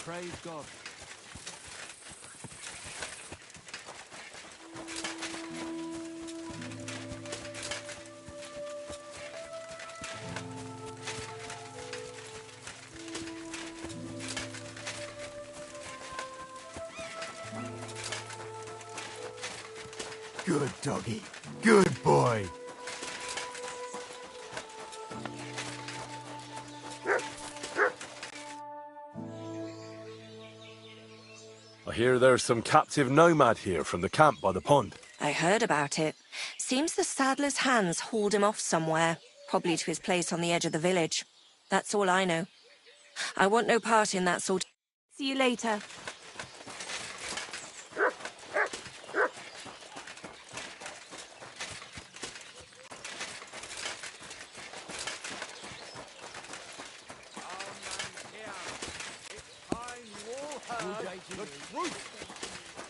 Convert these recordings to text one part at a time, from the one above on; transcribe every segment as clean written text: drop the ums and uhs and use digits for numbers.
Praise God. Good doggy. Good boy. I hear there's some captive nomad here from the camp by the pond. I heard about it. Seems the saddler's hands hauled him off somewhere, probably to his place on the edge of the village. That's all I know. I want no part in that sort. See you later.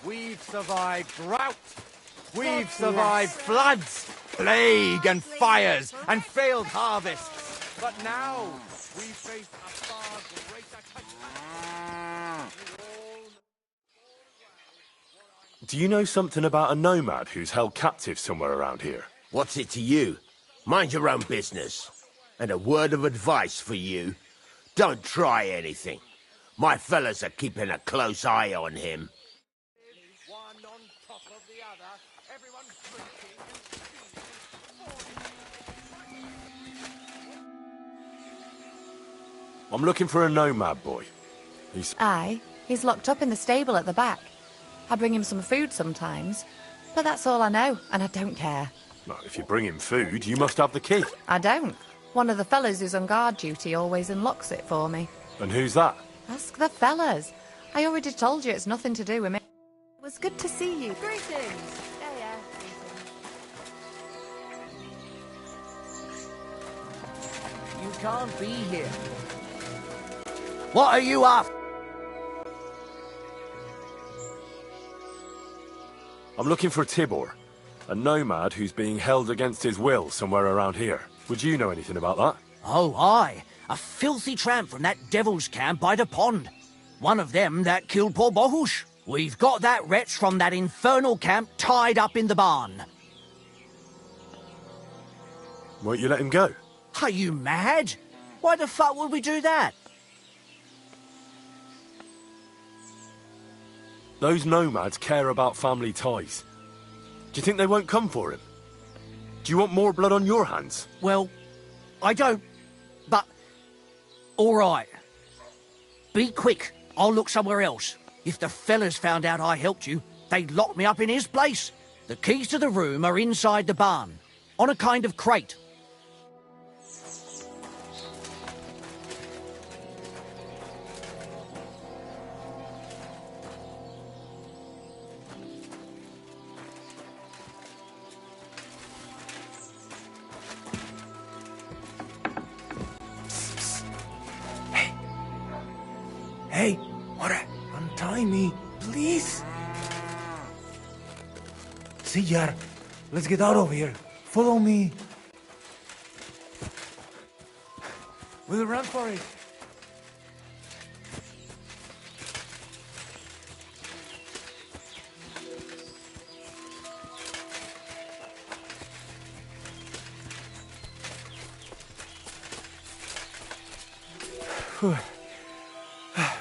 We've survived drought. We've survived floods, plague and fires, and failed harvests. But now we face a far greater catastrophe. Do you know something about a nomad who's held captive somewhere around here? What's it to you? Mind your own business. And a word of advice for you. Don't try anything. My fellas are keeping a close eye on him. One on top of the other, everyone's drinking and I'm looking for a nomad boy. Aye, he's locked up in the stable at the back. I bring him some food sometimes, but that's all I know, and I don't care. Well, if you bring him food, you must have the key. I don't. One of the fellas who's on guard duty always unlocks it for me. And who's that? Ask the fellas. I already told you it's nothing to do with me. It was good to see you. Greetings. Yeah. You can't be here. What are you after? I'm looking for Tibor, a nomad who's being held against his will somewhere around here. Would you know anything about that? Oh, aye. A filthy tramp from that devil's camp by the pond. One of them that killed poor Bohush. We've got that wretch from that infernal camp tied up in the barn. Won't you let him go? Are you mad? Why the fuck would we do that? Those nomads care about family ties. Do you think they won't come for him? Do you want more blood on your hands? Well, I don't, but... all right. Be quick. I'll look somewhere else. If the fellas found out I helped you, they'd lock me up in his place. The keys to the room are inside the barn, on a kind of crate. Hey, what? Untie me, please. See, Yar, let's get out of here. Follow me. We'll run for it.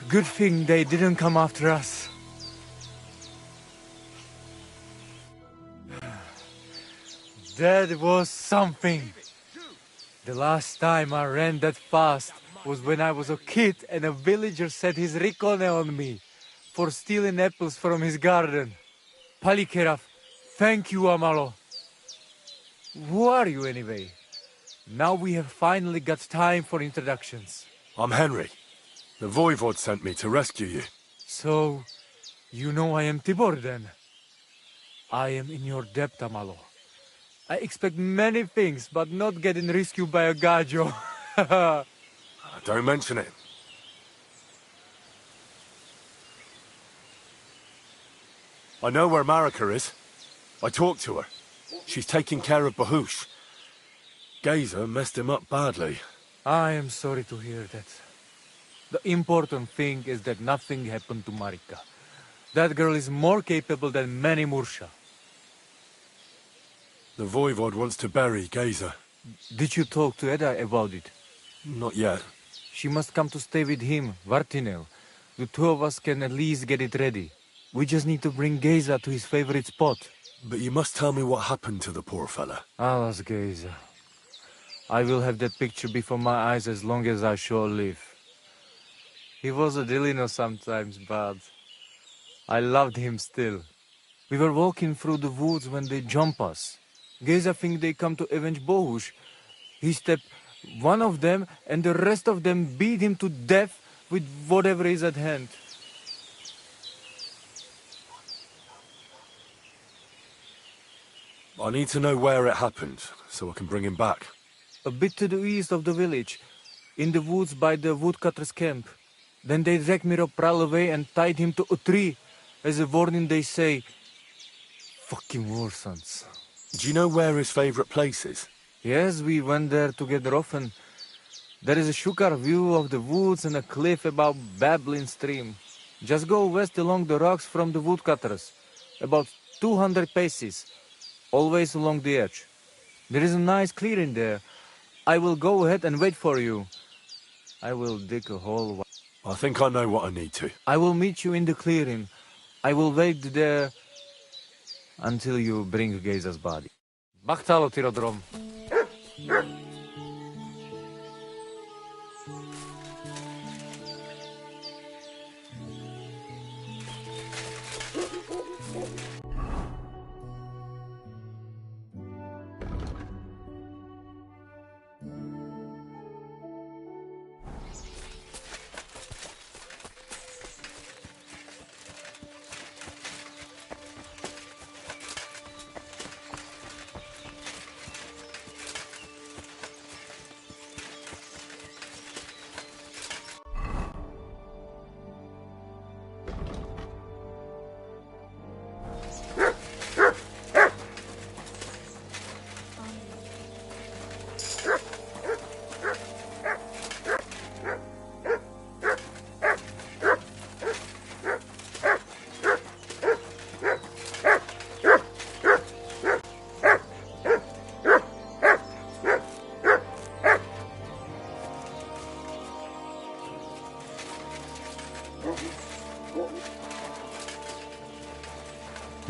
Good thing they didn't come after us. That was something. The last time I ran that fast was when I was a kid and a villager set his rikone on me for stealing apples from his garden. Palikeraf, thank you, Amalo. Who are you anyway? Now we have finally got time for introductions. I'm Henry. The Voivod sent me to rescue you. So, you know I am Tibor then? I am in your debt, Amalo. I expect many things, but not getting rescued by a gajo. Don't mention it. I know where Marika is. I talked to her. She's taking care of Bahush. Gazer messed him up badly. I am sorry to hear that. The important thing is that nothing happened to Marika. That girl is more capable than many Mursha. The Voivod wants to bury Geza. Did you talk to Edda about it? Not yet. She must come to stay with him, Vartinel. The two of us can at least get it ready. We just need to bring Geza to his favorite spot. But you must tell me what happened to the poor fella. Alas, Geza. I will have that picture before my eyes as long as I shall live. He was a Delino sometimes, but I loved him still. We were walking through the woods when they jump us. Geza think they come to avenge Bohush. He stepped one of them, and the rest of them beat him to death with whatever is at hand. I need to know where it happened, so I can bring him back. A bit to the east of the village, in the woods by the woodcutter's camp. Then they dragged Miropral away and tied him to a tree. As a warning, they say, fucking war sons. Do you know where his favorite place is? Yes, we went there together often. There is a shukar view of the woods and a cliff above babbling stream. Just go west along the rocks from the woodcutters. About 200 paces. Always along the edge. There is a nice clearing there. I will go ahead and wait for you. I will dig a hole. I think I know what I need to. I will meet you in the clearing. I will wait there until you bring Geza's body. Bachtalo, Tyrodrom.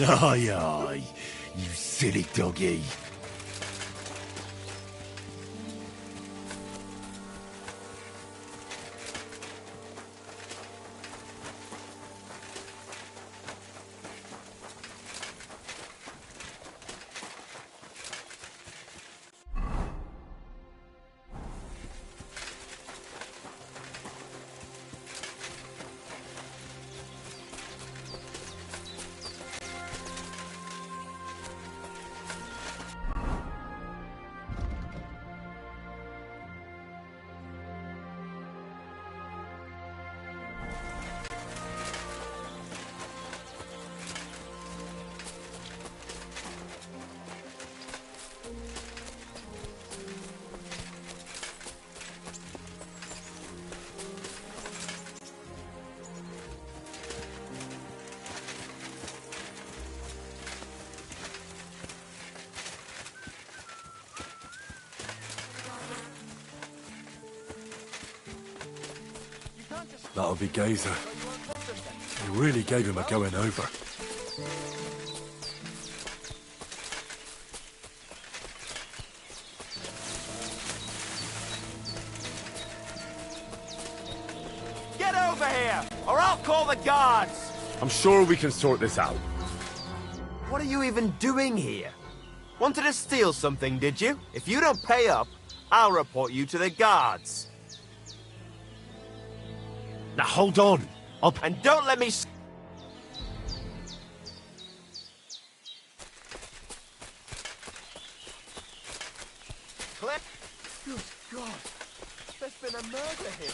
Aye, aye, you silly doggy. That'll be Geza. He really gave him a going over. Get over here, or I'll call the guards! I'm sure we can sort this out. What are you even doing here? Wanted to steal something, did you? If you don't pay up, I'll report you to the guards. Now hold on. And don't let me... Clip? Good God. There's been a murder here.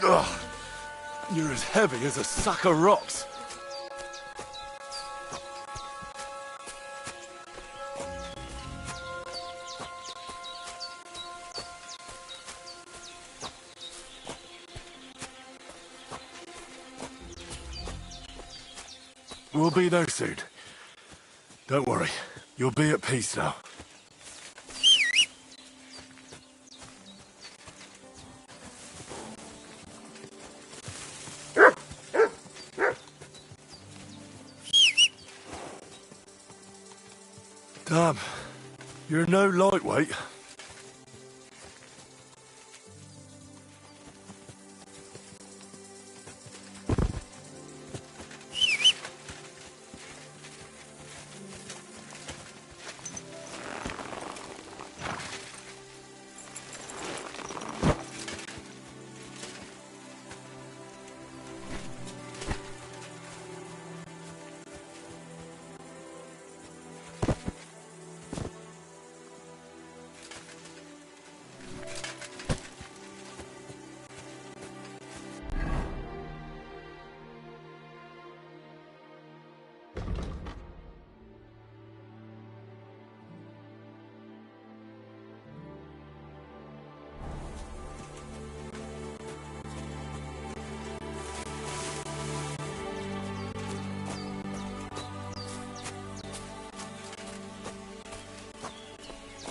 Ugh. You're as heavy as a sack of rocks. We'll be there soon. Don't worry. You'll be at peace now. Damn. You're no lightweight.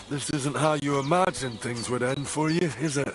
This isn't how you imagined things would end for you, is it?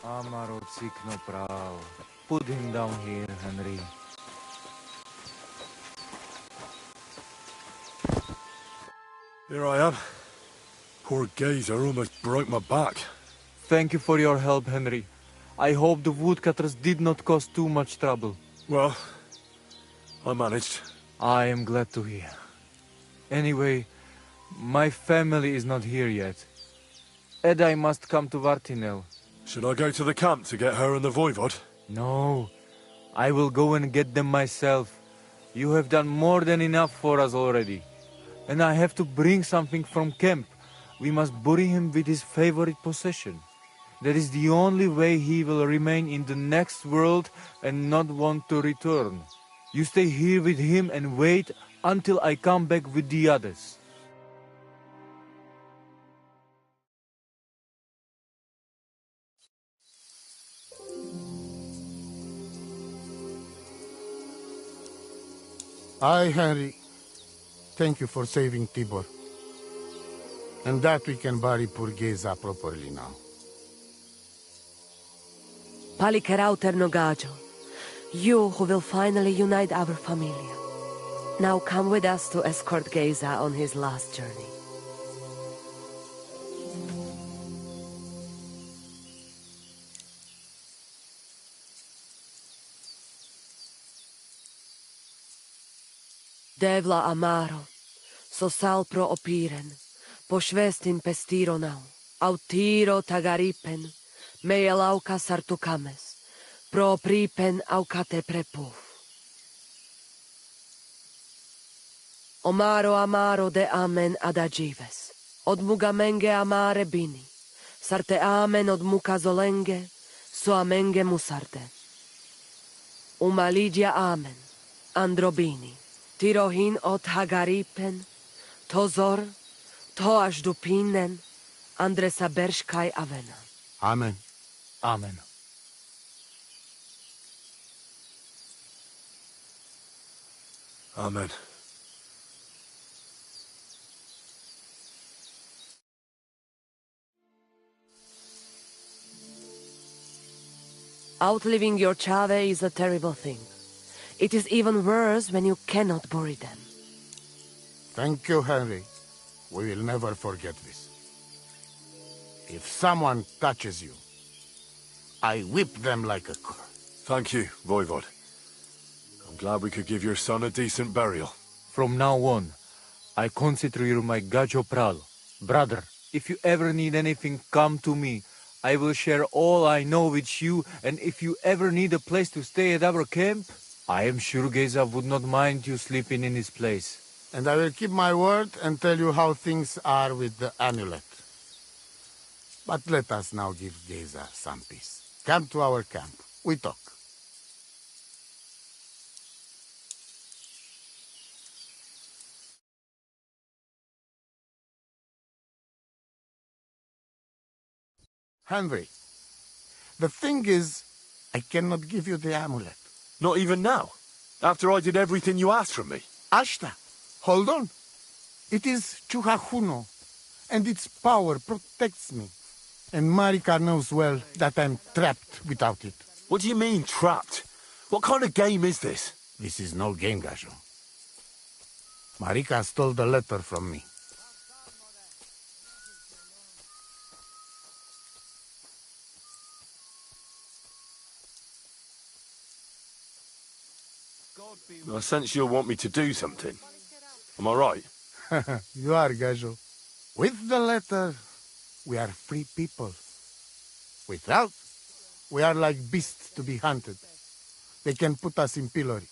Amaro no prao. Put him down here, Henry. Here I am. Poor Gazer almost broke my back. Thank you for your help, Henry. I hope the woodcutters did not cause too much trouble. Well, I managed. I am glad to hear. Anyway, my family is not here yet. And I must come to Vartinel. Should I go to the camp to get her and the Voivod? No, I will go and get them myself. You have done more than enough for us already. And I have to bring something from camp. We must bury him with his favorite possession. That is the only way he will remain in the next world and not want to return. You stay here with him and wait until I come back with the others. I, Henry, thank you for saving Tibor. And that we can bury poor Geza properly now. Palikerauter Nogajo, you who will finally unite our familia. Now come with us to escort Geza on his last journey. Devla amaro, so sal pro opiren, pošvestin pestironau, autiro tagaripen, meja lauka sartukames, pro pripen aukate prepuf. Omaro amaro de amen adagives, od mugamenge amare bini, sarte amen od mukazolenge, so amenge musarte. Umalidia amen, androbini. Tirohin od Hagaripen, Tozor, Toaš Dupinen, Andresa Berškaj Avena. Amen. Amen. Amen. Outliving your chave is a terrible thing. It is even worse when you cannot bury them. Thank you, Henry. We will never forget this. If someone touches you, I whip them like a cur. Thank you, Voivod. I'm glad we could give your son a decent burial. From now on, I consider you my Gajo Pral. Brother, if you ever need anything, come to me. I will share all I know with you, and if you ever need a place to stay at our camp, I am sure Geza would not mind you sleeping in his place. And I will keep my word and tell you how things are with the amulet. But let us now give Geza some peace. Come to our camp. We talk. Henry, the thing is, I cannot give you the amulet. Not even now? After I did everything you asked from me? Ashta, hold on. It is Chuhajuno, and its power protects me. And Marika knows well that I'm trapped without it. What do you mean, trapped? What kind of game is this? This is no game, Gajo. Marika stole the letter from me. I sense you'll want me to do something. Am I right? You are, Gajo. With the letter, we are free people. Without, we are like beasts to be hunted. They can put us in pillory,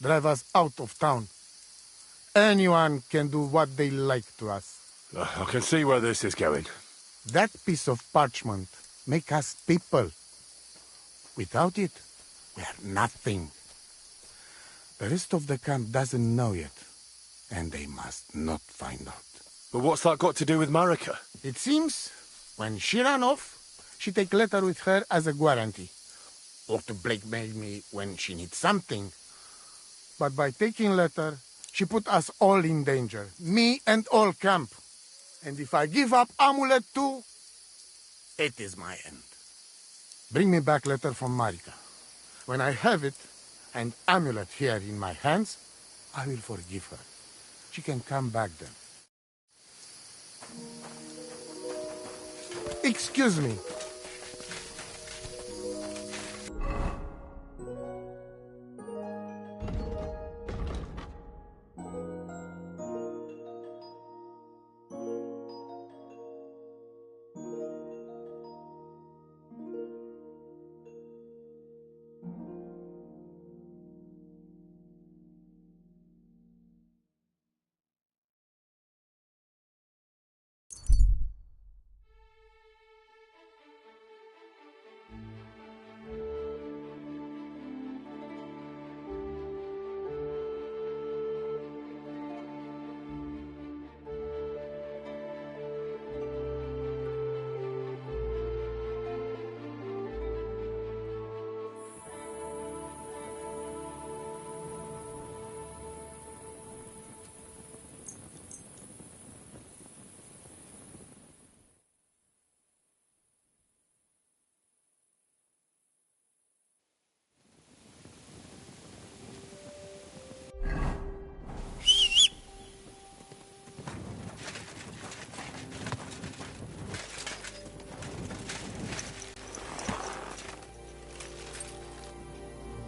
drive us out of town. Anyone can do what they like to us. I can see where this is going. That piece of parchment makes us people. Without it, we are nothing. The rest of the camp doesn't know yet, and they must not find out. But what's that got to do with Marika? It seems, when she ran off, she take letter with her as a guarantee, or to blackmail me when she needs something. But by taking letter, she put us all in danger, me and all camp. And if I give up amulet too, it is my end. Bring me back letter from Marika. When I have it, and amulet here in my hands, I will forgive her. She can come back then. Excuse me.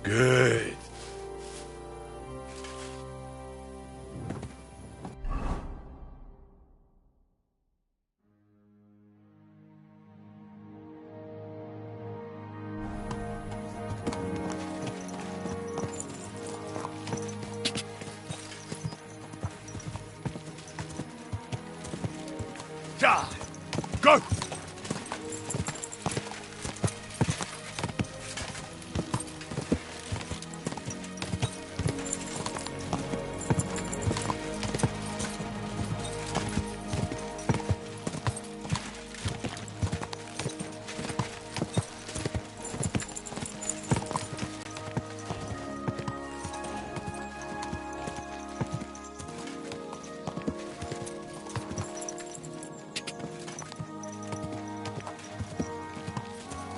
Good. Die! Go!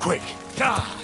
Quick, die!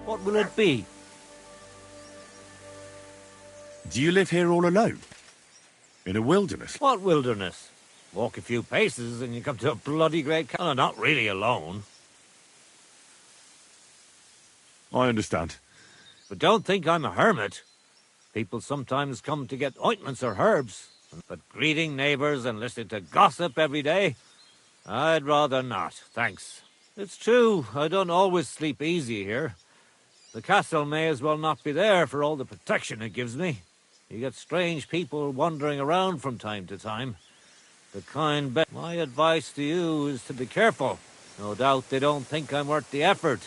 What will it be? Do you live here all alone? In a wilderness? What wilderness? Walk a few paces and you come to a bloody great castle. Not really alone. I understand. But don't think I'm a hermit. People sometimes come to get ointments or herbs. But greeting neighbours and listening to gossip every day? I'd rather not, thanks. It's true, I don't always sleep easy here. The castle may as well not be there for all the protection it gives me. You get strange people wandering around from time to time. The kind My advice to you is to be careful. No doubt they don't think I'm worth the effort.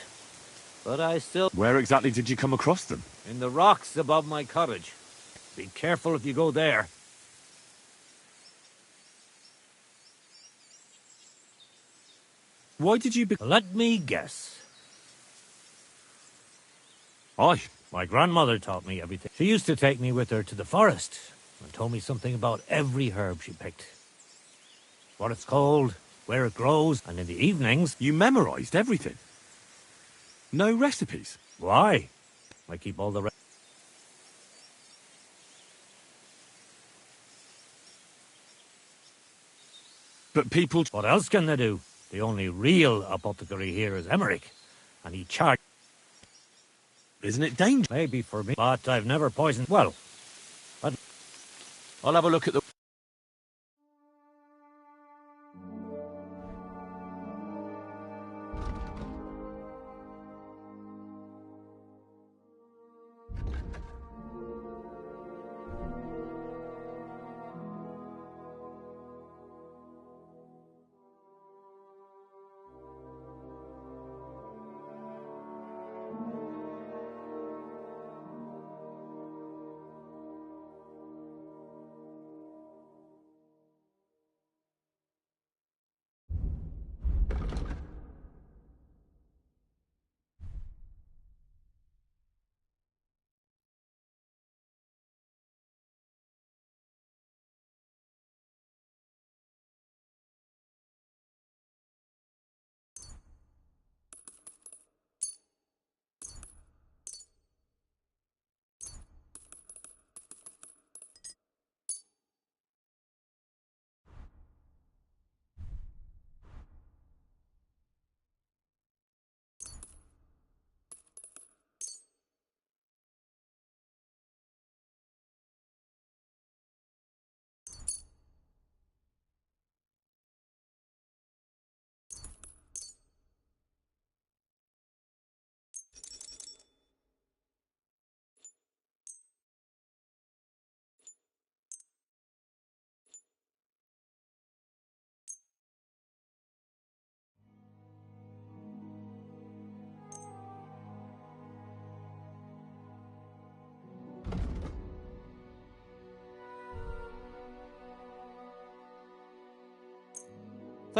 But I still... Where exactly did you come across them? In the rocks above my cottage. Be careful if you go there. Why did you Let me guess. Aye. My grandmother taught me everything. She used to take me with her to the forest and told me something about every herb she picked. What it's called, where it grows, and in the evenings... You memorized everything? No recipes? Why? I keep all the... But people... What else can they do? The only real apothecary here is Emmerich, and he charged... Isn't it dangerous? Maybe for me, but I've never poisoned... Well, I'll have a look at the...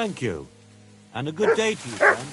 thank you. And a good day to you, friend.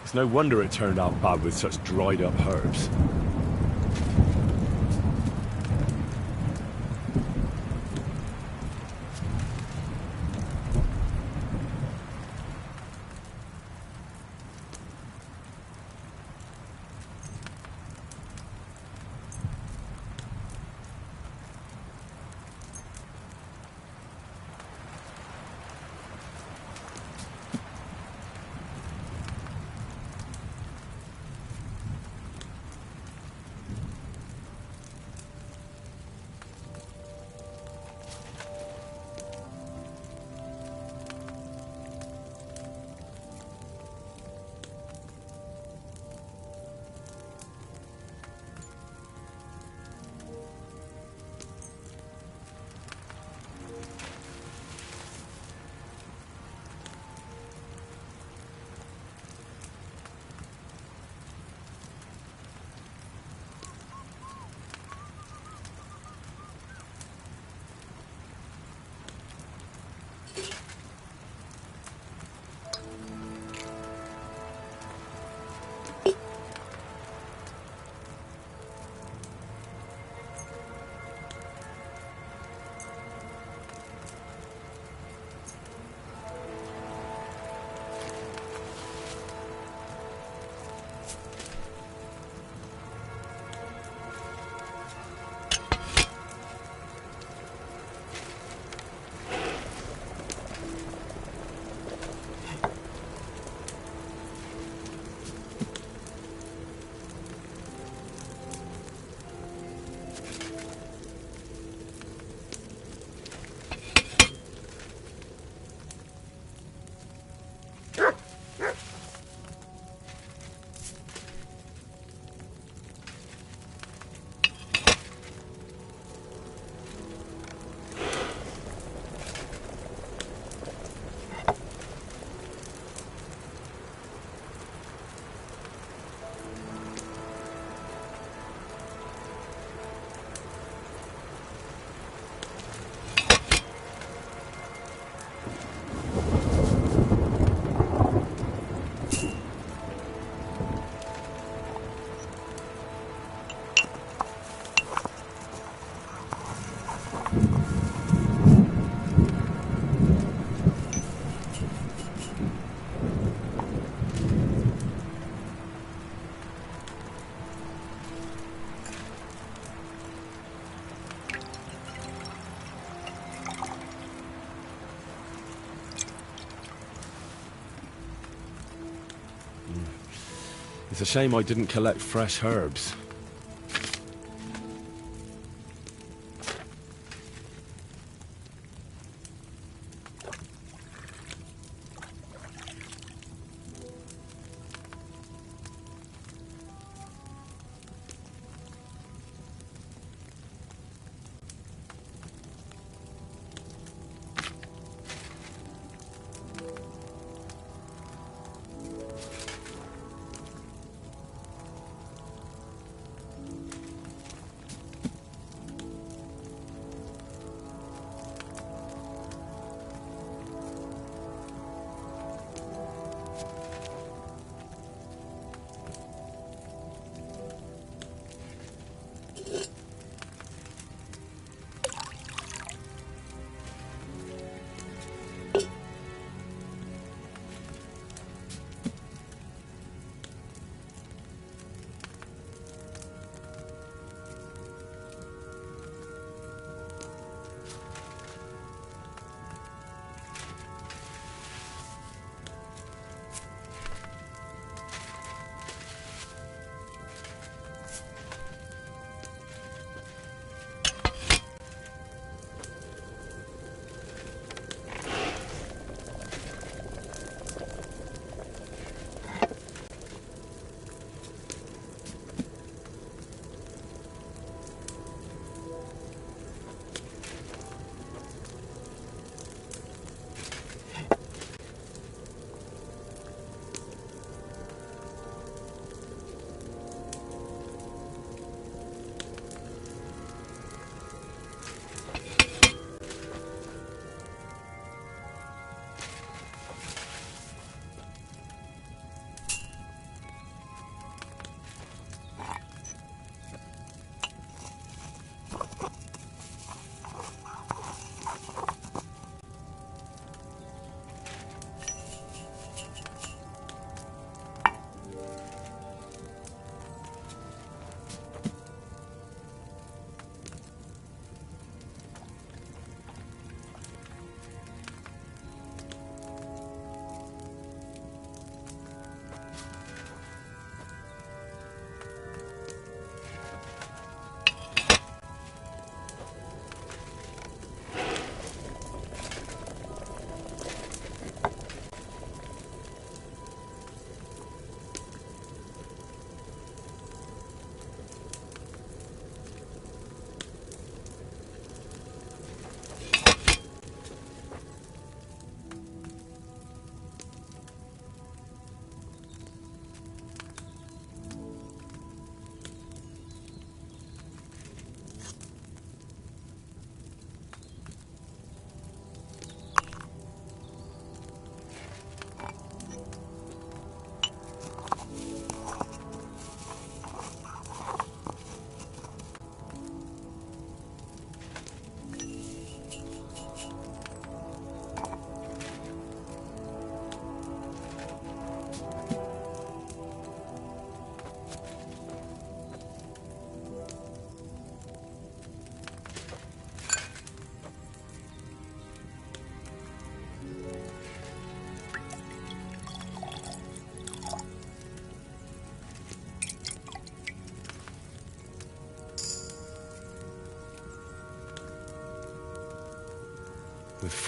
It's no wonder it turned out bad with such dried up herbs. It's a shame I didn't collect fresh herbs.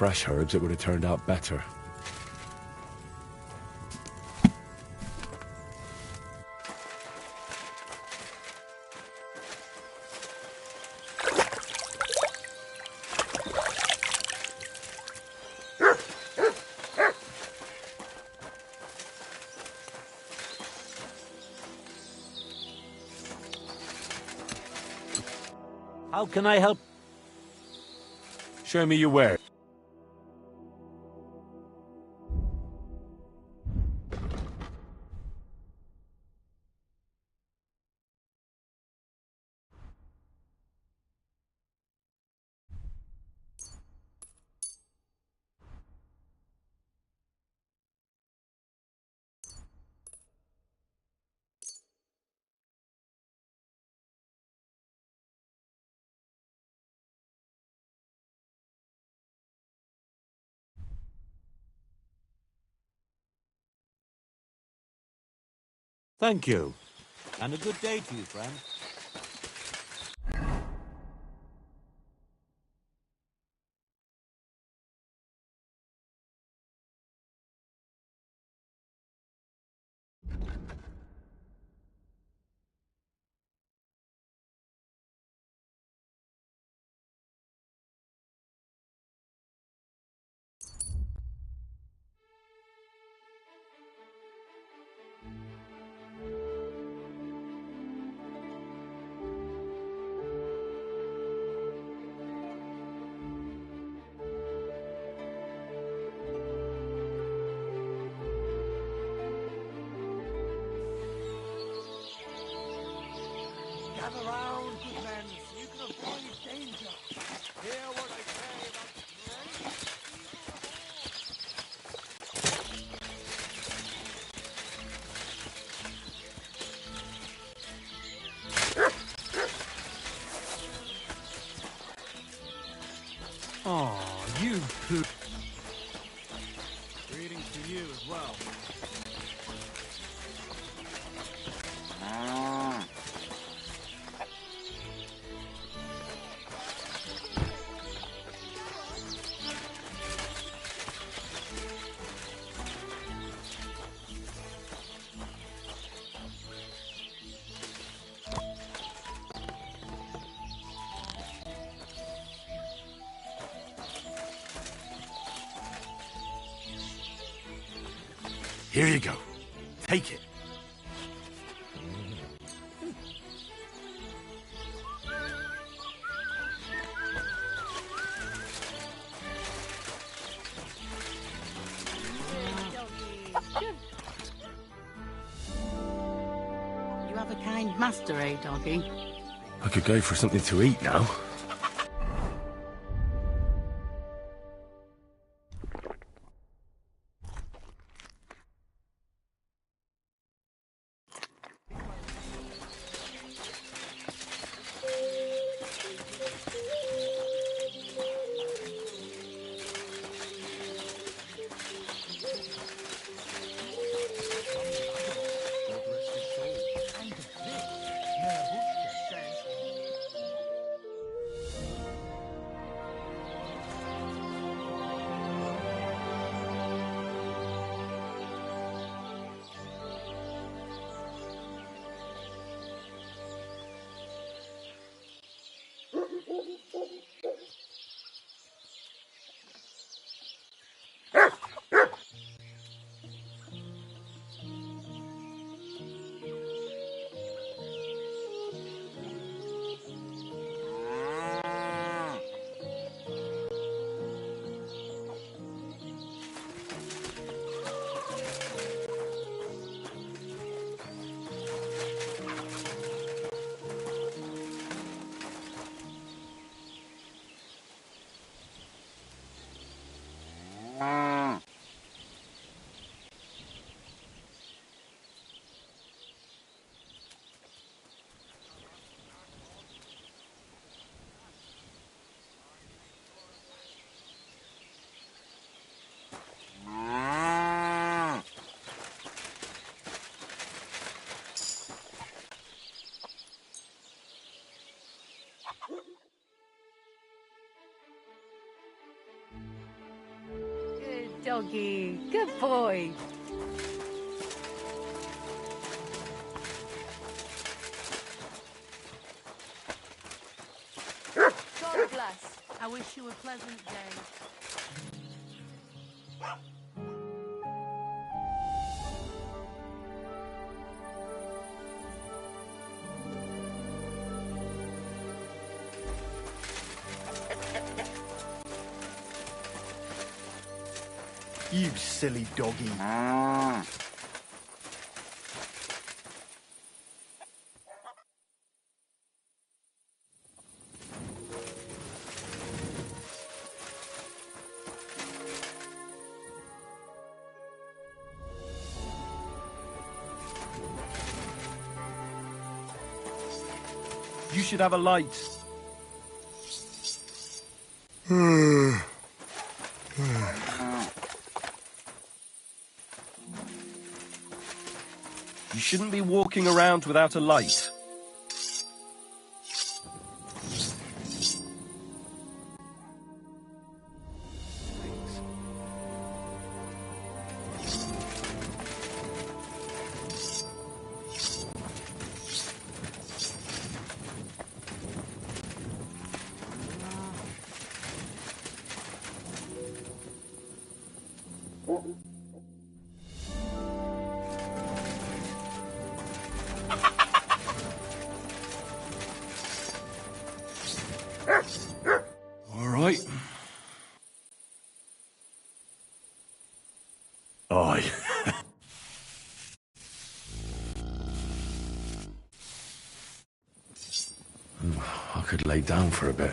fresh herbs, it would have turned out better. How can I help? Show me your wares. Thank you. And a good day to you, friend. Gather round, good men, so you can avoid danger. Hear what I say about Oh, you poop. Greetings to you as well. Here you go. Take it. You have a kind master, eh, doggy? I could go for something to eat now. doggy. Good boy. God bless. I wish you a pleasant day. You silly doggy. You should have a light. You shouldn't be walking around without a light. All right. Aye. I could lay down for a bit.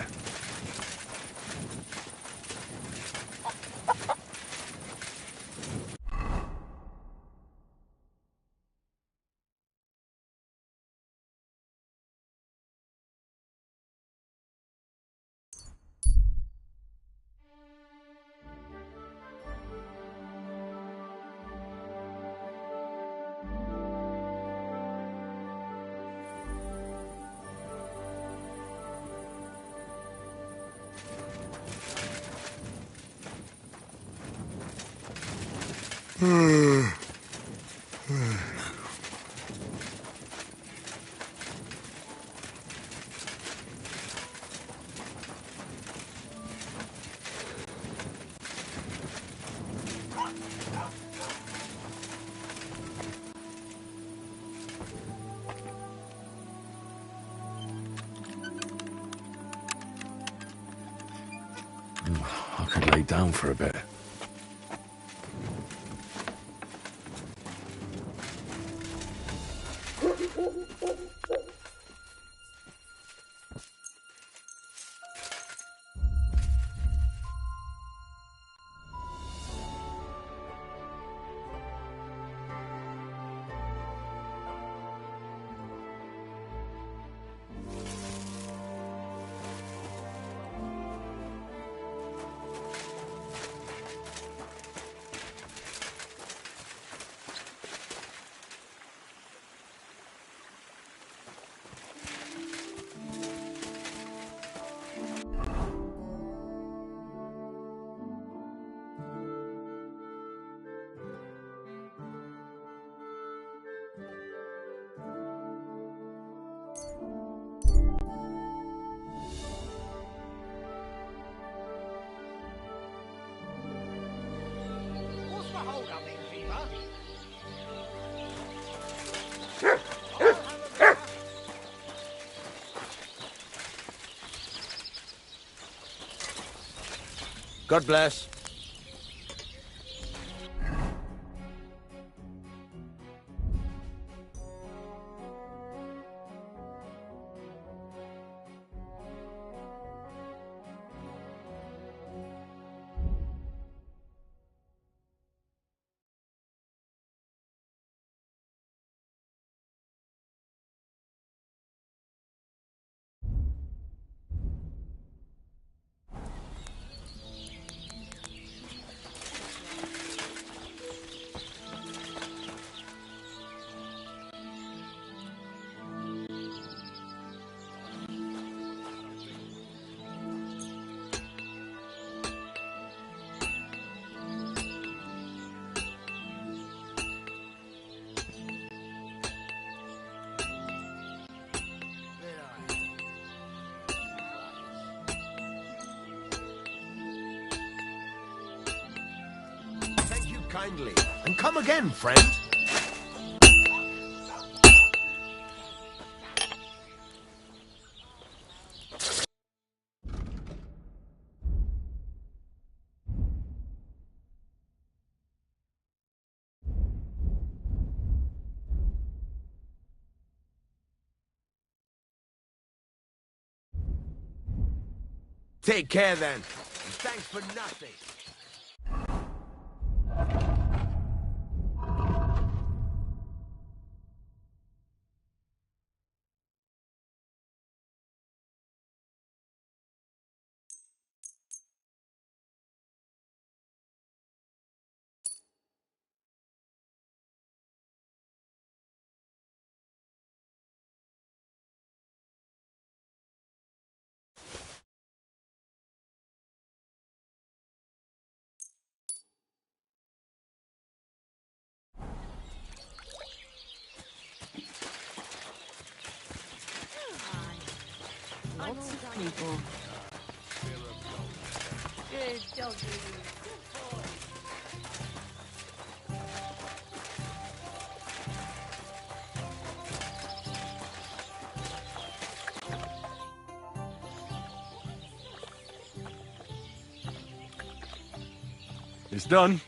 I could lay down for a bit. God bless. kindly. And come again, friend. Take care then. And thanks for nothing. People. Good doggy. It's done.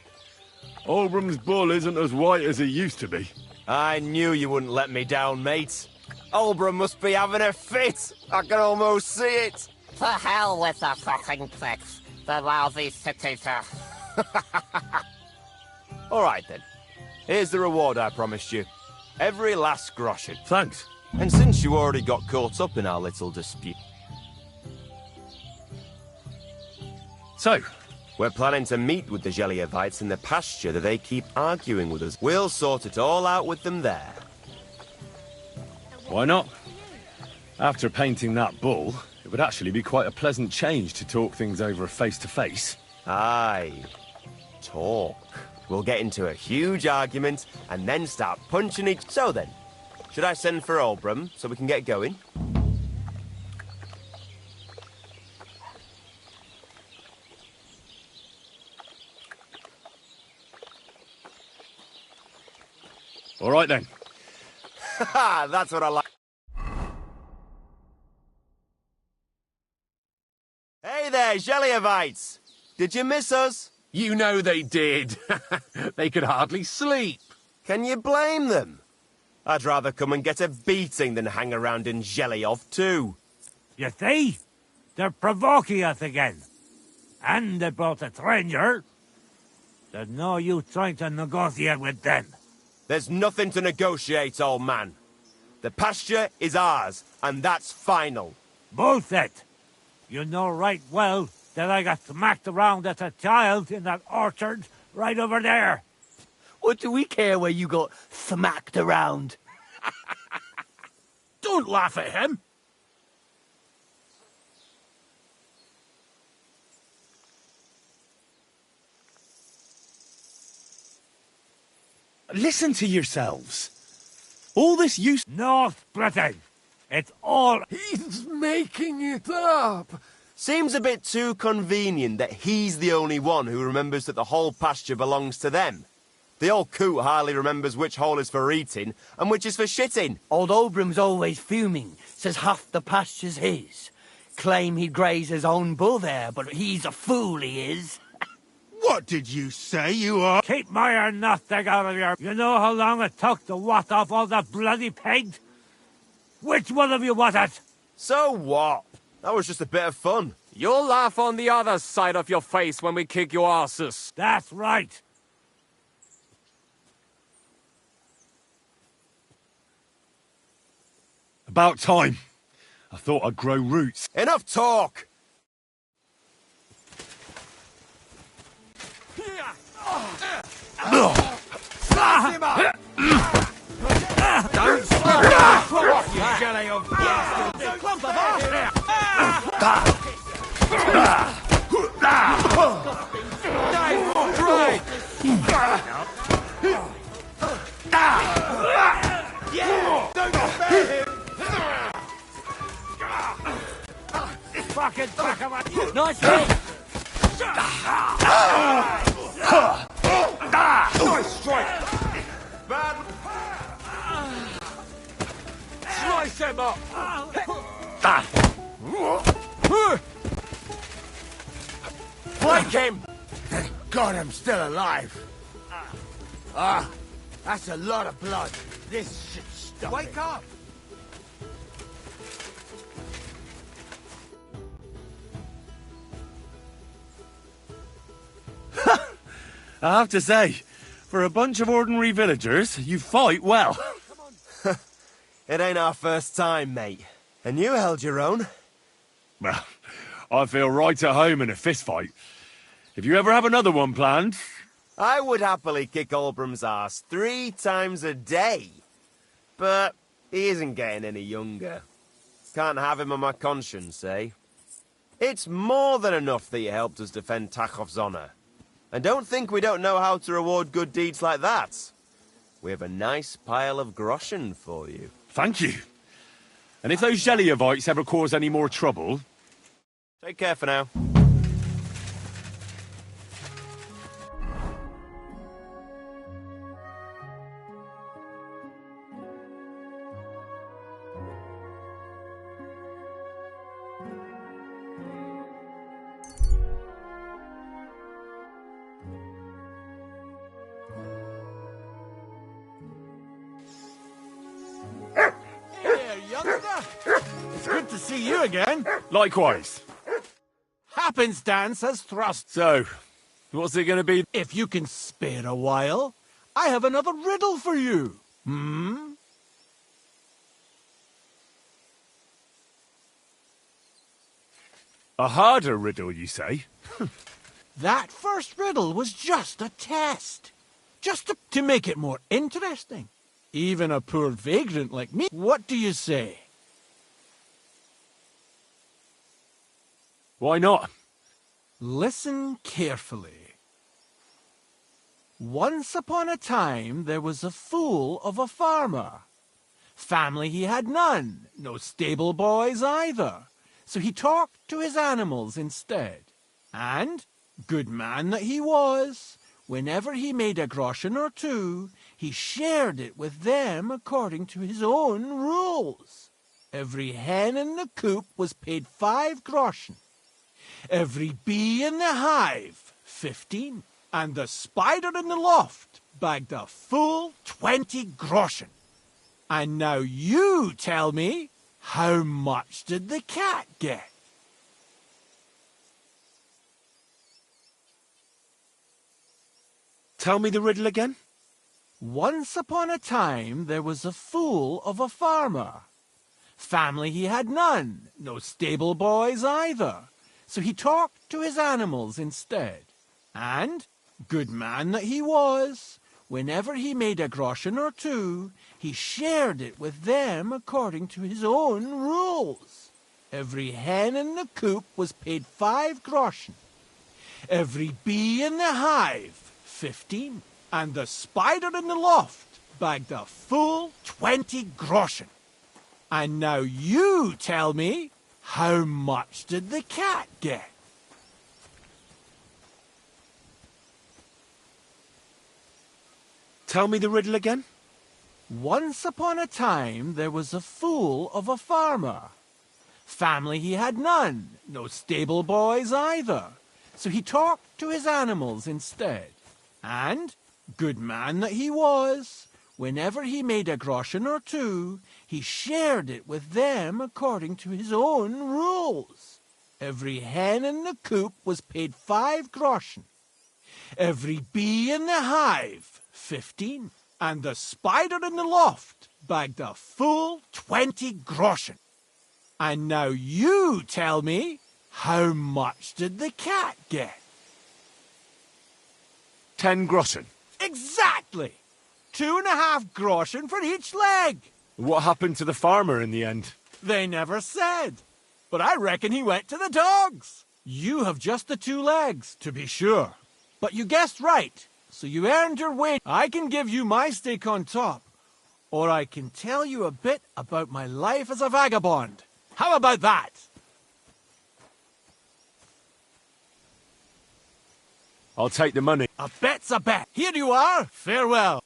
Olbram's bull isn't as white as he used to be. I knew you wouldn't let me down, mate. Olbram must be having a fit. I can almost see it. To hell with the fucking pricks. The lousy cities are... All right, then. Here's the reward I promised you. Every last groschen. Thanks. And since you already got caught up in our little dispute... So, we're planning to meet with the Geliovites in the pasture that they keep arguing with us. We'll sort it all out with them there. why not? After painting that bull, it would actually be quite a pleasant change to talk things over face-to-face. Aye. Talk. We'll get into a huge argument and then start punching each... So then, should I send for Olbram so we can get going? All right, then. Haha, that's what I like. Hey there, Geliovites! Did you miss us? You know they did. They could hardly sleep. Can you blame them? I'd rather come and get a beating than hang around in Geliov too. You see? They're provoking us again. And they brought a stranger. There's no use trying to negotiate with them. There's nothing to negotiate, old man. The pasture is ours, and that's final. Bullshit! You know right well that I got smacked around as a child in that orchard right over there. What do we care where you got smacked around? Don't laugh at him. Listen to yourselves. All this use... No splitting. It's all... He's making it up. Seems a bit too convenient that he's the only one who remembers that the whole pasture belongs to them. The old coot hardly remembers which hole is for eating and which is for shitting. Old Olbram's always fuming, says half the pasture's his. Claim he'd graze his own bull there, but he's a fool, he is. What did you say you are? Keep my nothing out of your... You know how long it took to wash off all that bloody paint? Which one of you was it? So what? That was just a bit of fun. You'll laugh on the other side of your face when we kick your asses. That's right. About time. I thought I'd grow roots. Enough talk! Slice him up! Don't stop! You jelly of bastards! Clump of arse! Yeah! Don't spare him! Fucking fuck him up. Nice hit! Nice strike! Bad. Slice him up! Flank him! Thank God I'm still alive. That's a lot of blood. This should stop. Wake up! I have to say, for a bunch of ordinary villagers, you fight well. It ain't our first time, mate. And you held your own. Well, I feel right at home in a fistfight. If you ever have another one planned... I would happily kick Olbram's arse 3 times a day. But he isn't getting any younger. Can't have him on my conscience, eh? It's more than enough that you helped us defend Tachov's honor. And don't think we don't know how to reward good deeds like that. We have a nice pile of groschen for you. Thank you. And if those Zeliovites ever cause any more trouble... Take care for now. It's good to see you again. Likewise. Happenstance has thrust. So, what's it going to be? If you can spare a while, I have another riddle for you. Hmm? A harder riddle, you say? That first riddle was just a test. Just to make it more interesting. Even a poor vagrant like me. What do you say? Why not? Listen carefully. Once upon a time, there was a fool of a farmer. Family he had none, no stable boys either. So he talked to his animals instead. And, good man that he was, whenever he made a groschen or two, he shared it with them according to his own rules. Every hen in the coop was paid 5 groschen. Every bee in the hive, 15. And the spider in the loft bagged a full 20 groschen. And now you tell me, how much did the cat get? Tell me the riddle again. Once upon a time, there was a fool of a farmer. Family he had none, no stable boys either. So he talked to his animals instead. And, good man that he was, whenever he made a groschen or two, he shared it with them according to his own rules. Every hen in the coop was paid 5 groschen. Every bee in the hive, 15. And the spider in the loft bagged a full 20 groschen. And now you tell me, how much did the cat get? Tell me the riddle again. Once upon a time, there was a fool of a farmer. Family he had none, no stable boys either. So he talked to his animals instead. And, good man that he was, whenever he made a groschen or two, he shared it with them according to his own rules. Every hen in the coop was paid 5 groschen. Every bee in the hive, 15. And the spider in the loft bagged a full 20 groschen. And now you tell me, how much did the cat get? 10 groschen. Exactly! 2.5 groschen for each leg. What happened to the farmer in the end? They never said. But I reckon he went to the dogs. You have just the 2 legs, to be sure. But you guessed right, so you earned your wage. I can give you my stake on top, or I can tell you a bit about my life as a vagabond. How about that? I'll take the money. A bet's a bet. Here you are. Farewell.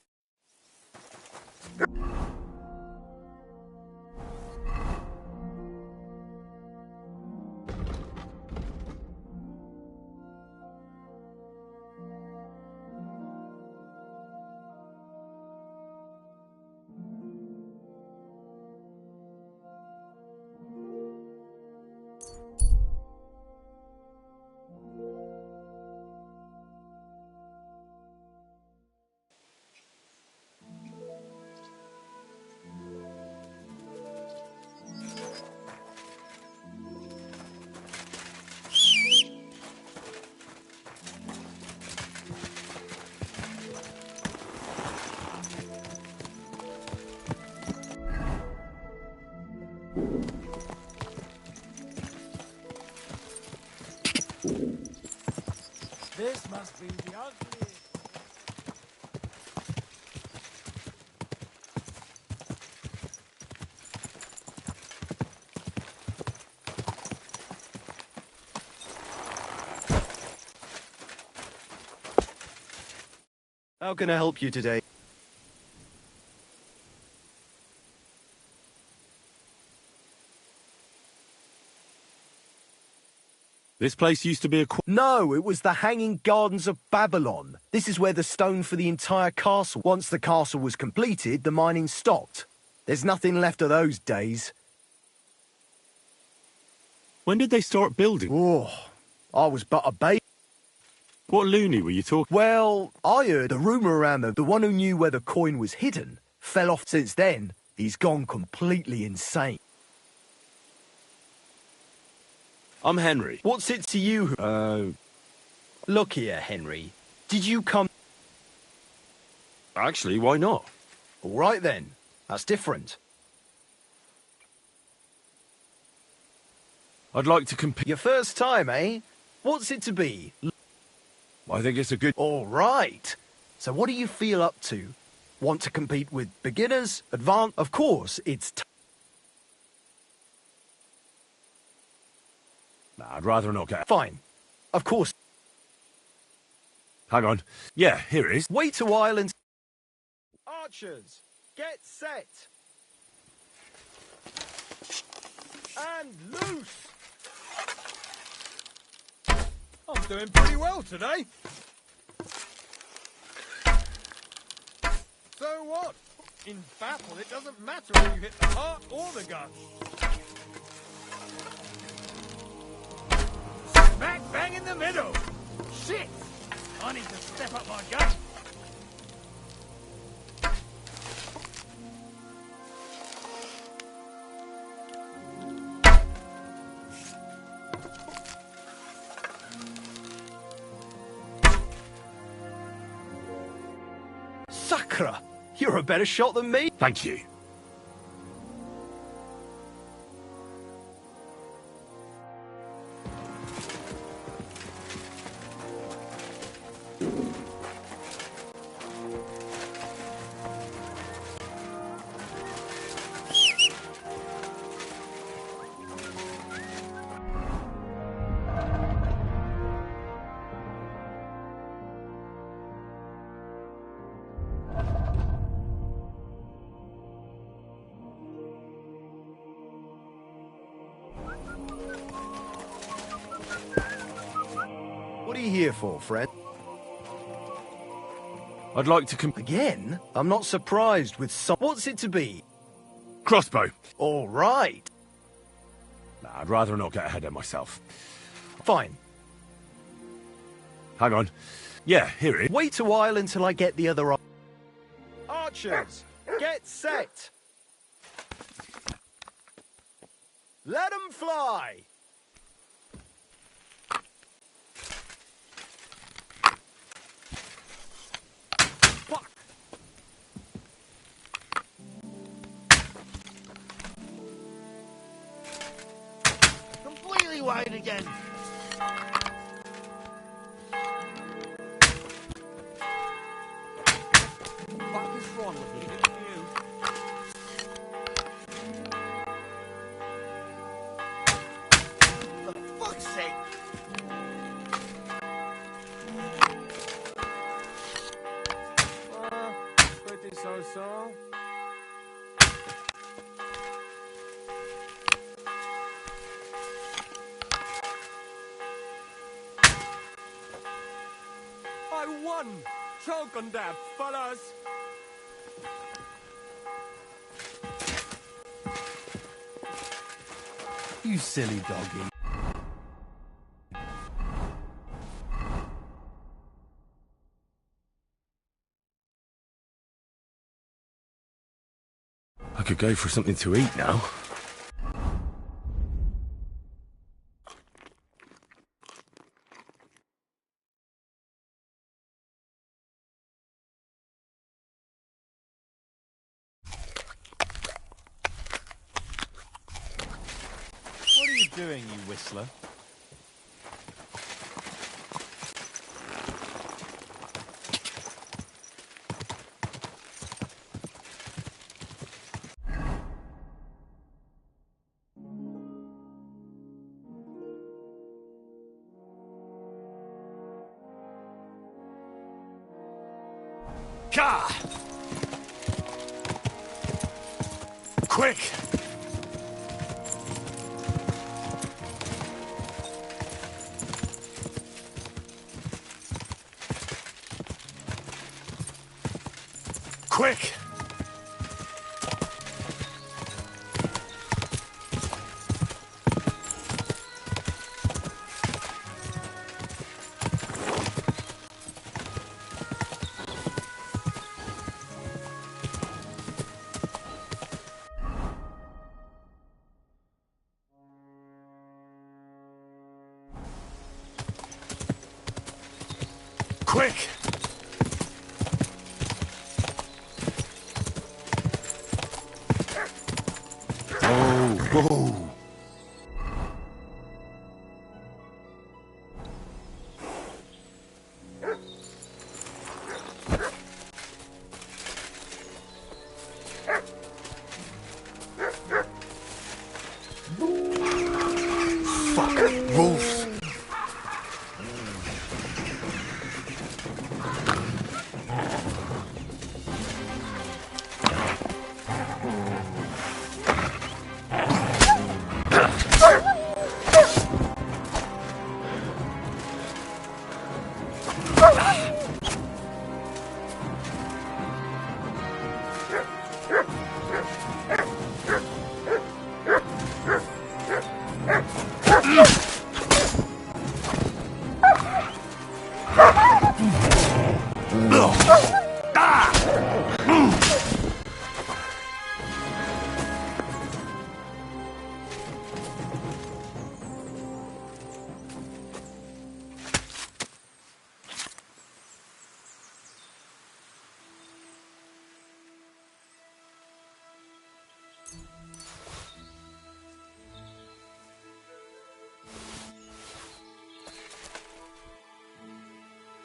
This must be the ugly. How can I help you today? This place used to be a... No, it was the Hanging Gardens of Babylon. This is where the stone for the entire castle. Once the castle was completed, the mining stopped. There's nothing left of those days. When did they start building? Oh, I was but a baby. What loony were you talking? Well, I heard a rumour around the one who knew where the coin was hidden fell off. Since then, he's gone completely insane. I'm Henry. What's it to you? Look here, Henry. Did you come... Actually, why not? All right then. That's different. I'd like to compete. Your first time, eh? What's it to be? I think it's a good... All right. So what do you feel up to? Want to compete with beginners? Advanced? Of course, it's... Nah, I'd rather not get... Fine. Of course. Hang on. Yeah, here it is. Wait a while and... Archers, get set. And loose. I'm doing pretty well today. So what? In battle, it doesn't matter if you hit the heart or the gun. Smack bang in the middle. Shit! I need to step up my game. Sakra! You're a better shot than me. Thank you. What are you here for, friend? I'd like to compete. Again? I'm not surprised with some... What's it to be? Crossbow. All right. Nah, I'd rather not get ahead of myself. Fine. Hang on. Yeah, here it is. Wait a while until I get the other... Archers, get set. Let them fly. Fuck. Completely wide again. What is wrong with you? For fuck's sake. so-so. I won! Choke on that, fellas! You silly doggy. I could go for something to eat now. What are you doing, you whistler? Ka! Quick! Quick! Quick! Oh! Fuck! Wolves!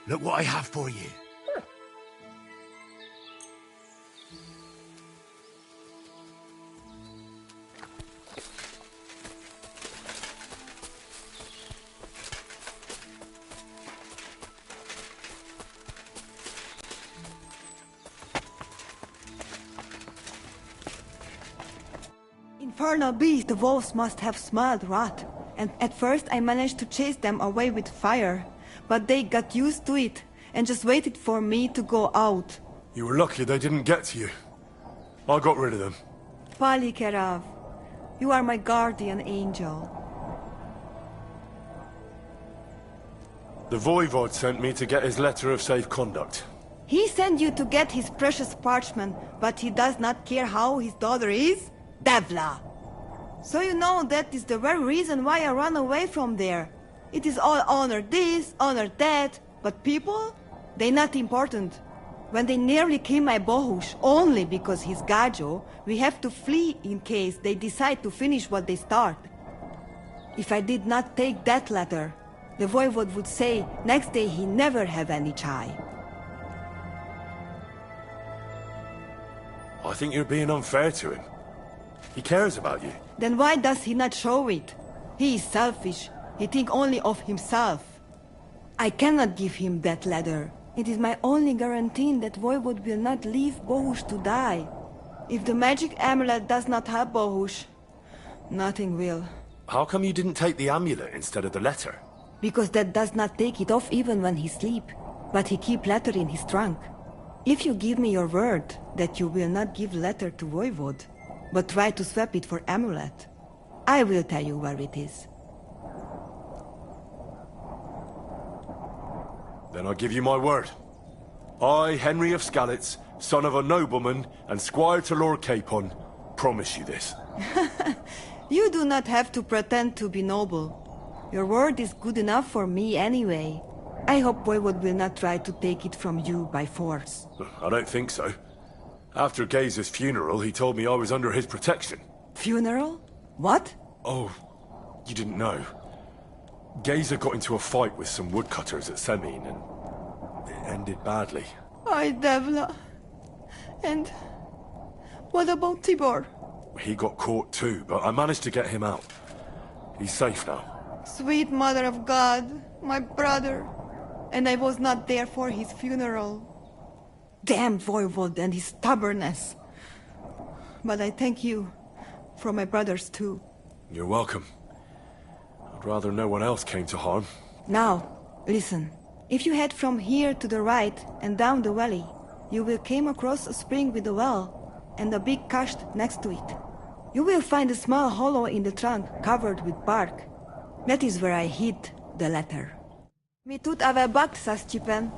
Look what I have for you. Infernal beast, the wolves must have smelled rat. And at first I managed to chase them away with fire. But they got used to it, and just waited for me to go out. You were lucky they didn't get to you. I got rid of them. Palikerav, you are my guardian angel. The Voivod sent me to get his letter of safe conduct. He sent you to get his precious parchment, but he does not care how his daughter is? Devla! So you know that is the very reason why I ran away from there. It is all honor this, honor that, but people? They not important. When they nearly kill my Bohush, only because he's Gajo, we have to flee in case they decide to finish what they start. If I did not take that letter, the Voivod would say next day he never have any chai. I think you're being unfair to him. He cares about you. Then why does he not show it? He is selfish. He think only of himself. I cannot give him that letter. It is my only guarantee that Voivod will not leave Bohush to die. If the magic amulet does not help Bohush, nothing will. How come you didn't take the amulet instead of the letter? Because that does not take it off even when he sleep, but he keep letter in his trunk. If you give me your word that you will not give letter to Voivod, but try to swap it for amulet, I will tell you where it is. Then I give you my word. I, Henry of Skalitz, son of a nobleman and squire to Lord Capon, promise you this. You do not have to pretend to be noble. Your word is good enough for me anyway. I hope Voivod will not try to take it from you by force. I don't think so. After Geza's funeral, he told me I was under his protection. Funeral? What? Oh, you didn't know. Geza got into a fight with some woodcutters at Semin, and it ended badly. Ay, Devla. And what about Tibor? He got caught too, but I managed to get him out. He's safe now. Sweet Mother of God, my brother. And I was not there for his funeral. Damn Voivod and his stubbornness. But I thank you for my brothers too. You're welcome. I'd rather no one else came to harm. Now, listen. If you head from here to the right and down the valley, you will come across a spring with a well and a big cache next to it. You will find a small hollow in the trunk covered with bark. That is where I hid the letter. Mi tut ave bakt, Saschipen.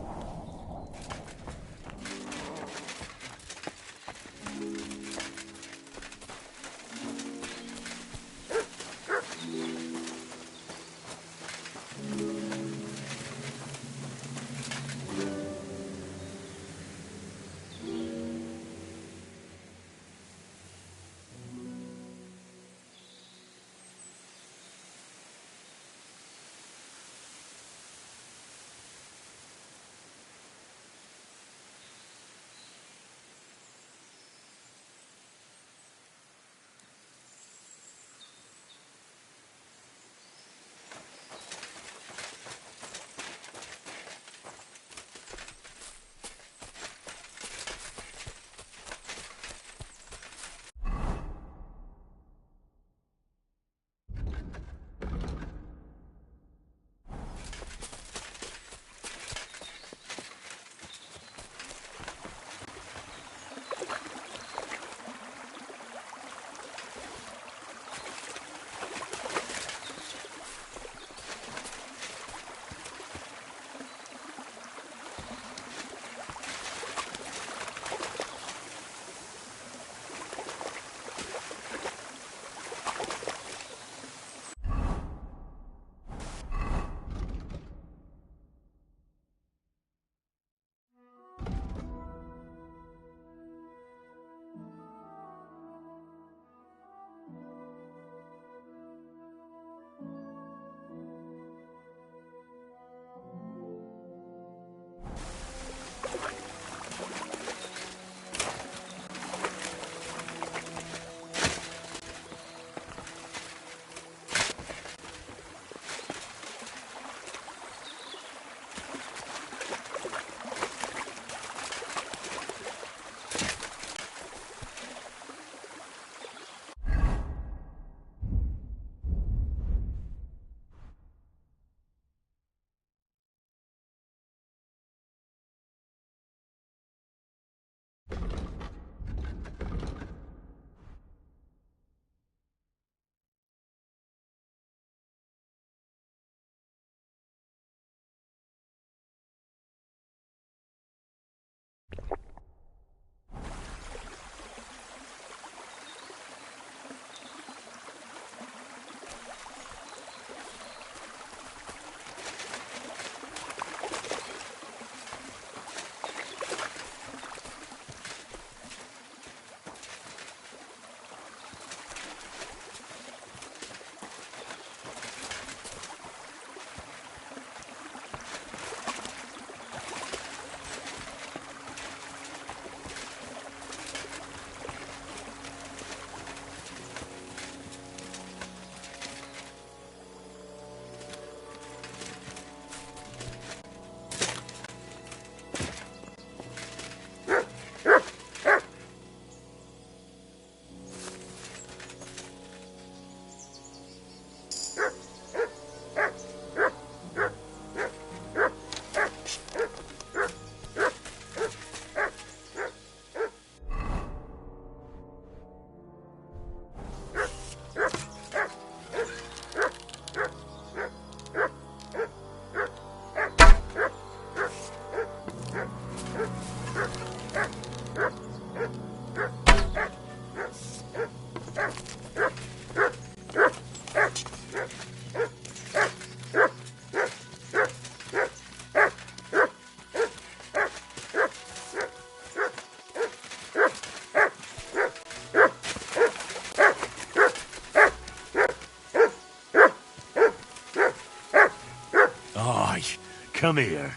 Aye, come here.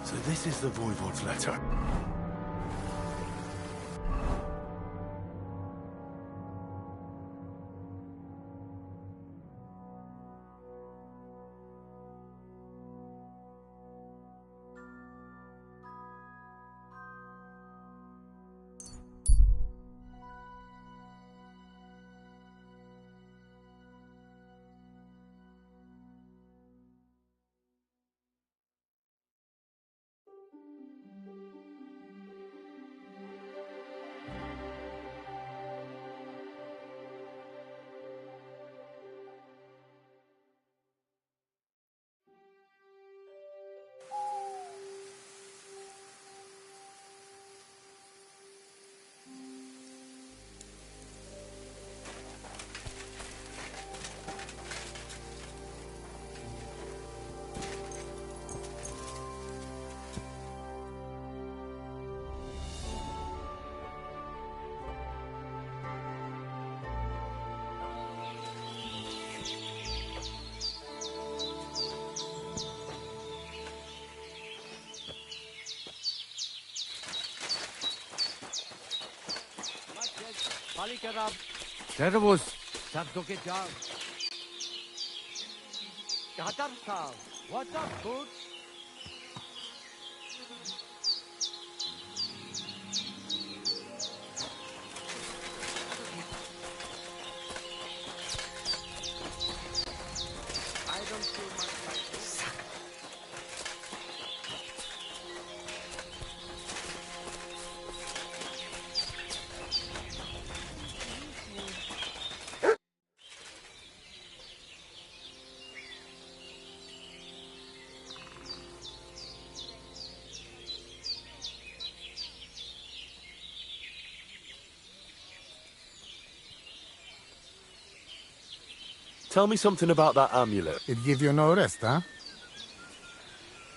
So this is the Voivod's letter. Servus. What's up, dude? Tell me something about that amulet. It give you no rest, huh?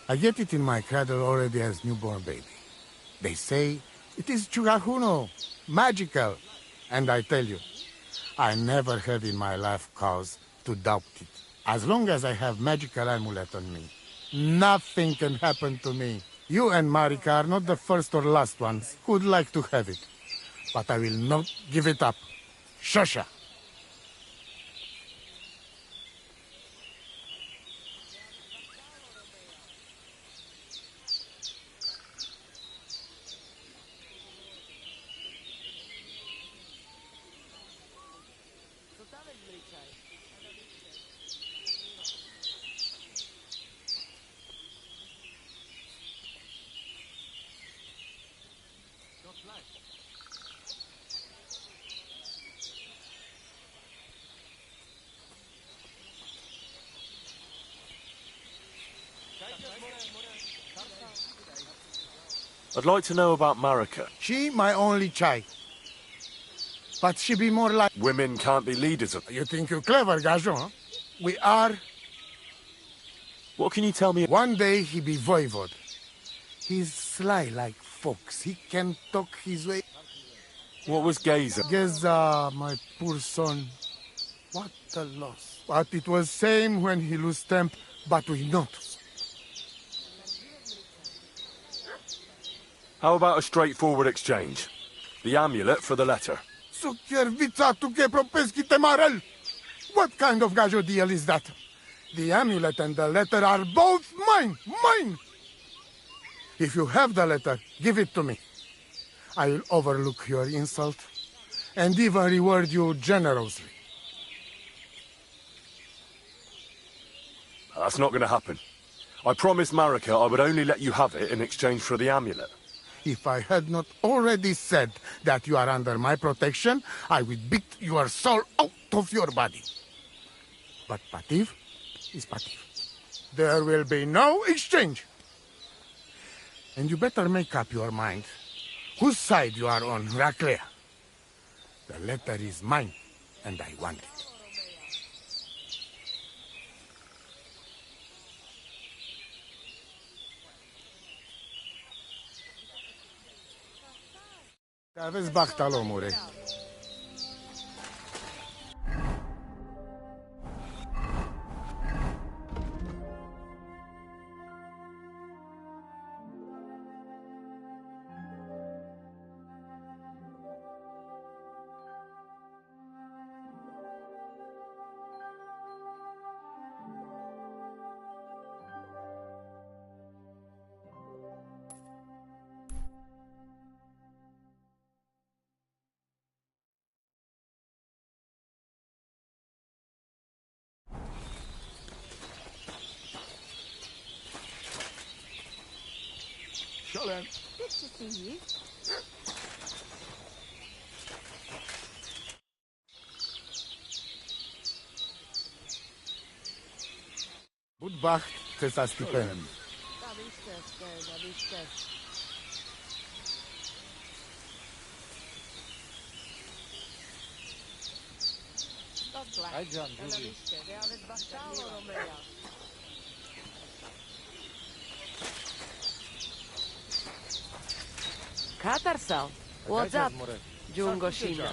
I get it in my cradle already as newborn baby. They say it is churahuno, magical. And I tell you, I never had in my life cause to doubt it. As long as I have magical amulet on me, nothing can happen to me. You and Marika are not the first or last ones who'd like to have it. But I will not give it up. Shosha! I'd like to know about Marika. She my only child. But she be more like... Women can't be leaders of... You think you're clever, Gajon, huh? We are... What can you tell me? One day he be voivod. He's sly like fox. He can talk his way. What was Geza? Geza, my poor son. What a loss. But it was same when he lose temp, but we not. How about a straightforward exchange? The amulet for the letter. What kind of gajo deal is that? The amulet and the letter are both mine! Mine! If you have the letter, give it to me. I'll overlook your insult and even reward you generously. That's not going to happen. I promised Marika I would only let you have it in exchange for the amulet. If I had not already said that you are under my protection, I would beat your soul out of your body. But Pativ is Pativ. There will be no exchange. And you better make up your mind whose side you are on, Raclea. The letter is mine, and I want it. Aveți bachtal, omule. Good to see you. Budbach, cesa stipen. Katarsal, what's up? Jungo Shina.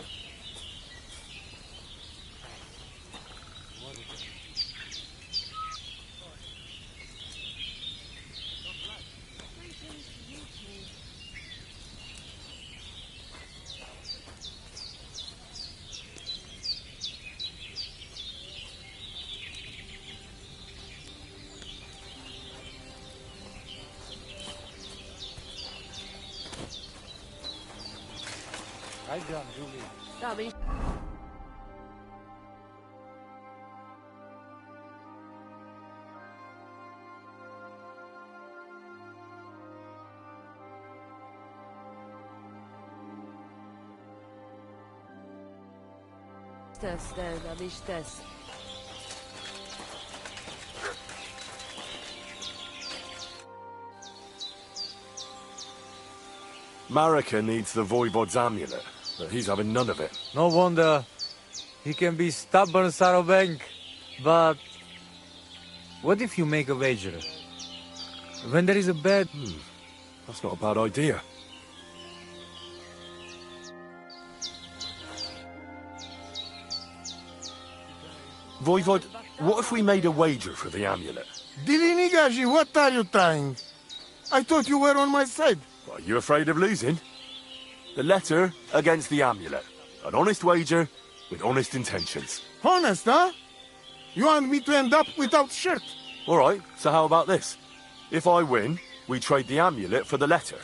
Julie. Marika needs the Voivod's amulet, but he's having none of it. No wonder. He can be stubborn, Sarobank. But what if you make a wager? When there is a bet... That's not a bad idea. Voivod, what if we made a wager for the amulet? Dilinigaji, what are you trying? I thought you were on my side. Are you afraid of losing? The letter against the amulet. An honest wager with honest intentions. Honest, huh? You want me to end up without shirt? All right, so how about this? If I win, we trade the amulet for the letter.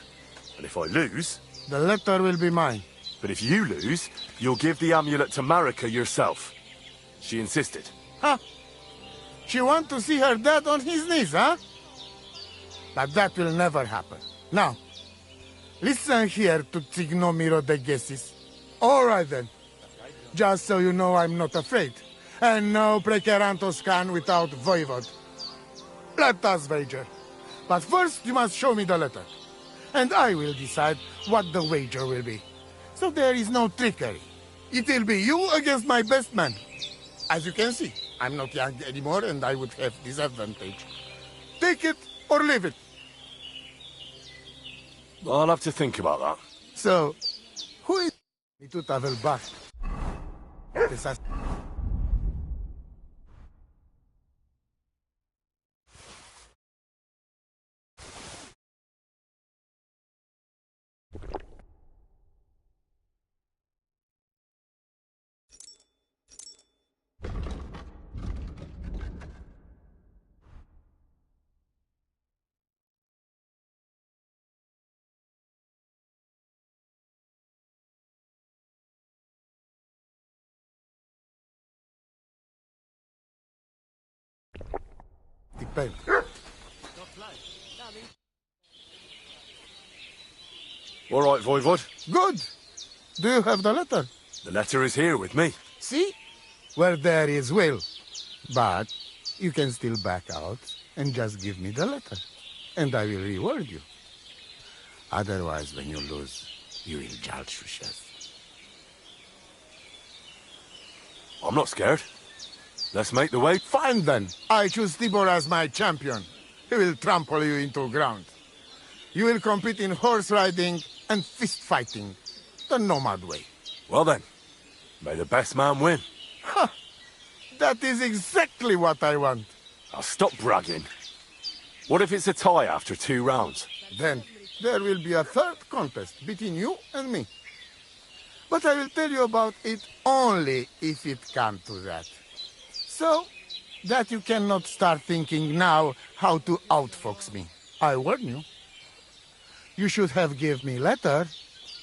And if I lose... The letter will be mine. But if you lose, you'll give the amulet to Marika yourself. She insisted. Huh? She want to see her dad on his knees, huh? But that will never happen. Now, listen here to Tignomiro de Gesis. All right then. Just so you know I'm not afraid. And no Prekerantos can without Voivod. Let us wager. But first, you must show me the letter. And I will decide what the wager will be. So there is no trickery. It will be you against my best man. As you can see, I'm not young anymore and I would have disadvantage. Take it or leave it. I'll have to think about that. So, who is... Itu tavel bar. Depend. All right, Voivod. Good. Do you have the letter? The letter is here with me. See? Where there is will. But you can still back out and just give me the letter. And I will reward you. Otherwise, when you lose, you will judge yourself. I'm not scared. Let's make the way. Fine then. I choose Tibor as my champion. He will trample you into ground. You will compete in horse riding and fist fighting. The nomad way. Well then, may the best man win. Ha! That is exactly what I want. Now stop bragging. What if it's a tie after 2 rounds? Then there will be a third contest between you and me. But I will tell you about it only if it comes to that. So that you cannot start thinking now how to outfox me. I warn you. You should have give me letter,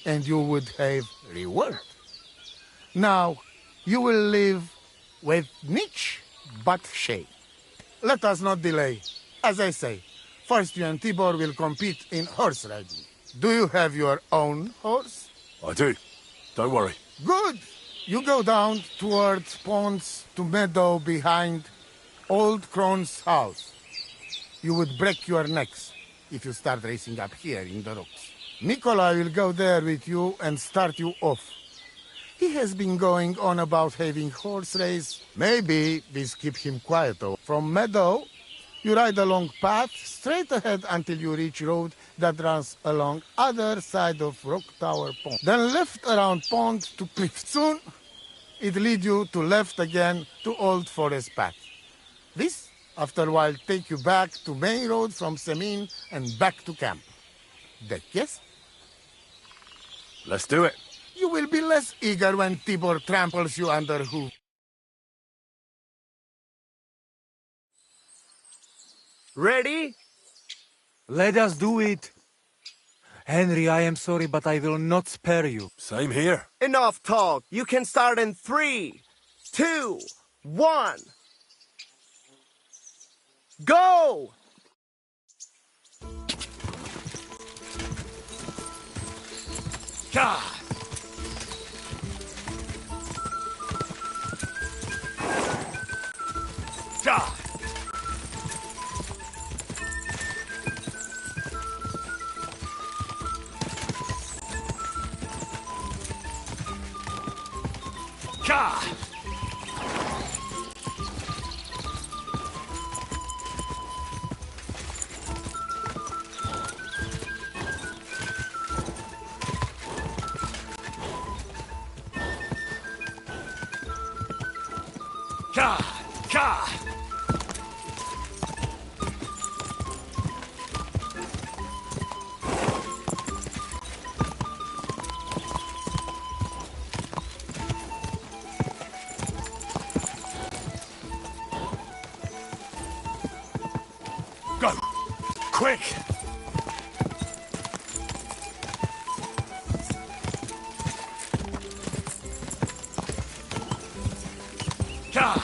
and you would have reward. Now, you will live with niche but shame. Let us not delay. As I say, first you and Tibor will compete in horse riding. Do you have your own horse? I do. Don't worry. Good. You go down towards ponds to meadow behind Old Crone's house. You would break your necks if you start racing up here in the rocks. Nikolai will go there with you and start you off. He has been going on about having horse race. Maybe this keep him quiet though. From meadow, you ride along path straight ahead until you reach road that runs along other side of Rock Tower Pond. Then left around pond to cliff. Soon, it lead you to left again to Old Forest Path. This, after a while, take you back to main road from Semin and back to camp. That yes? Let's do it. You will be less eager when Tibor tramples you under hoof. Ready? Let us do it. Henry, I am sorry, but I will not spare you. Same here. Enough talk. You can start in 3, 2, 1. Go! God! God! God! God! God! Go! Quick! God!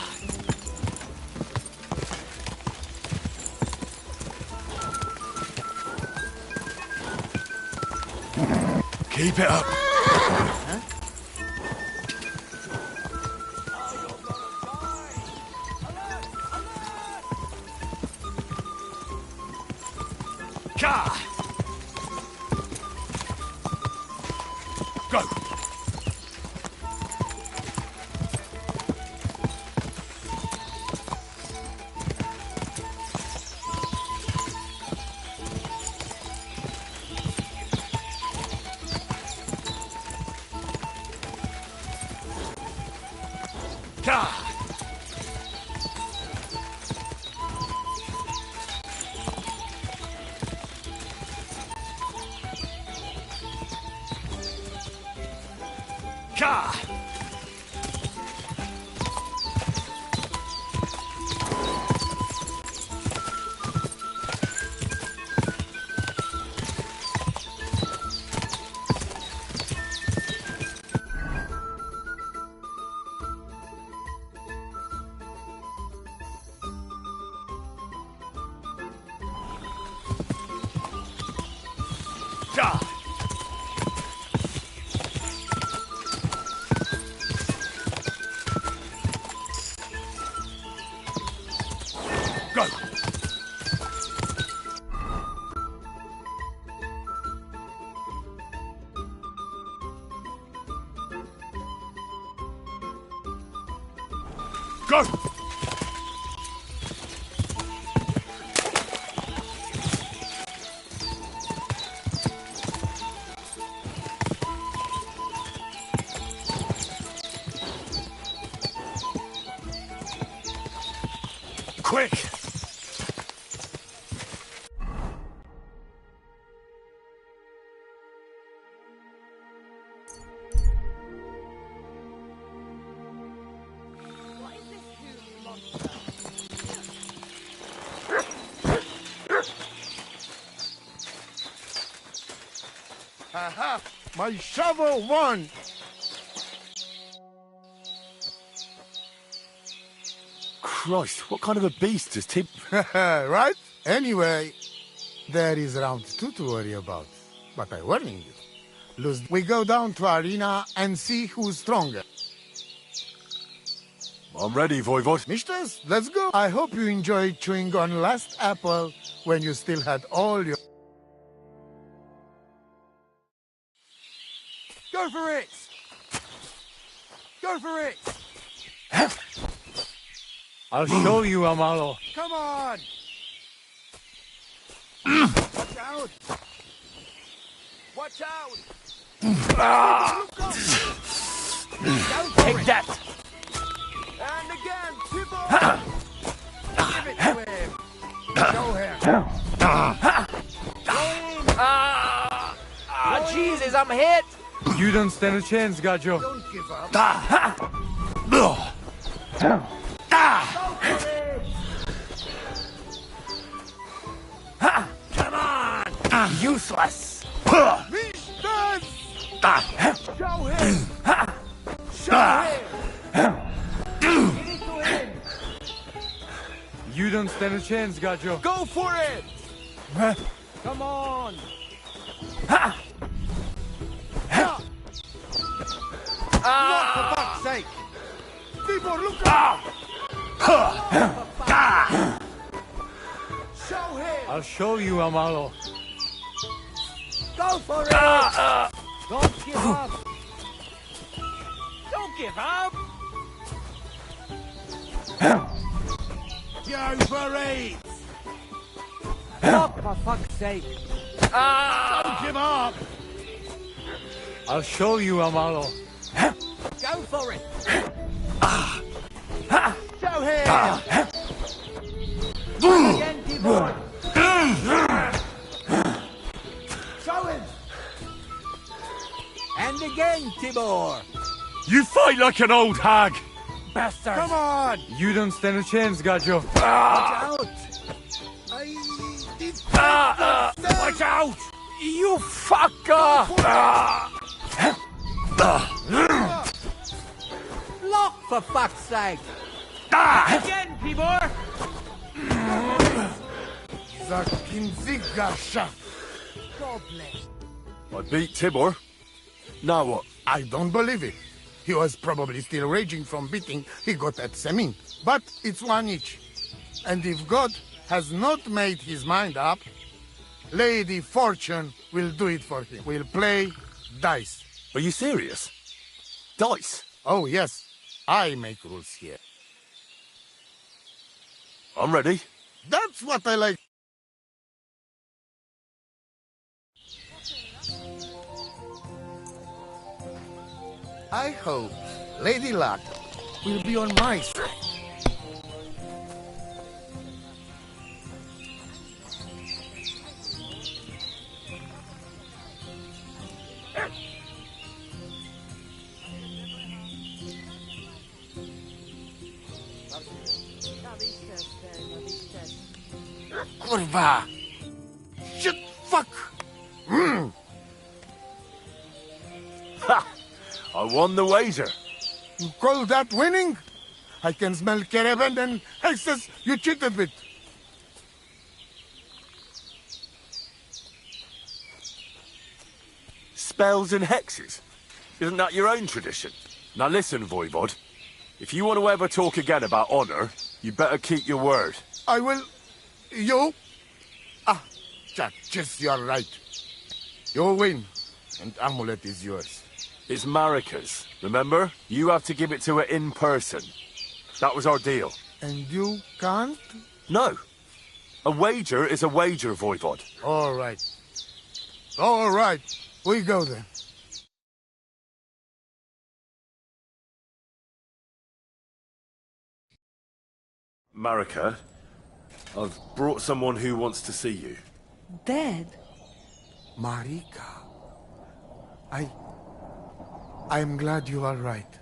Keep it up. Go! Go! Go! Quick! Aha! My shovel won! Christ, what kind of a beast is Tib... Right? Anyway, there is round 2 to worry about. But I'm warning you. Lose, we go down to arena and see who's stronger. I'm ready, Voivod. Mistress, let's go. I hope you enjoyed chewing on last apple when you still had all your... Go for it! Go for it! I'll show you, Amalo. Come on! Watch out! Watch out! Take that! And again, Tibor! Give it to him! Show him! Jesus, I'm hit! You don't stand a chance, Gajo. Don't give up. Come on! Useless! Mistress! Show him! Show him! Give it to him! You don't stand a chance, Gajo. Go for it! Come on! Not for fuck's sake! Tibor, look out! Show him! I'll show you, Amalo. Go for it! Don't give up! Don't give up! Go for it! Stop, for fuck's sake! Don't give up! I'll show you, Amalo. Go for it! Show him! Again, Tibor! Show him! And again, Tibor! You fight like an old hag! Bastard! Come on! You don't stand a chance, Gajo. Watch out! Watch out! You fucker! Lock, for fuck's sake! Again, Tibor! Zakinzigasha! God bless. I beat Tibor. Now what? I don't believe it. He was probably still raging from beating he got at Semin. But it's one each. And if God has not made his mind up, Lady Fortune will do it for him. We'll play dice. Are you serious? Dice? Oh, yes. I make rules here. I'm ready. That's what I like. I hope Lady Luck will be on my side. Kurwa! Shit! Fuck! Ha! I won the wager. You call that winning? I can smell caravan and hexes you cheated with. Spells and hexes? Isn't that your own tradition? Now listen, Voivod. If you want to ever talk again about honor, you better keep your word. I will... You? Ah, just you're right. You win, and amulet is yours. It's Marika's, remember? You have to give it to her in person. That was our deal. And you can't? No. A wager is a wager, Voivod. All right. All right. We go then. Marika, I've brought someone who wants to see you. Dead? Marika. I'm glad you are right.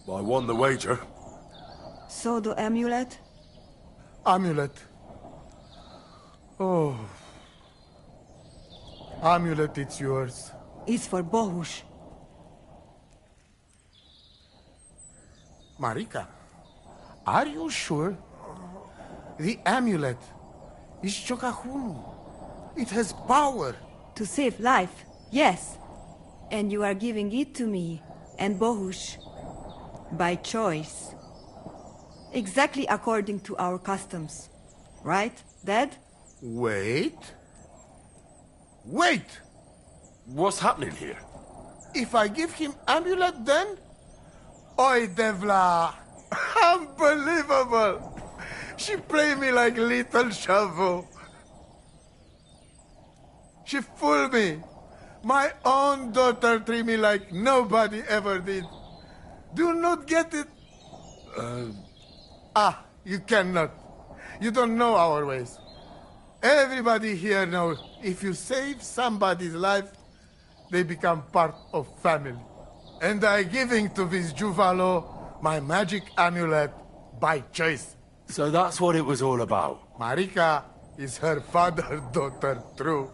I won the wager. So the amulet? Amulet. Oh. Amulet, it's yours. It's for Bohush. Marika, are you sure? The amulet is Chokahunu. It has power. To save life, yes. And you are giving it to me and Bohush. By choice. Exactly according to our customs. Right, Dad? Wait. Wait! What's happening here? If I give him amulet then? Oi, Devla! Unbelievable! She played me like little shovel. She fooled me. My own daughter treated me like nobody ever did. Do not get it. You cannot. You don't know our ways. Everybody here knows if you save somebody's life, they become part of family. And I giving to this Juvalo my magic amulet by choice. So that's what it was all about. Marika is her father's daughter, true.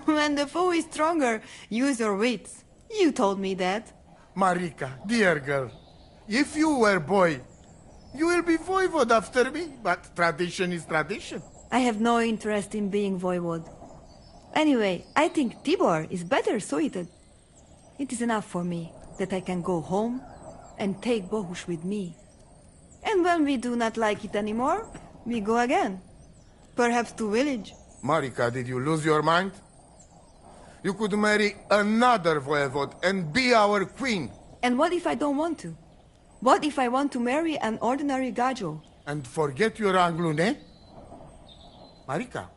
When the foe is stronger, use your wits. You told me that. Marika, dear girl, if you were boy, you will be voivod after me, but tradition is tradition. I have no interest in being voivod. Anyway, I think Tibor is better suited. It is enough for me that I can go home and take Bohush with me. And when we do not like it anymore, we go again. Perhaps to village. Marika, did you lose your mind? You could marry another voivod and be our queen. And what if I don't want to? What if I want to marry an ordinary gajo? And forget your Anglune? Marika,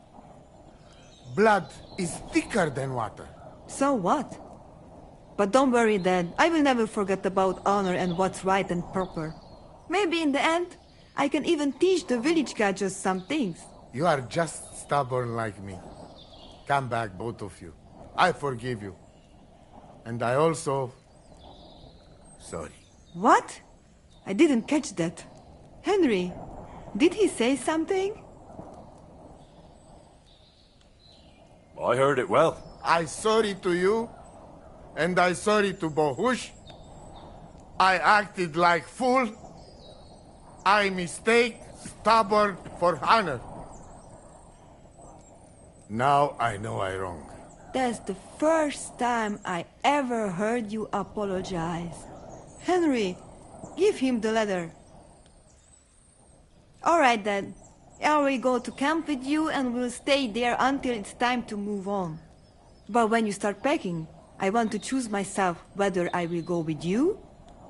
blood is thicker than water. So what? But don't worry, Dad. I will never forget about honor and what's right and proper. Maybe in the end, I can even teach the village gajos some things. You are just stubborn like me. Come back, both of you. I forgive you. And I also... sorry. What? I didn't catch that. Henry, did he say something? I heard it well. I sorry to you, and I sorry to Bohush. I acted like fool. I mistake, stubborn for honor. Now I know I wrong. That's the first time I ever heard you apologize. Henry, give him the letter. All right, then. I will go to camp with you and we'll stay there until it's time to move on. But when you start packing, I want to choose myself whether I will go with you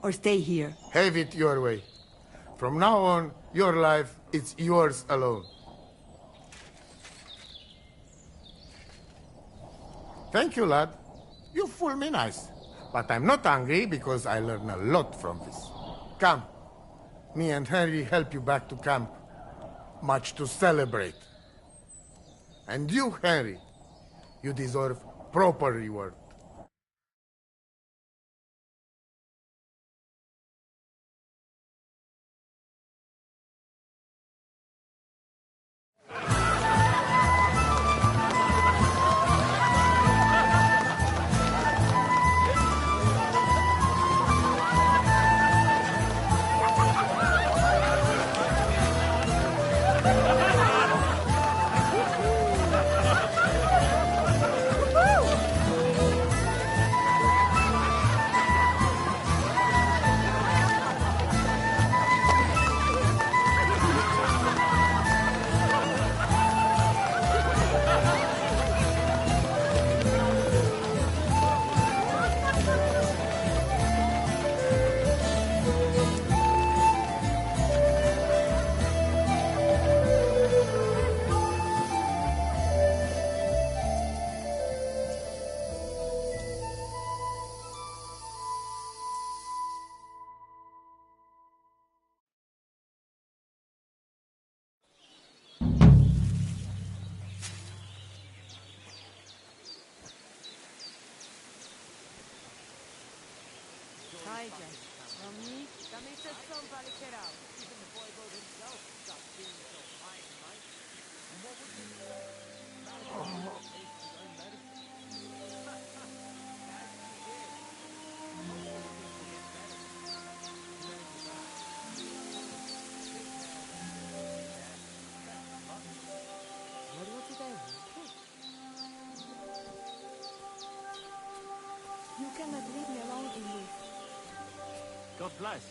or stay here. Have it your way. From now on, your life, it's yours alone. Thank you, lad. You fool me nice. But I'm not angry because I learned a lot from this. Come. Me and Henry help you back to camp. Much to celebrate. And you, Henry, you deserve proper reward. You cannot leave me alone in this. God bless.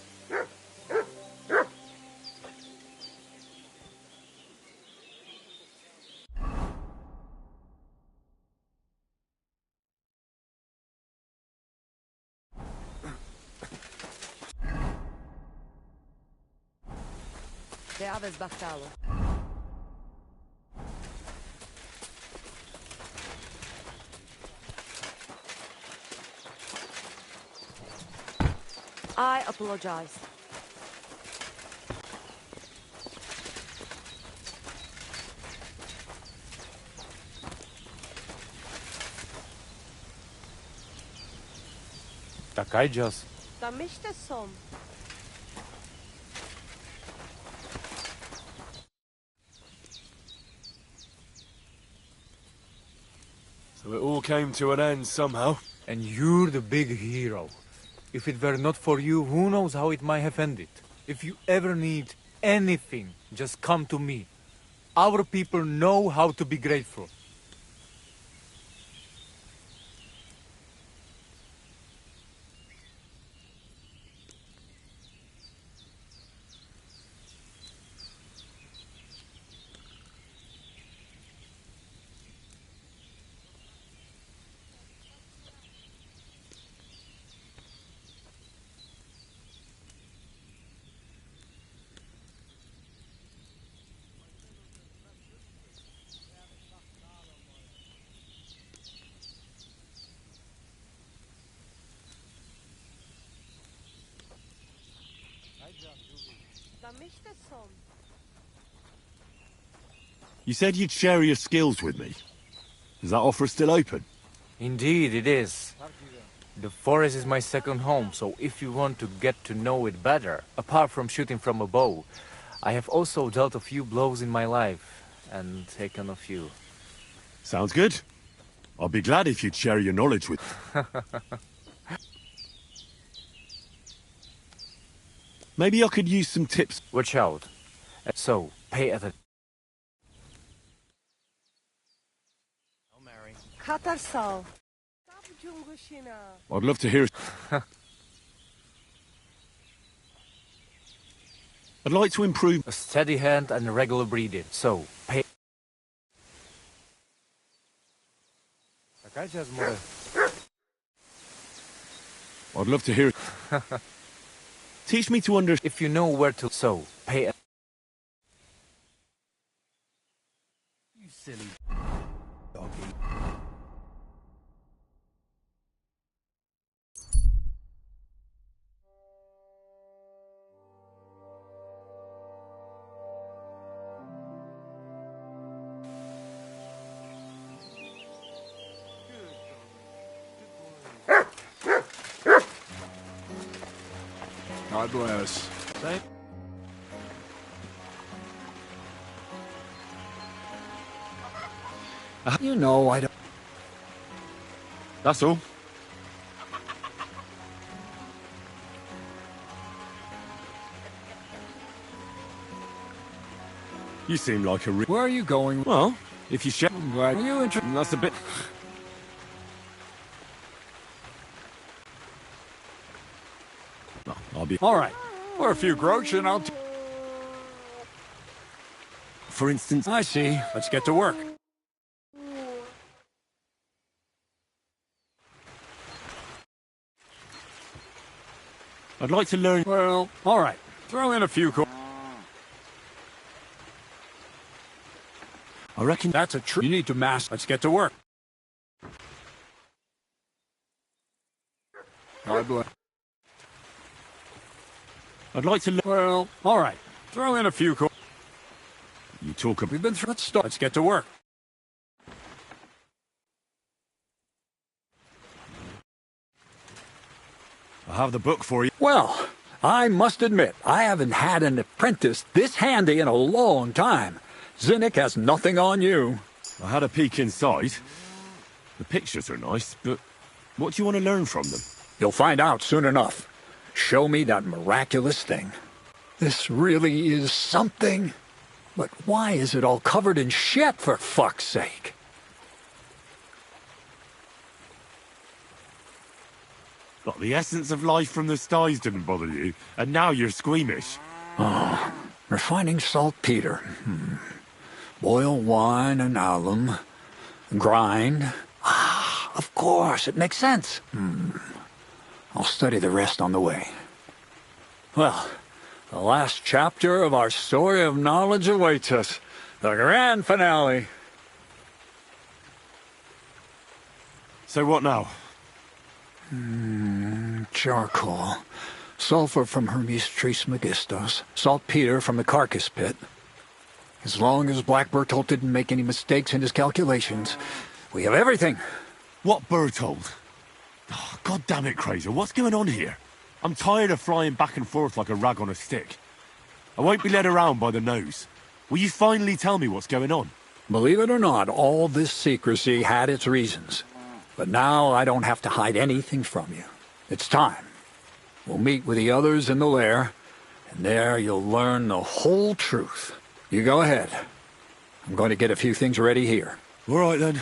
Te aves bastalo. I apologize. Takaj just. Tam ještě som. So it all came to an end somehow. And you're the big hero. If it were not for you, who knows how it might have ended. If you ever need anything, just come to me. Our people know how to be grateful. You said you'd share your skills with me. Is that offer still open? Indeed, it is. The forest is my second home, so if you want to get to know it better, apart from shooting from a bow, I have also dealt a few blows in my life, and taken a few. Sounds good. I'll be glad if you'd share your knowledge with me. Maybe I could use some tips. Watch out. So, pay attention. Katarsal. I'd love to hear... I'd like to improve a steady hand and regular breathing. So, pay. I'd love to hear it. Teach me to understand. If you know where to, so pay. You silly doggy. God bless. Thank. You know, I don't. That's all. You seem like a Where are you going? Well, if you share... I'm glad. Are you interested? That's a bit... Well, I'll be... All right. For a few groats and I'll... For instance... I see. Let's get to work. I'd like to learn... Well, all right. Throw in a few... I reckon... That's a tree. You need to master... Let's get to work. God bless. I'd like to... Well, all right. Throw in a few... You talk about... We've been through... Let's get to work. I have the book for you. Well, I must admit, I haven't had an apprentice this handy in a long time. Zinnik has nothing on you. I had a peek inside. The pictures are nice, but what do you want to learn from them? You'll find out soon enough. Show me that miraculous thing. This really is something. But why is it all covered in shit, for fuck's sake? Got the essence of life from the skies didn't bother you, and now you're squeamish. Oh, refining saltpeter. Boil wine and alum. Grind. Ah, of course, it makes sense. I'll study the rest on the way. Well, the last chapter of our story of knowledge awaits us. The grand finale. So what now? Charcoal. Sulfur from Hermes Trismegistus. Saltpeter from the carcass pit. As long as Black Bertolt didn't make any mistakes in his calculations, we have everything. What Bertolt? Oh, God damn it, Kraser, what's going on here? I'm tired of flying back and forth like a rag on a stick. I won't be led around by the nose. Will you finally tell me what's going on? Believe it or not, all this secrecy had its reasons. But now I don't have to hide anything from you. It's time. We'll meet with the others in the lair, and there you'll learn the whole truth. You go ahead. I'm going to get a few things ready here. All right, then.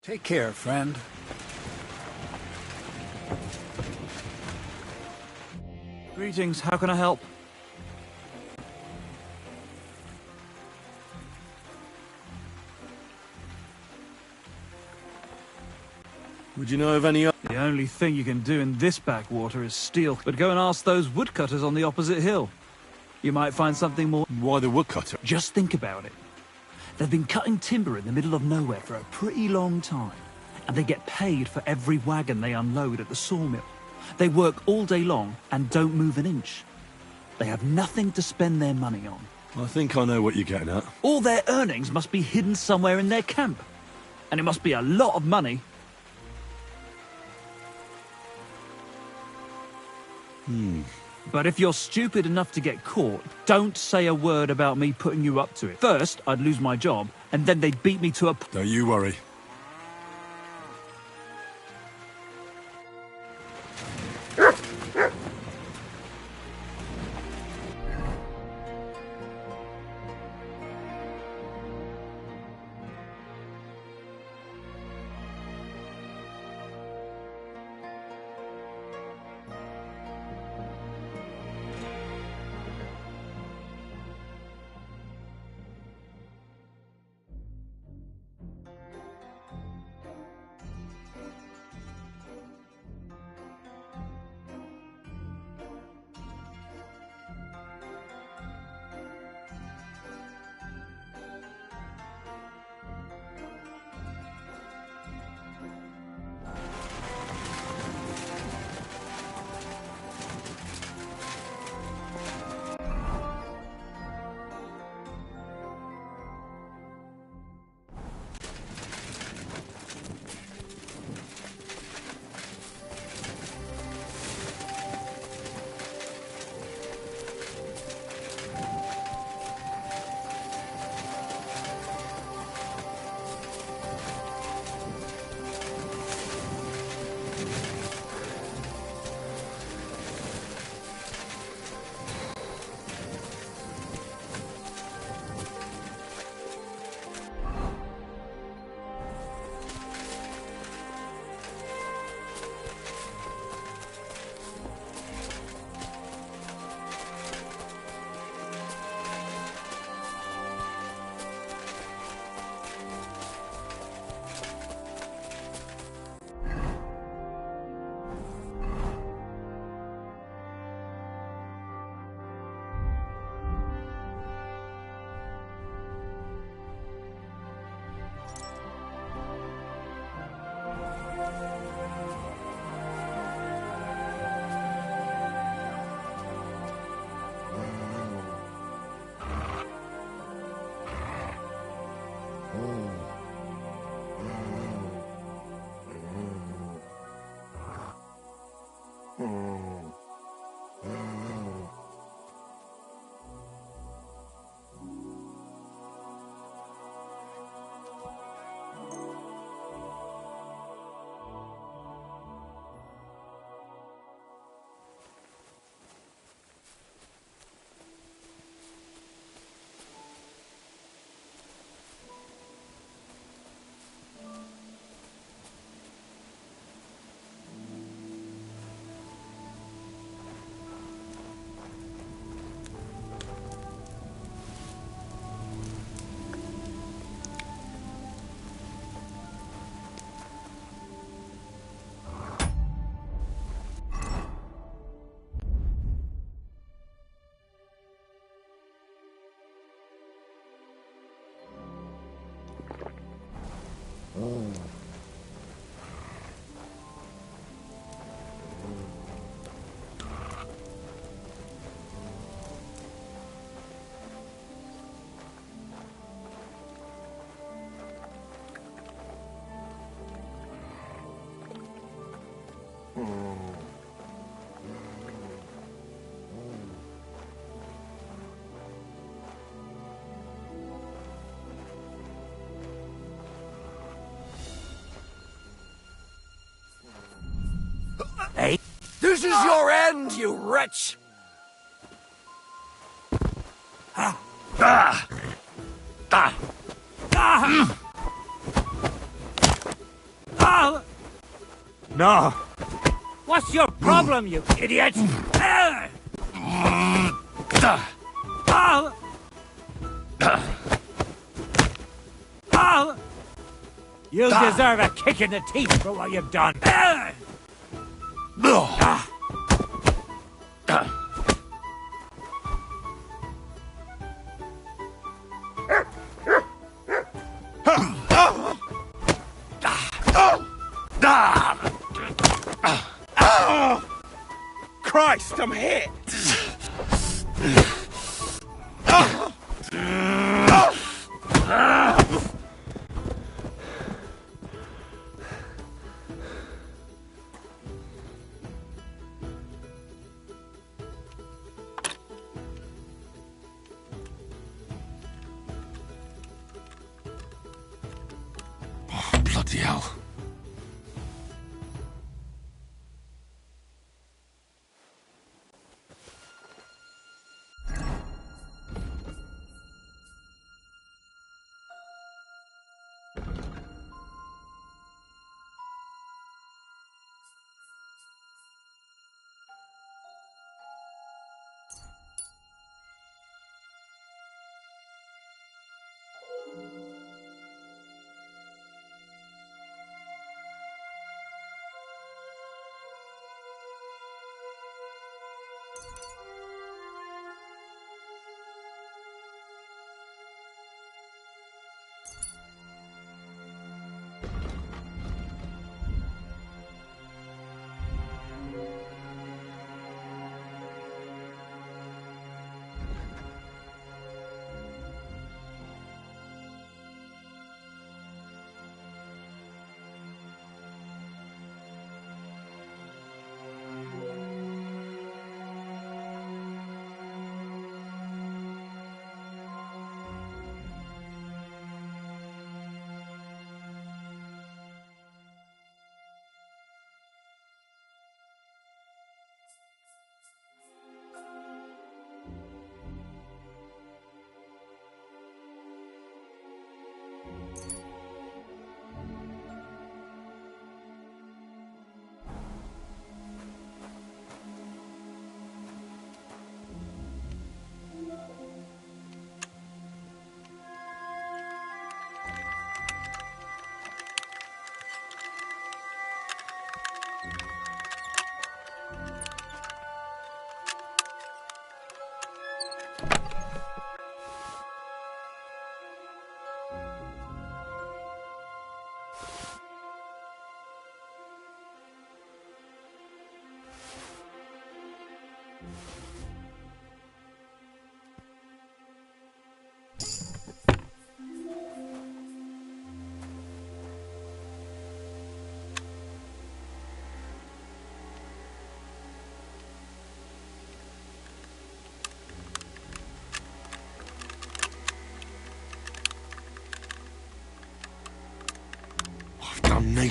Take care, friend. Greetings, how can I help? Would you know of any... The only thing you can do in this backwater is steal. But go and ask those woodcutters on the opposite hill. You might find something more... Why the woodcutter? Just think about it. They've been cutting timber in the middle of nowhere for a pretty long time. And they get paid for every wagon they unload at the sawmill. They work all day long and don't move an inch. They have nothing to spend their money on. I think I know what you're getting at. All their earnings must be hidden somewhere in their camp. And it must be a lot of money. But if you're stupid enough to get caught, don't say a word about me putting you up to it. First, I'd lose my job, and then they'd beat me to a... Don't you worry. Hey, this is your end, you wretch! No! What's your problem, you idiot? You deserve a kick in the teeth for what you've done. Christ, I'm hit! Bloody hell.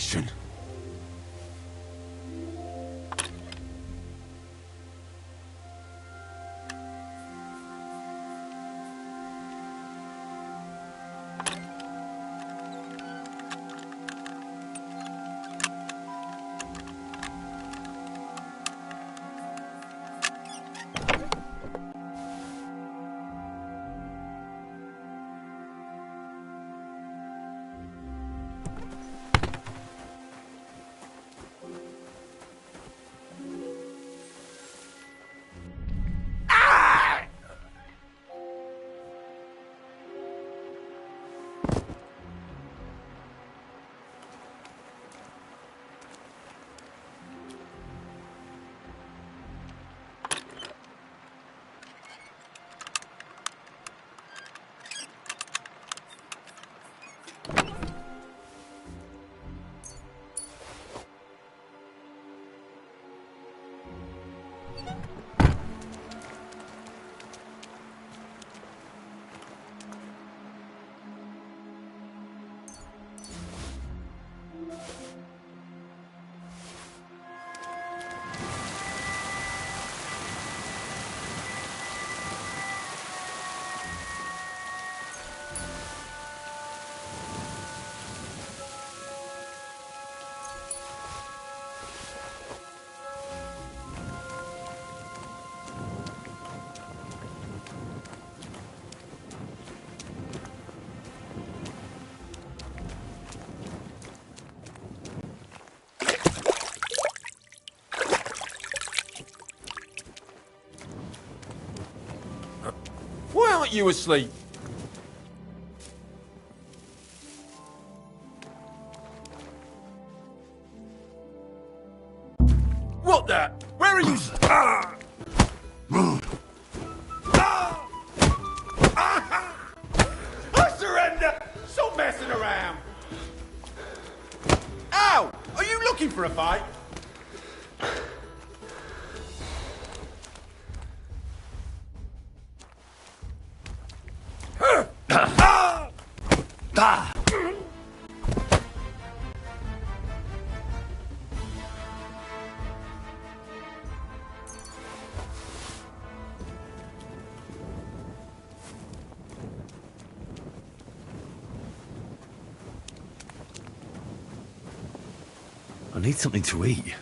information. Why aren't you asleep? What the? Where are you? I surrender! Stop messing around! Ow! Are you looking for a fight? I need something to eat.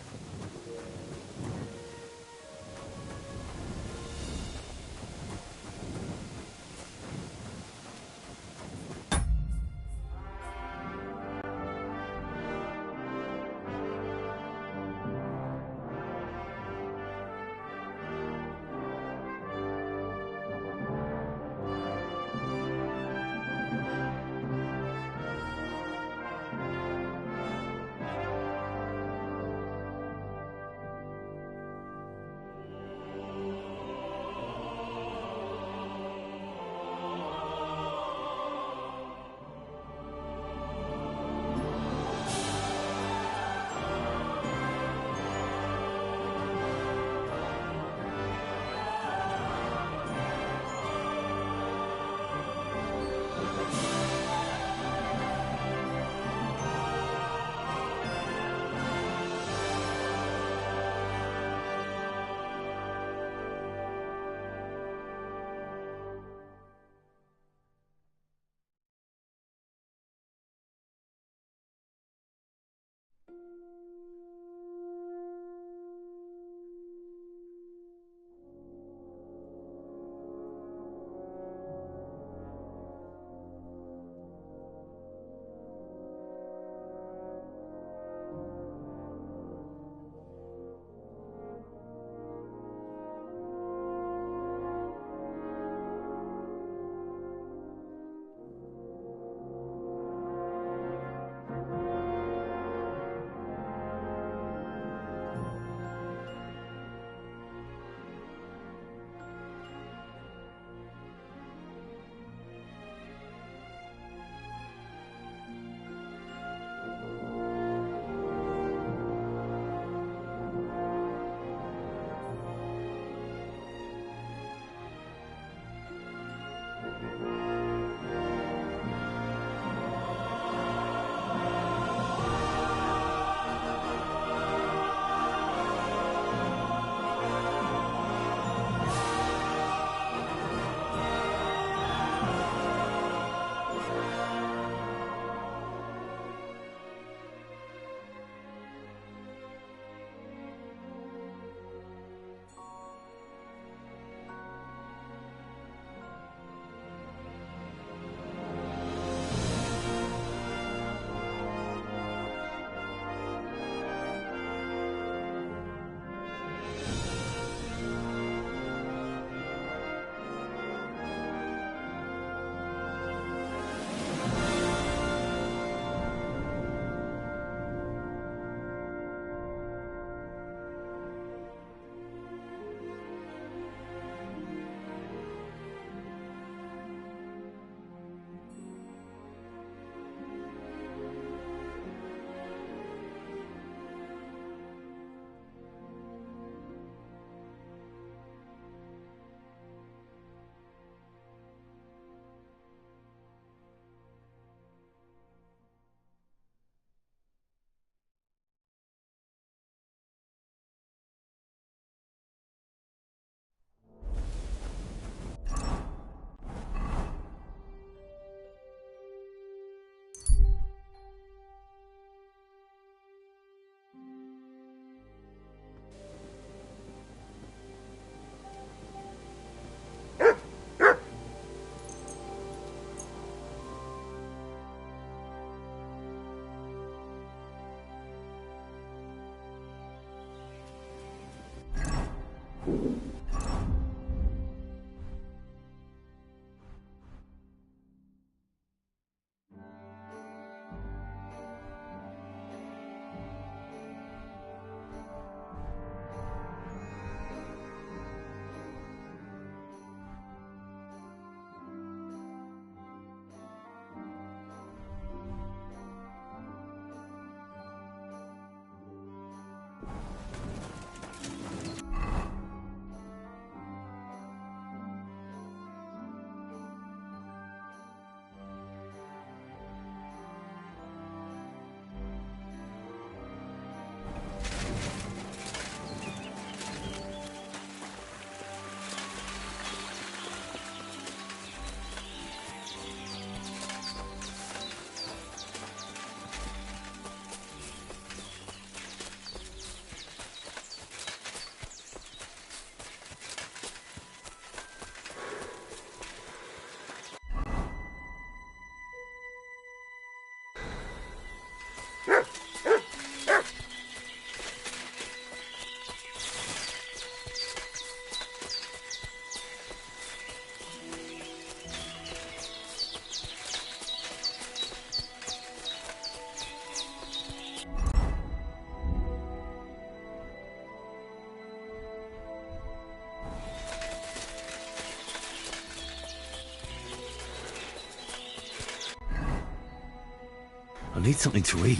I need something to eat.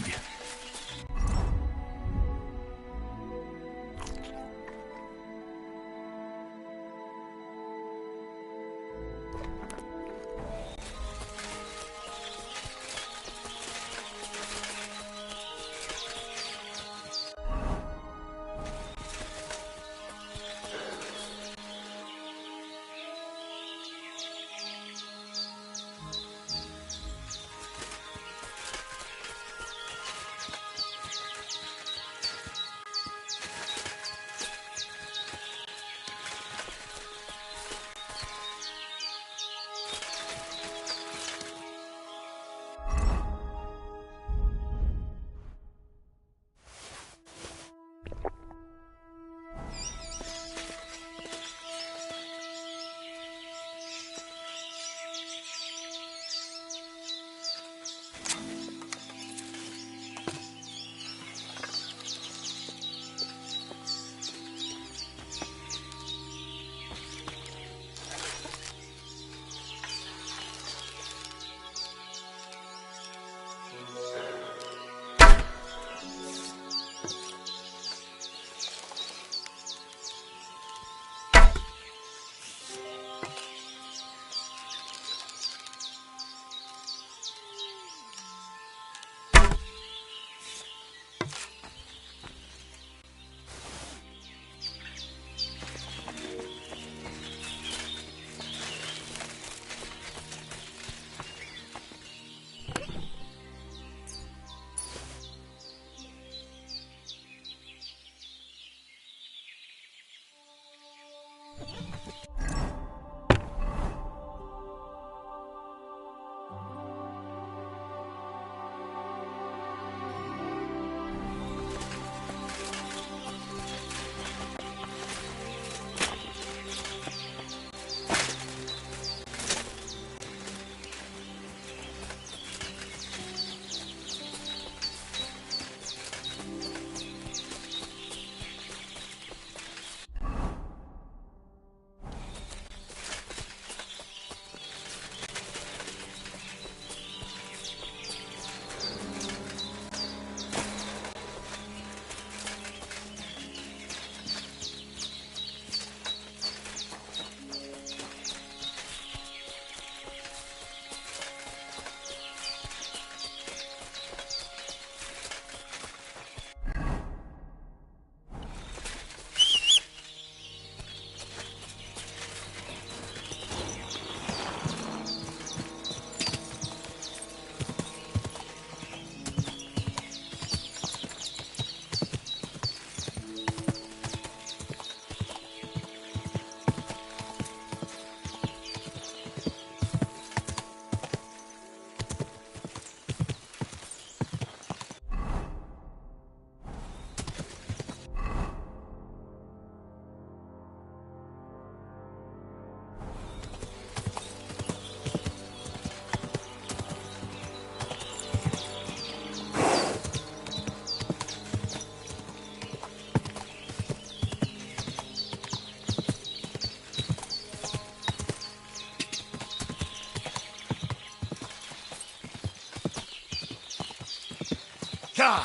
Go!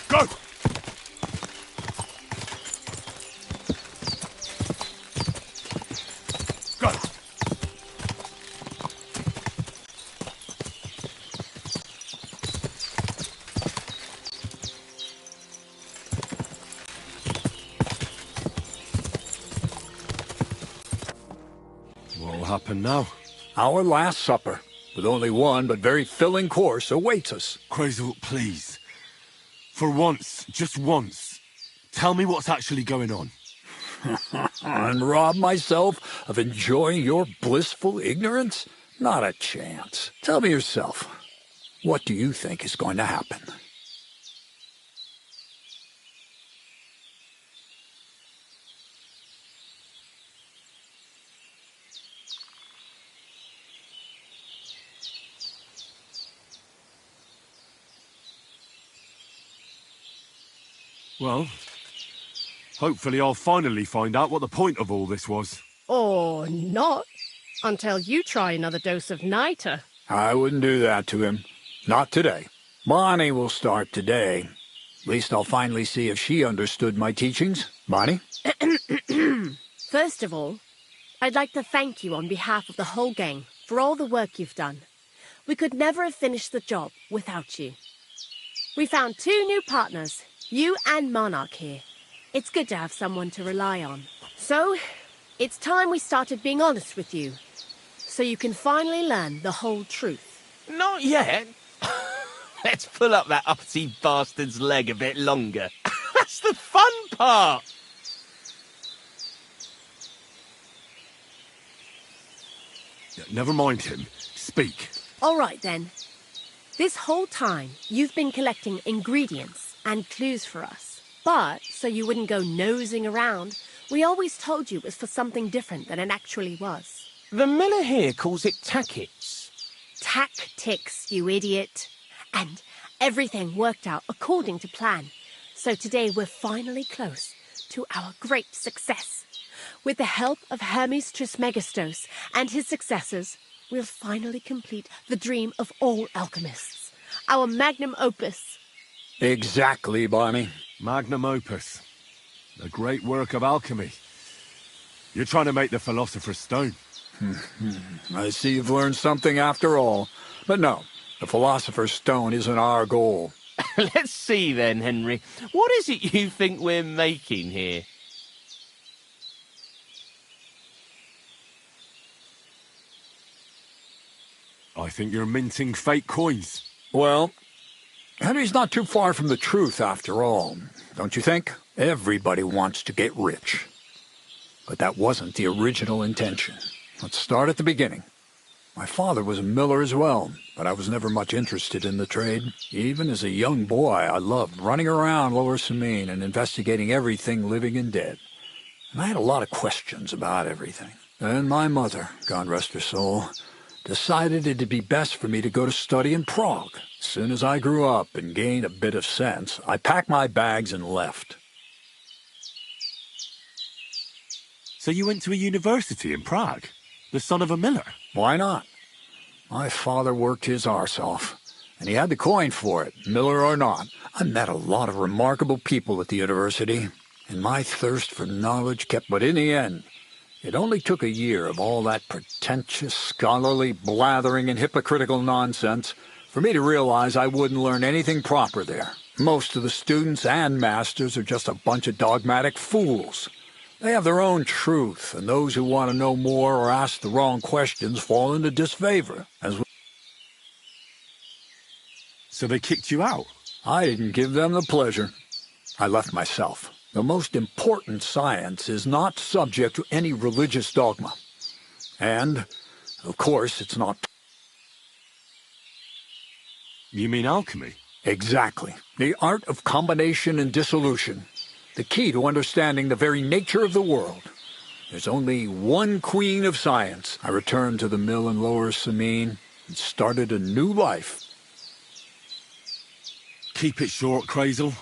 Go! What'll happen now? Our last supper, with only one but very filling course, awaits us. Crazel, please. For once, just once, tell me what's actually going on. And rob myself of enjoying your blissful ignorance? Not a chance. Tell me yourself, what do you think is going to happen? Well, hopefully I'll finally find out what the point of all this was. Or not, until you try another dose of niter. I wouldn't do that to him. Not today. Bonnie will start today. At least I'll finally see if she understood my teachings. Bonnie? First of all, I'd like to thank you on behalf of the whole gang for all the work you've done. We could never have finished the job without you. We found 2 new partners, you and Monarch here. It's good to have someone to rely on. So, it's time we started being honest with you, so you can finally learn the whole truth. Not yet. Let's pull up that uppity bastard's leg a bit longer. That's the fun part! Never mind him. Speak. All right, then. This whole time, you've been collecting ingredients and clues for us. But, so you wouldn't go nosing around, we always told you it was for something different than it actually was. The miller here calls it tackets. Tactics, you idiot. And everything worked out according to plan. So today we're finally close to our great success. With the help of Hermes Trismegistos and his successors, we'll finally complete the dream of all alchemists. Our magnum opus. Exactly, Bonnie. Magnum opus. A great work of alchemy. You're trying to make the Philosopher's Stone. I see you've learned something after all. But no, the Philosopher's Stone isn't our goal. Let's see then, Henry. What is it you think we're making here? I think you're minting fake coins. Well, Henry's not too far from the truth after all, don't you think? Everybody wants to get rich. But that wasn't the original intention. Let's start at the beginning. My father was a miller as well, but I was never much interested in the trade. Even as a young boy, I loved running around Lower Samine and investigating everything living and dead. And I had a lot of questions about everything. Then my mother, God rest her soul, decided it'd be best for me to go to study in Prague. As soon as I grew up and gained a bit of sense, I packed my bags and left. So you went to a university in Prague? The son of a miller? Why not? My father worked his arse off, and he had the coin for it, miller or not. I met a lot of remarkable people at the university, and my thirst for knowledge kept, but in the end, it only took a year of all that pretentious, scholarly blathering and hypocritical nonsense for me to realize I wouldn't learn anything proper there. Most of the students and masters are just a bunch of dogmatic fools. They have their own truth, and those who want to know more or ask the wrong questions fall into disfavor. So they kicked you out? I didn't give them the pleasure. I left myself. The most important science is not subject to any religious dogma. And, of course, it's not... You mean alchemy? Exactly. The art of combination and dissolution. The key to understanding the very nature of the world. There's only one queen of science. I returned to the mill in Lower Samine and started a new life. Keep it short, Crazel.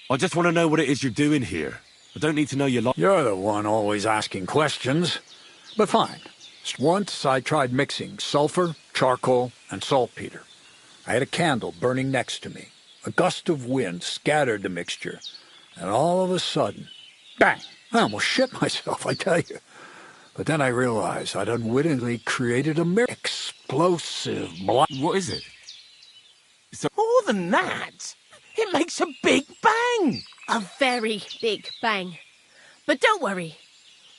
I just want to know what it is you're doing here. I don't need to know your life. You're the one always asking questions. But fine. Once I tried mixing sulfur, charcoal, and saltpeter. I had a candle burning next to me. A gust of wind scattered the mixture, and all of a sudden, bang! I almost shit myself, I tell you. But then I realized I'd unwittingly created a explosive blast. What is it? More than that, it makes a big bang. A very big bang. But don't worry,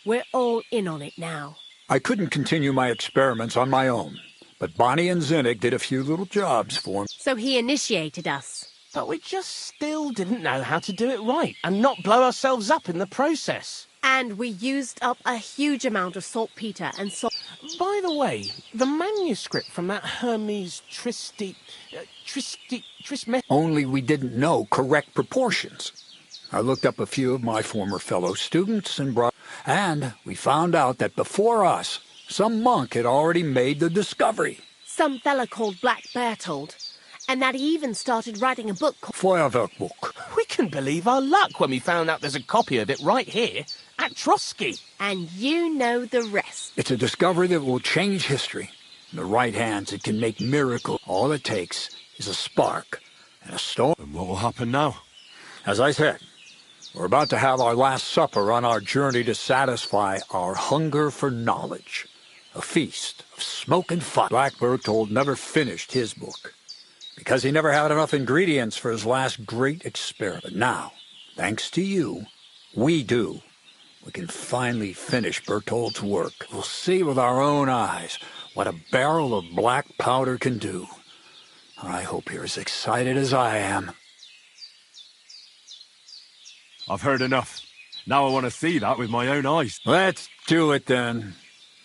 we're all in on it now. I couldn't continue my experiments on my own, but Bonnie and Zinnig did a few little jobs for me. So he initiated us. But we just still didn't know how to do it right and not blow ourselves up in the process. And we used up a huge amount of saltpeter and salt. By the way, the manuscript from that Hermes Trismegistus. Only we didn't know correct proportions. I looked up a few of my former fellow students and we found out that before us, some monk had already made the discovery. Some fella called Black Bertold. And that he even started writing a book called Feuerwerkbuch. We couldn't believe our luck when we found out there's a copy of it right here at Trotsky. And you know the rest. It's a discovery that will change history. In the right hands, it can make miracles. All it takes is a spark and a storm. And what will happen now? As I said, we're about to have our last supper on our journey to satisfy our hunger for knowledge. A feast of smoke and fire. Black Bertold never finished his book, because he never had enough ingredients for his last great experiment. But now, thanks to you, we do. We can finally finish Bertold's work. We'll see with our own eyes what a barrel of black powder can do. I hope you're as excited as I am. I've heard enough. Now I want to see that with my own eyes. Let's do it then.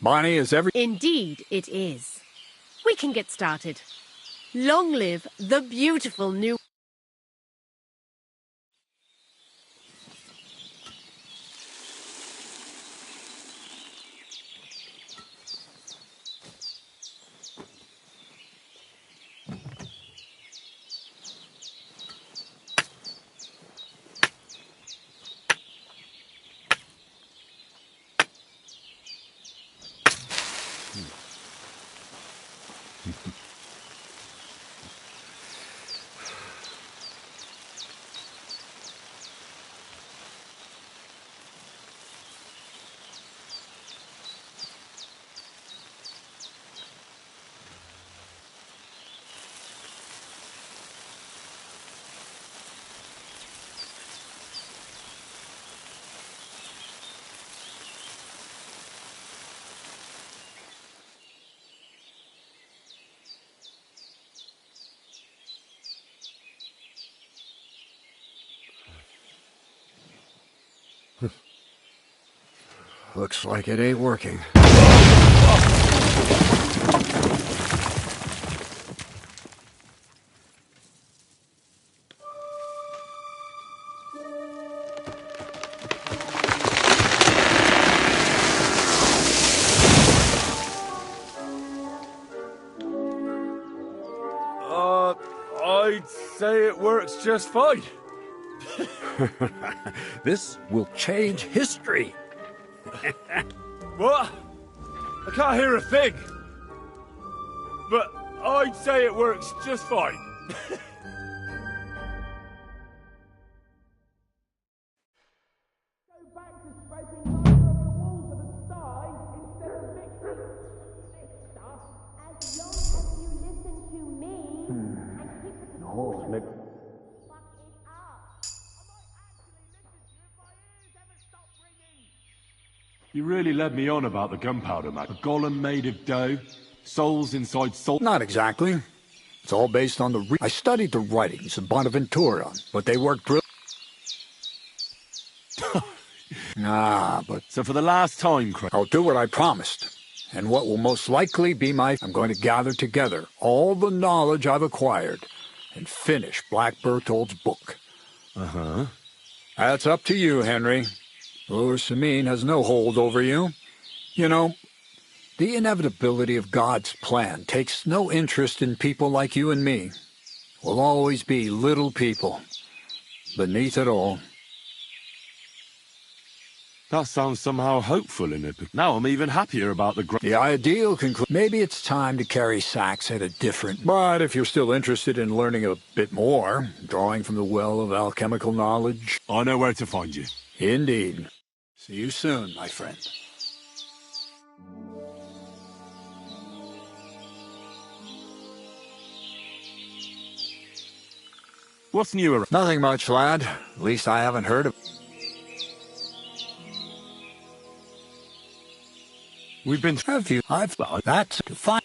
Bonnie, is Indeed it is. We can get started. Long live the beautiful new... Looks like it ain't working. I'd say it works just fine. This will change history. What? I can't hear a thing. But I'd say it works just fine. You really led me on about the gunpowder, Mac. A golem made of dough, souls inside salt. Not exactly. It's all based on the... I studied the writings of Bonaventura, but they worked brilliant. But... So for the last time, Craig... I'll do what I promised. And what will most likely be I'm going to gather together all the knowledge I've acquired and finish Black Bertold's book. Uh-huh. That's up to you, Henry. Samine has no hold over you. You know, the inevitability of God's plan takes no interest in people like you and me. We'll always be little people beneath it all. That sounds somehow hopeful in it. Now I'm even happier about The ideal conclusion. Maybe it's time to carry sacks at a different... But if you're still interested in learning a bit more, drawing from the well of alchemical knowledge... I know where to find you. Indeed. See you soon, my friend. What's new around? Nothing much, lad. At least I haven't heard of... We've been... Have you? Well, that's to find...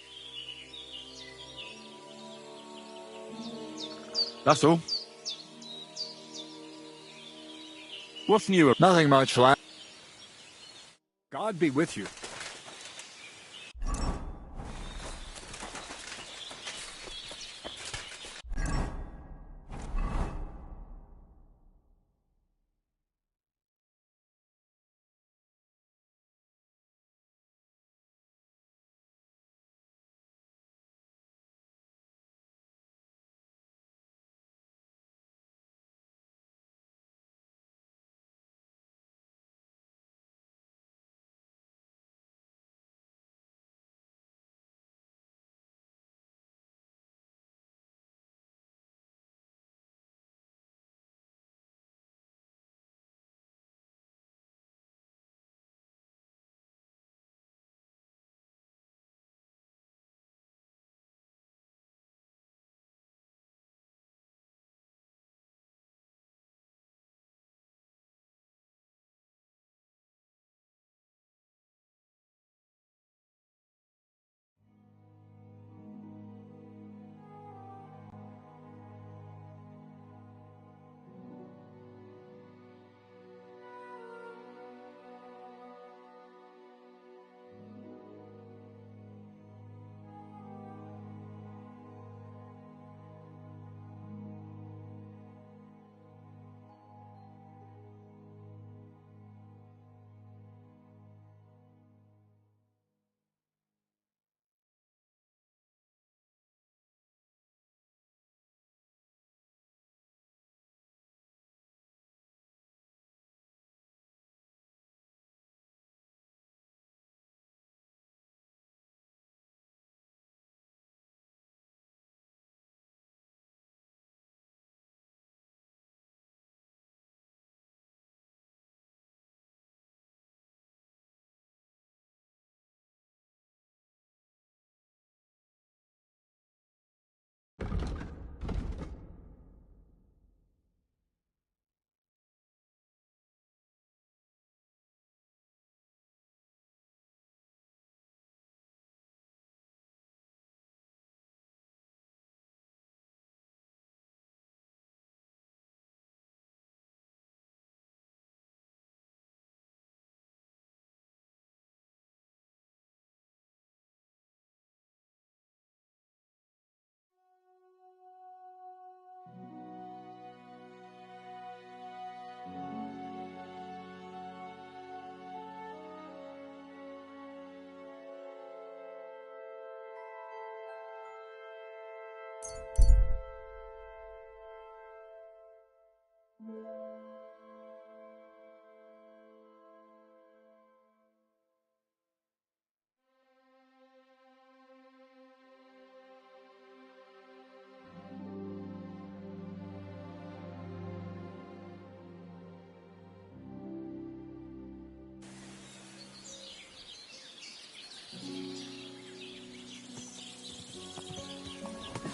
That's all. What's new? Nothing much, lad. God be with you.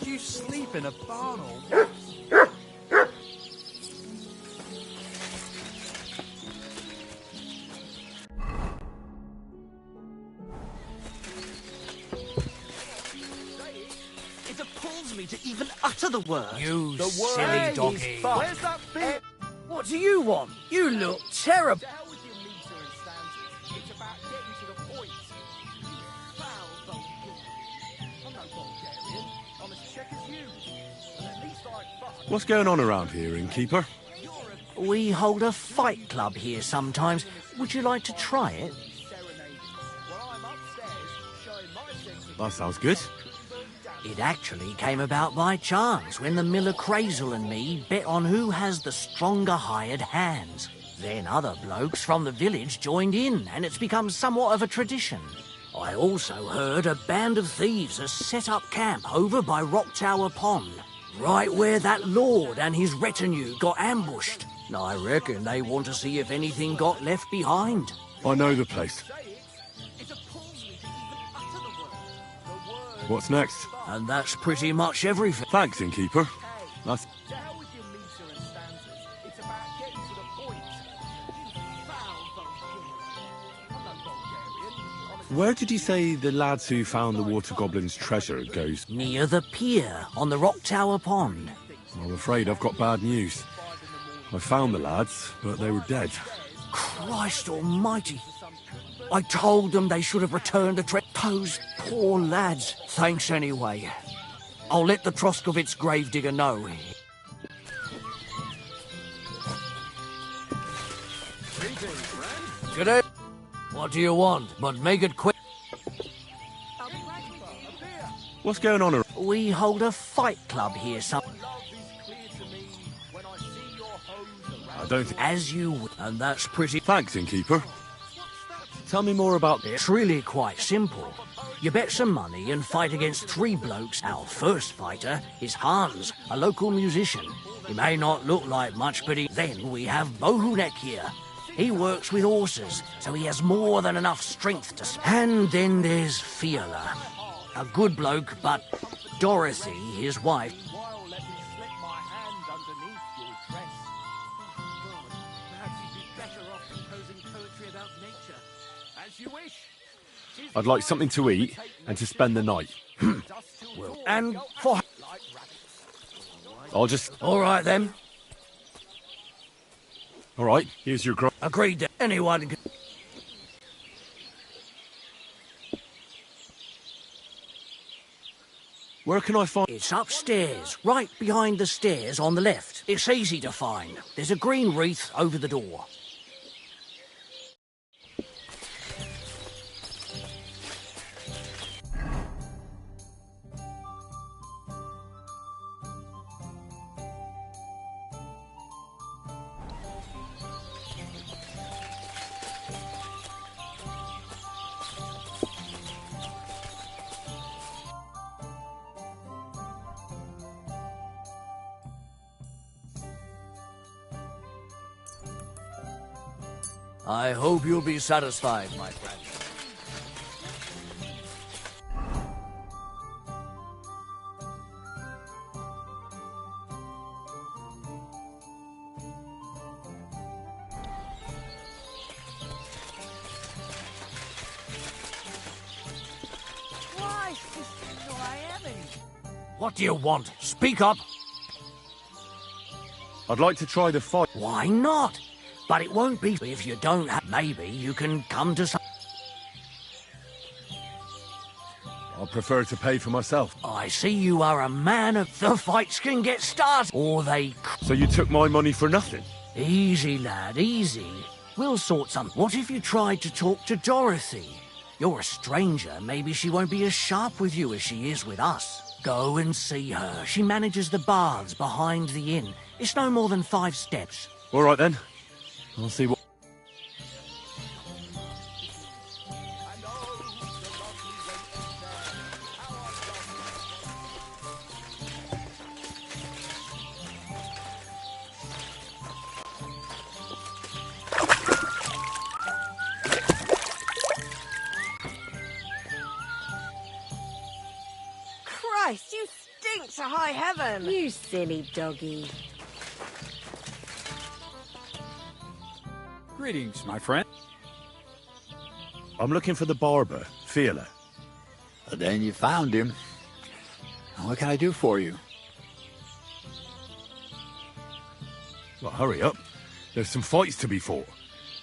Did you sleep in a barn or what? It appalls me to even utter the word. You The word silly is doggy. fuck. Where's that bit? What do you want? You look terrible. To hell with your meter and standards. It's about getting to the point. You foul Bulgarian. I'm no Bulgarian. I'm as Czech as you. And at least I fuck. What's going on around here, innkeeper? We hold a fight club here sometimes. Would you like to try it? That sounds good. It actually came about by chance when the miller Crazel and me bet on who has the stronger hired hands. Then other blokes from the village joined in, and it's become somewhat of a tradition. I also heard a band of thieves has set up camp over by Rock Tower Pond, right where that lord and his retinue got ambushed. I reckon they want to see if anything got left behind. I know the place. What's next? And that's pretty much everything. Thanks, innkeeper. That's... Where did you say the lads who found the water goblin's treasure goes? Near the pier on the Rock Tower Pond. I'm afraid I've got bad news. I found the lads, but they were dead. Christ almighty. I told them they should have returned the treasure. Those poor lads. Thanks anyway. I'll let the Troskovitz gravedigger know. Good day. What do you want? But make it quick. What's going on? We hold a fight club here, son. I don't think... As you would, and that's pretty... Thanks, innkeeper. Tell me more about... It's really quite simple. You bet some money and fight against 3 blokes. Our first fighter is Hans, a local musician. He may not look like much, but Then we have Bohunek here. He works with horses, so he has more than enough strength to... And then there's Fiala. A good bloke, but Dorothy, his wife... I'd like something to eat and to spend the night. Well, and for... I'll just... All right, then. All right, here's your... Agreed that anyone can... Where can I find... It's upstairs, right behind the stairs on the left. It's easy to find. There's a green wreath over the door. I hope you'll be satisfied, my friend. What do you want? Speak up. I'd like to try the fight. Why not? But it won't be if you don't have... Maybe you can come to some... I'll prefer to pay for myself. I see you are a man of... The fights can get started, or they... So you took my money for nothing? Easy, lad, easy. We'll sort something. What if you tried to talk to Dorothy? You're a stranger. Maybe she won't be as sharp with you as she is with us. Go and see her. She manages the baths behind the inn. It's no more than 5 steps. All right, then. I'll see what... Christ, you stink to high heaven! You silly doggy. Greetings, my friend. I'm looking for the barber, Fiala. Then you found him. What can I do for you? Well, hurry up. There's some fights to be fought.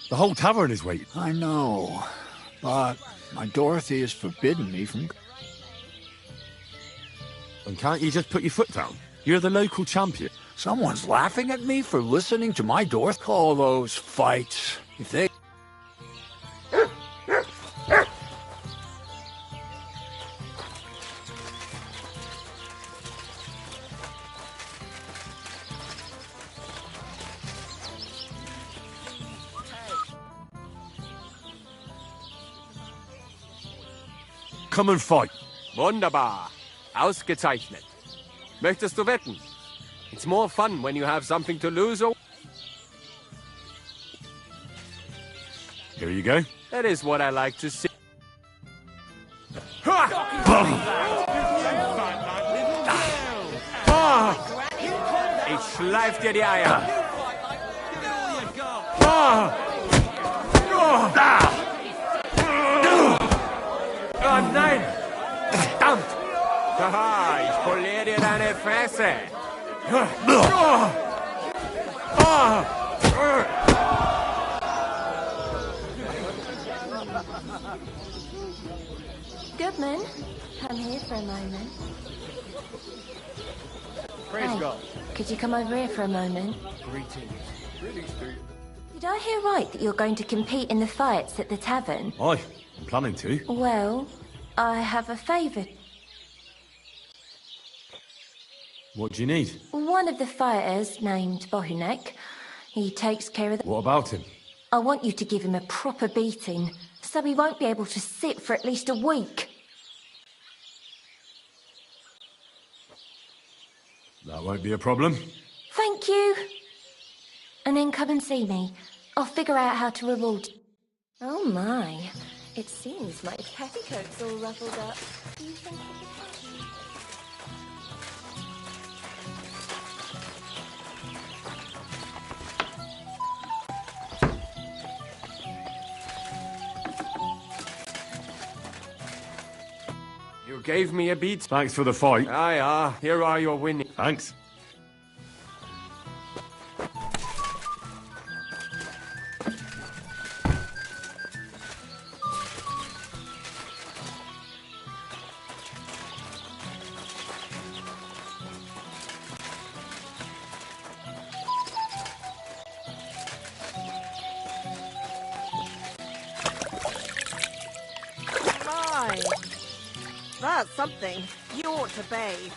The whole tavern is waiting. I know, but my Dorothy has forbidden me from... And can't you just put your foot down? You're the local champion. Someone's laughing at me for listening to my Dorothy. Call those fights. If they... come and fight. Wunderbar. Ausgezeichnet. Möchtest du wetten? It's more fun when you have something to lose or... Here you go. That is what I like to see. Ich schleif dir die Eier. Oh nein! Verdammt! Haha, ich poliere dir deine Fresse. Goodman, come here for a moment. Praise Hey, God. could you come over here for a moment? Greetings. Greetings to you. Did I hear right that you're going to compete in the fights at the tavern? Aye, I'm planning to. Well, I have a favour. What do you need? One of the fighters, named Bohunek, he takes care of the... What about him? I want you to give him a proper beating, so he won't be able to sit for at least a week. That won't be a problem. Thank you. And then come and see me. I'll figure out how to reward... Oh my. It seems my petticoat's all ruffled up. You think I could help me? You gave me a beat. Thanks for the fight. Ah, here are your winnings. Thanks. My. That's something. You ought to bathe.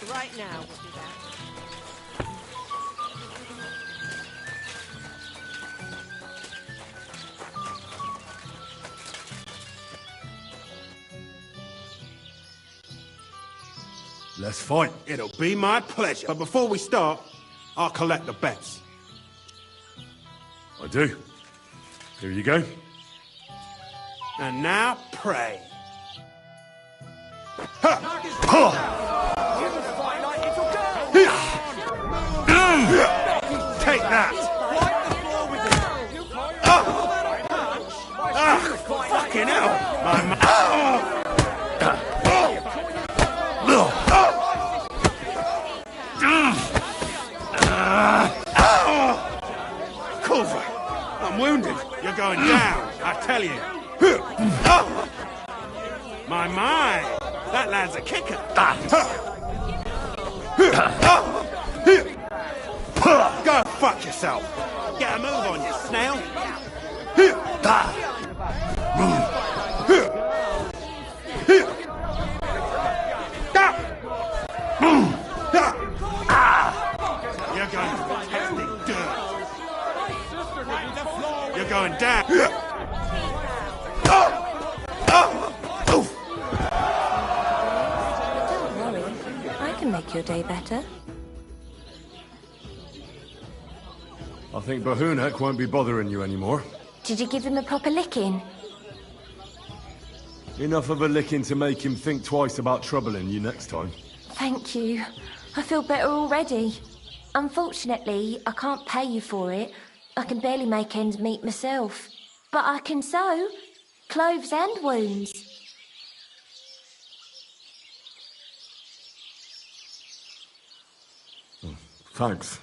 Right now, we'll do that. Let's fight. It'll be my pleasure. But before we start, I'll collect the bets. I do. Here you go. And now, pray. Take that! Fucking hell! Culver, I'm wounded. You're going down, I tell you. My, that lad's a kicker. Go fuck yourself. Get a move on you, snail. You're going to fantastic dirt. You're going down. Don't worry. I can make your day better. I think Bohunek won't be bothering you anymore. Did you give him a proper licking? Enough of a licking to make him think twice about troubling you next time. Thank you. I feel better already. Unfortunately, I can't pay you for it. I can barely make ends meet myself. But I can sew. Clothes and wounds. Thanks,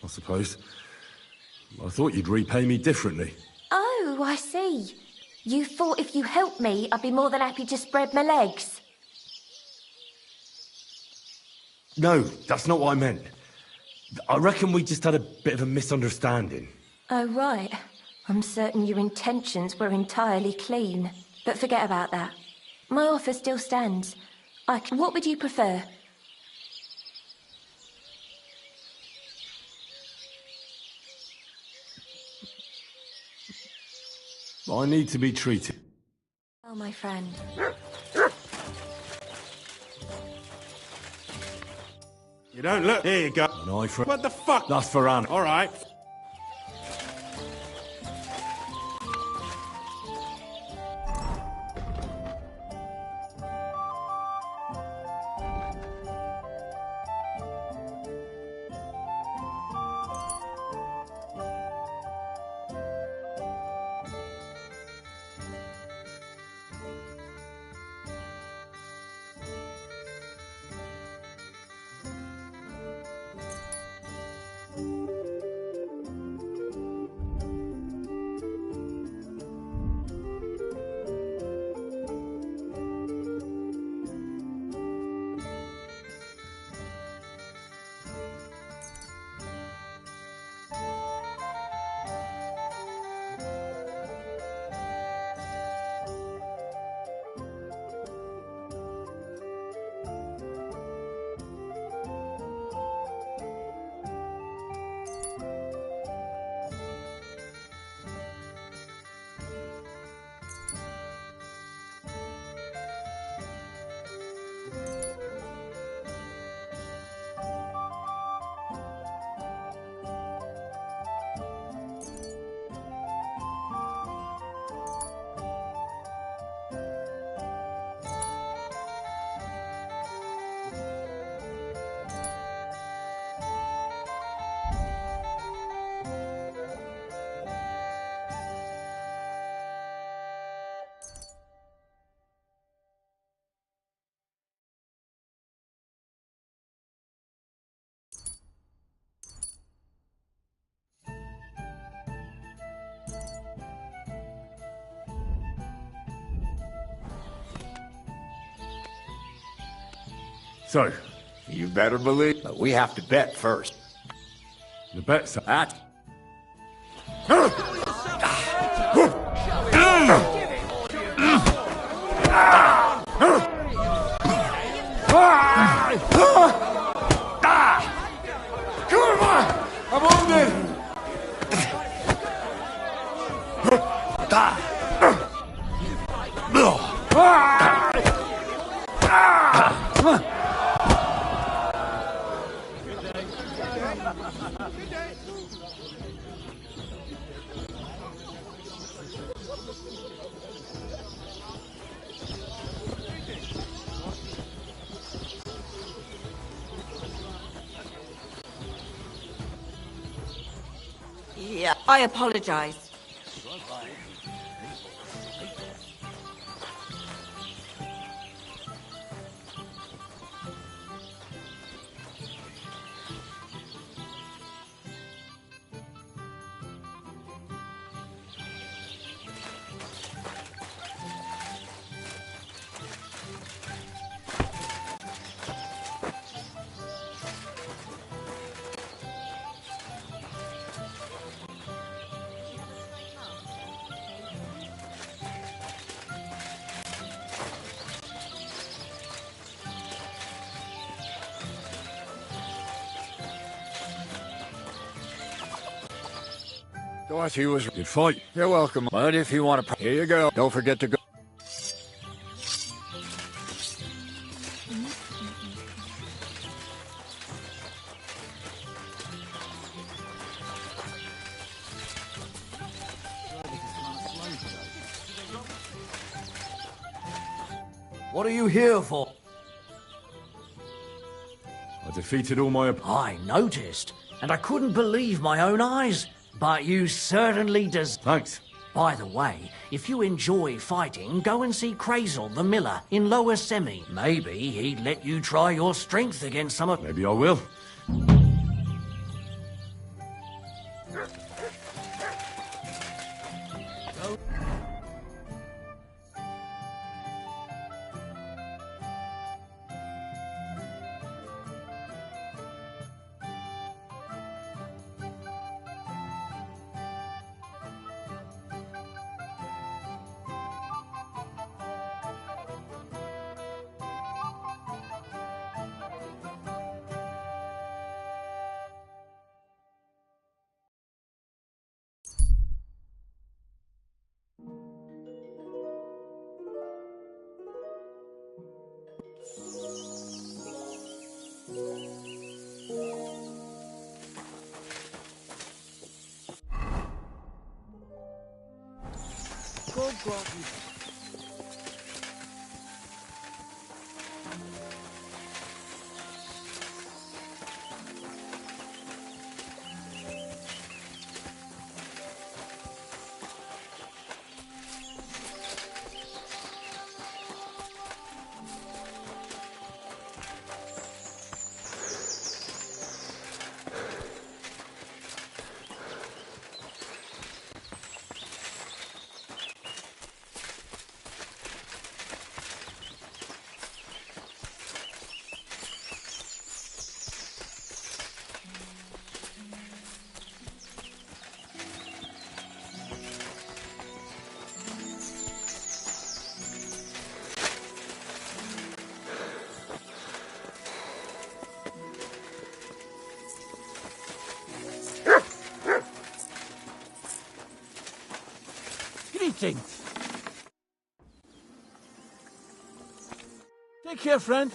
I suppose. I thought you'd repay me differently. Oh, I see. You thought if you helped me, I'd be more than happy to spread my legs. No, that's not what I meant. I reckon we just had a bit of a misunderstanding. Oh, right. I'm certain your intentions were entirely clean. But forget about that. My offer still stands. What would you prefer? I need to be treated. Oh, my friend. You don't look. Here you go. An eye for... What the fuck? That's for Anna. All right. So, You better believe. But we have to bet first. the bet's... That. Come on! I'm on it! Yeah, I apologize. Dorothy was... Good fight. You're welcome. But if you want to... Here you go. Don't forget to go... What are you here for? I defeated all my... I noticed, and I couldn't believe my own eyes. But you certainly does. Thanks. By the way, if you enjoy fighting, go and see Crazel the miller in Lower Semi. Maybe he'd let you try your strength against some of... Maybe I will. Go groggy. Greetings. Take care, friend.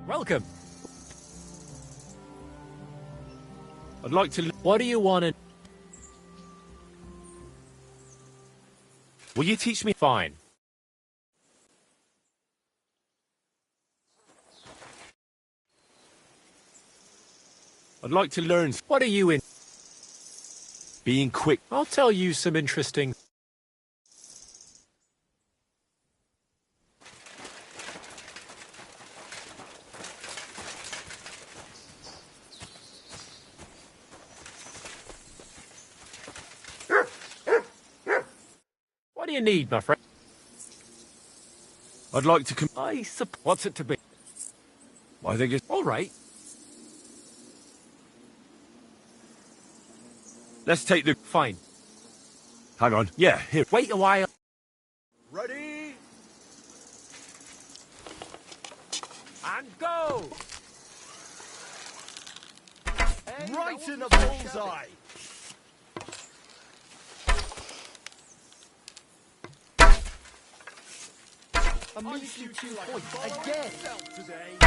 Welcome. I'd like to... What do you want to... Will you teach me? Fine. I'd like to learn... What are you in? Being quick. I'll tell you some interesting... What do you need, my friend? I'd like to What's it to be? I think it's... All right. Let's take the... Fine. Hang on. Yeah, here. Wait a while. Ready? And go! Right in the bullseye. A measly 2 points again. Today.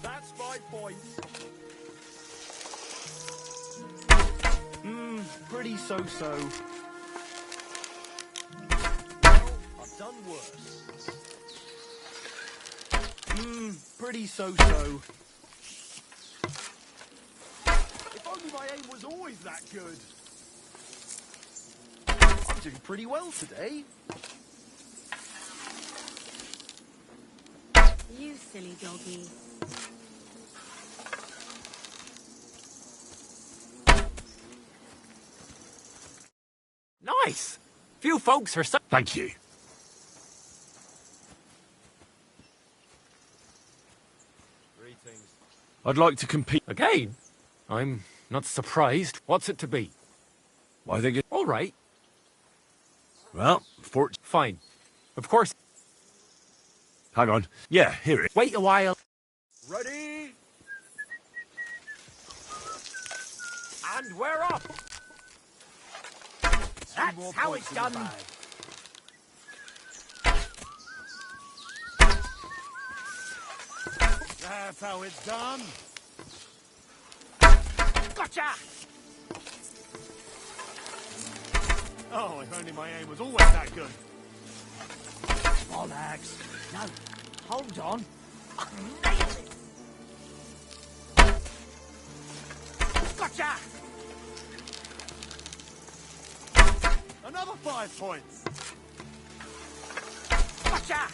That's 5 points. Pretty so-so. Well, I've done worse. Pretty so-so. If only my aim was always that good. I'm doing pretty well today. You silly doggy. Nice! Few folks are so... Thank you. Greetings. I'd like to compete... Again? I'm not surprised. What's it to be? I think it... All right. Well, Fine. Of course. Hang on. Yeah, here it... Wait a while. Ready? And we're off! That's how it's done. That's how it's done. Gotcha! Oh, if only my aim was always that good. Bollocks. No, hold on. I nailed it. Gotcha! Another 5 points. Gotcha!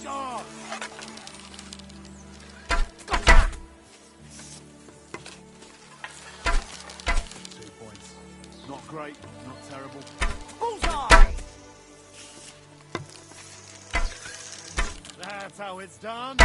Sure. Gotcha! 2 points. Not great, not terrible. Bullseye! That's how it's done.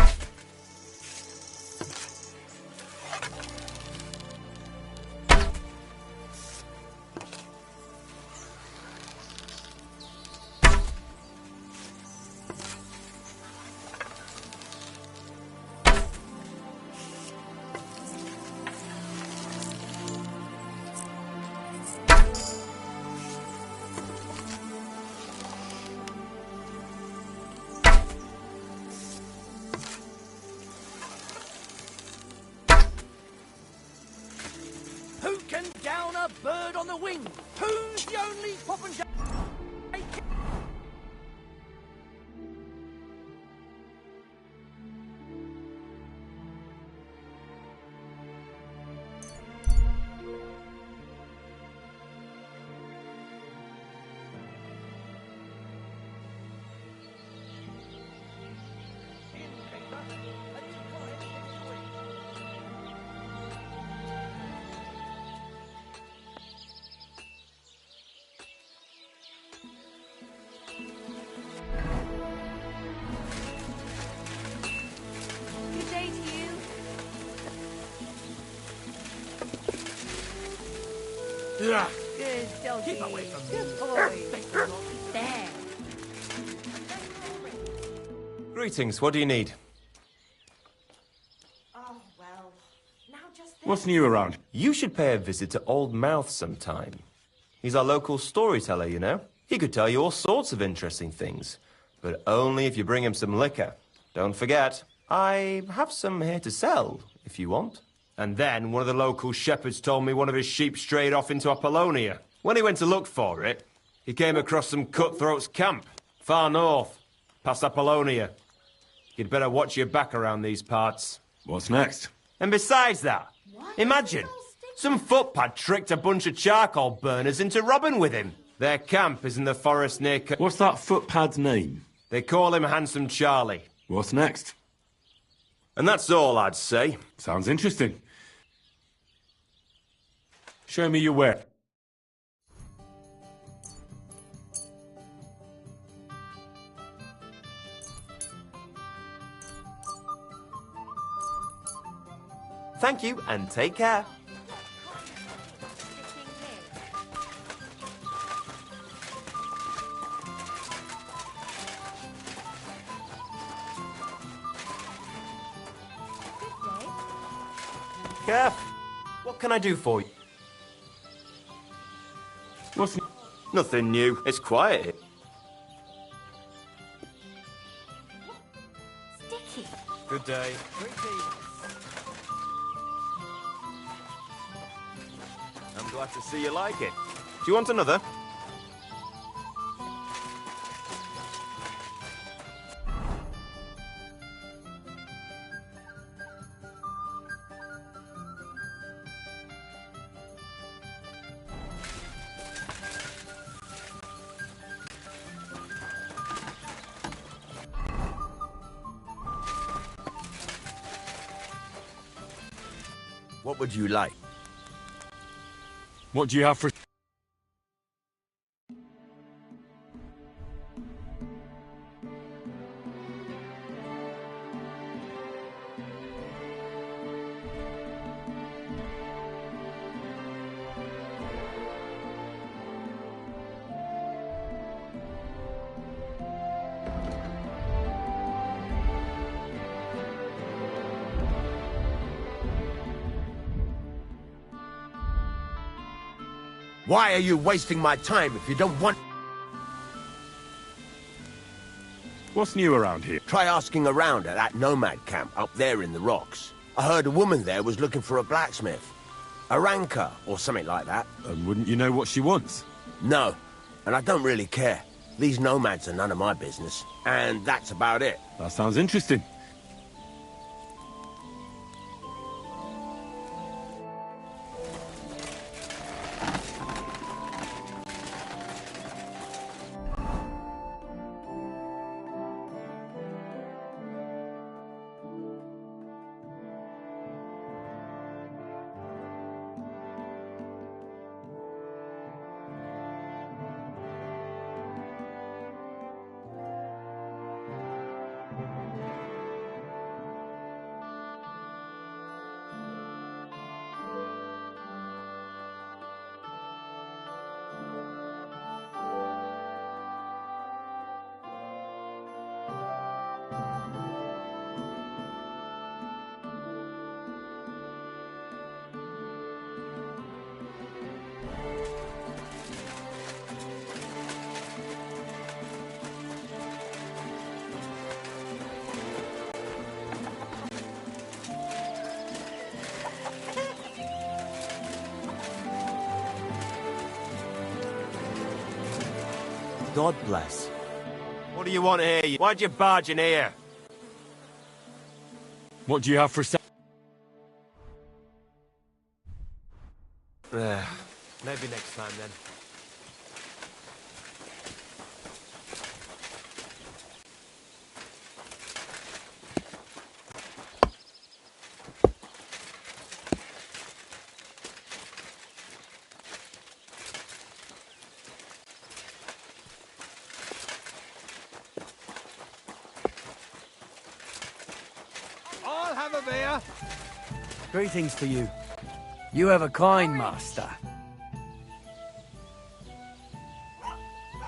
and down a bird on the wing. Who's the only pop and Good day to you. Yeah. Good doggy. Keep away from me. Good boy. There. Greetings, what do you need? Oh, well. Now just What's new around? You should pay a visit to Old Mouth sometime. He's our local storyteller, you know. He could tell you all sorts of interesting things. But only if you bring him some liquor. Don't forget, I have some here to sell, if you want. And then one of the local shepherds told me one of his sheep strayed off into Apollonia. When he went to look for it, he came across some cutthroats' camp, far north, past Apollonia. You'd better watch your back around these parts. What's next? And besides that, imagine, some footpad tricked a bunch of charcoal burners into robbing with him. Their camp is in the forest near... What's that footpad's name? They call him Handsome Charlie. What's next? And that's all I'd say. Sounds interesting. Show me your ware. Thank you, and take care. Kev, what can I do for you? What's... Nothing new. It's quiet. Sticky. Good day. I'm glad to see you like it. Do you want another? What would you like? What do you have for... Why are you wasting my time if you don't want... What's new around here? Try asking around at that nomad camp up there in the rocks. I heard a woman there was looking for a blacksmith. A ranker, or something like that. And wouldn't you know what she wants? No, and I don't really care. These nomads are none of my business. And that's about it. That sounds interesting. God bless. What do you want here? Why'd you barge in here? What do you have for sale? Maybe next time then. I'll have a beer. Greetings to you. You have a kind master.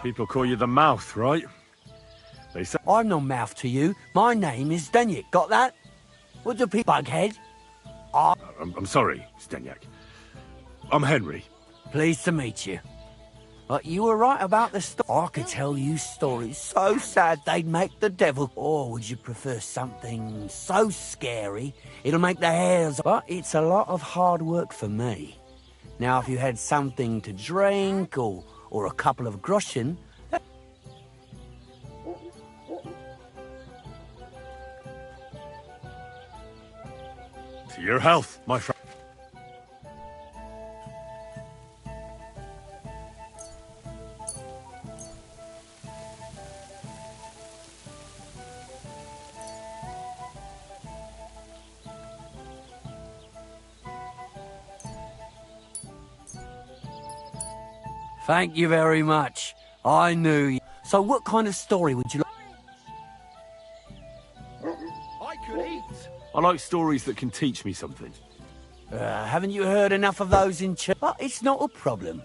People call you the mouth, right? They say I'm no mouth to you. My name is Denyak. Got that? What do people... Bughead? I'm sorry, Stenyak. I'm Henry. Pleased to meet you. But you were right about the story. I could tell you stories so sad they'd make the devil... Or would you prefer something so scary it'll make the hairs... But it's a lot of hard work for me. Now, if you had something to drink or a couple of groschen... To your health, my friend. Thank you very much. I knew you. So what kind of story would you like? I could eat. I like stories that can teach me something. Haven't you heard enough of those in church? But it's not a problem.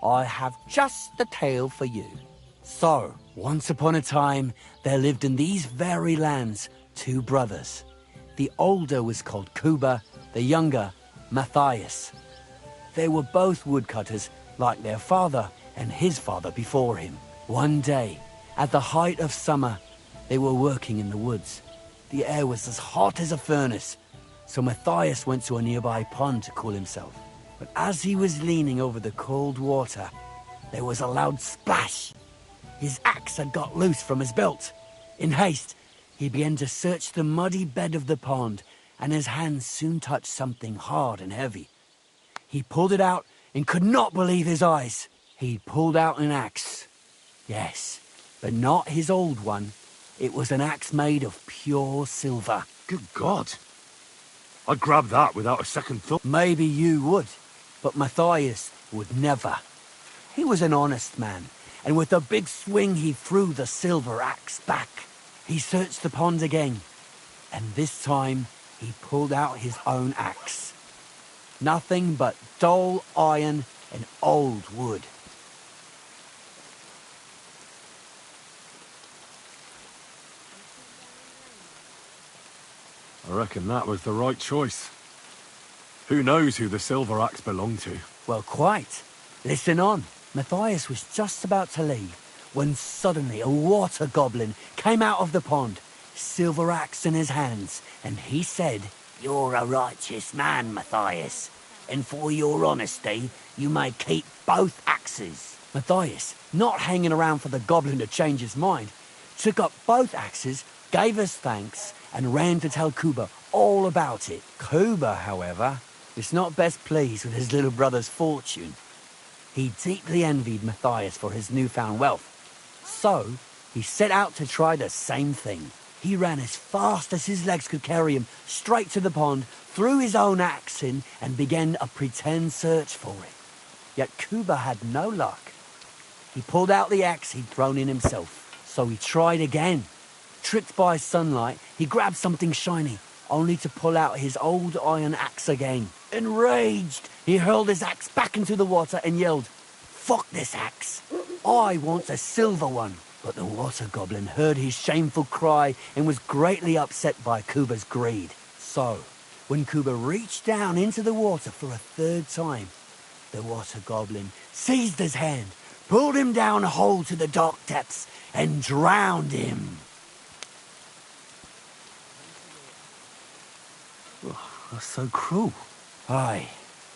I have just the tale for you. So, once upon a time, there lived in these very lands 2 brothers. The older was called Kuba, the younger, Matthias. They were both woodcutters, like their father and his father before him. One day, at the height of summer, they were working in the woods. The air was as hot as a furnace, so Matthias went to a nearby pond to cool himself. But as he was leaning over the cold water, there was a loud splash. His axe had got loose from his belt. In haste, he began to search the muddy bed of the pond, and his hands soon touched something hard and heavy. He pulled it out and could not believe his eyes. He pulled out an axe. Yes, but not his old one. It was an axe made of pure silver. Good God. I'd grab that without a second thought. Maybe you would, but Matthias would never. He was an honest man, and with a big swing he threw the silver axe back. He searched the pond again, and this time he pulled out his own axe. Nothing but dull iron and old wood. I reckon that was the right choice. Who knows who the silver axe belonged to? Well, quite. Listen on. Matthias was just about to leave when suddenly a water goblin came out of the pond, silver axe in his hands, and he said, "You're a righteous man, Matthias, and for your honesty, you may keep both axes." Matthias, not hanging around for the goblin to change his mind, took up both axes, gave us thanks, and ran to tell Kuba all about it. Kuba, however, was not best pleased with his little brother's fortune. He deeply envied Matthias for his newfound wealth. So, he set out to try the same thing. He ran as fast as his legs could carry him straight to the pond, threw his own axe in, and began a pretend search for it. Yet Kuba had no luck. He pulled out the axe he'd thrown in himself, so he tried again. Tricked by sunlight, he grabbed something shiny, only to pull out his old iron axe again. Enraged, he hurled his axe back into the water and yelled, "Fuck this axe! I want a silver one!" But the water goblin heard his shameful cry and was greatly upset by Kuba's greed. So, when Kuba reached down into the water for a third time, the water goblin seized his hand, pulled him down a hole to the dark depths, and drowned him. Oh, that's so cruel. Aye,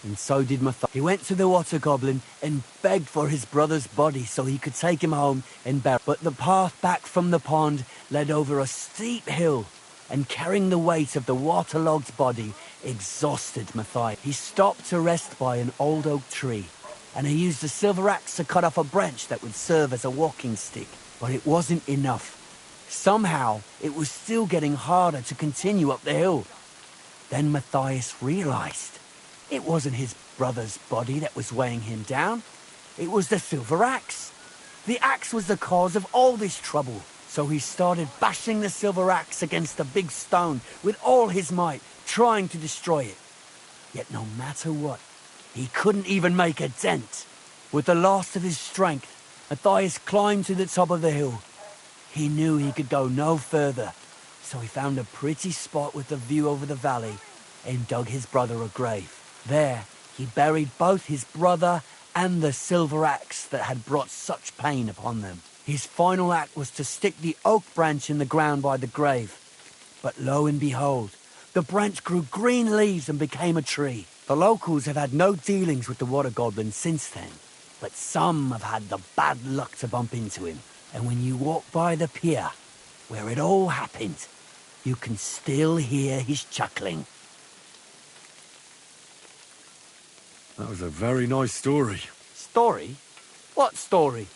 And so did Matthias. He went to the water goblin and begged for his brother's body so he could take him home and bury. But the path back from the pond led over a steep hill, and carrying the weight of the waterlogged body exhausted Matthias. He stopped to rest by an old oak tree, and he used a silver axe to cut off a branch that would serve as a walking stick. But it wasn't enough. Somehow, it was still getting harder to continue up the hill. Then Matthias realized it wasn't his brother's body that was weighing him down. It was the silver axe. The axe was the cause of all this trouble. So he started bashing the silver axe against the big stone with all his might, trying to destroy it. Yet no matter what, he couldn't even make a dent. With the last of his strength, Matthias climbed to the top of the hill. He knew he could go no further, so he found a pretty spot with a view over the valley and dug his brother a grave. There, he buried both his brother and the silver axe that had brought such pain upon them. His final act was to stick the oak branch in the ground by the grave. But lo and behold, the branch grew green leaves and became a tree. The locals have had no dealings with the water goblin since then, but some have had the bad luck to bump into him. And when you walk by the pier, where it all happened, you can still hear his chuckling. That was a very nice story. Story? What story?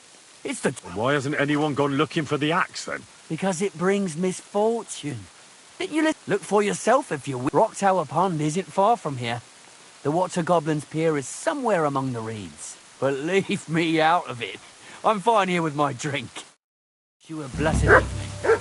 It's the... Why hasn't anyone gone looking for the axe, then? Because it brings misfortune. Didn't you look for yourself if you will? Rock Tower Pond isn't far from here. The Water Goblin's pier is somewhere among the reeds. But leave me out of it. I'm fine here with my drink. You a blessed evening.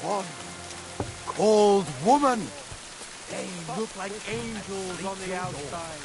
One cold woman. They look like angels on the outside.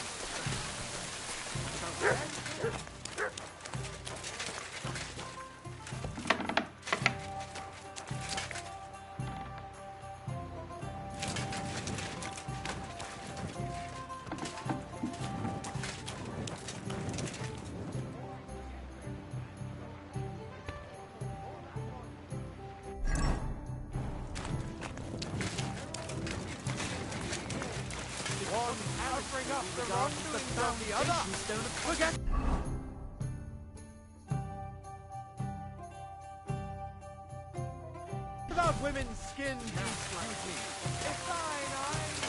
love women's skin beauty. If thine eyes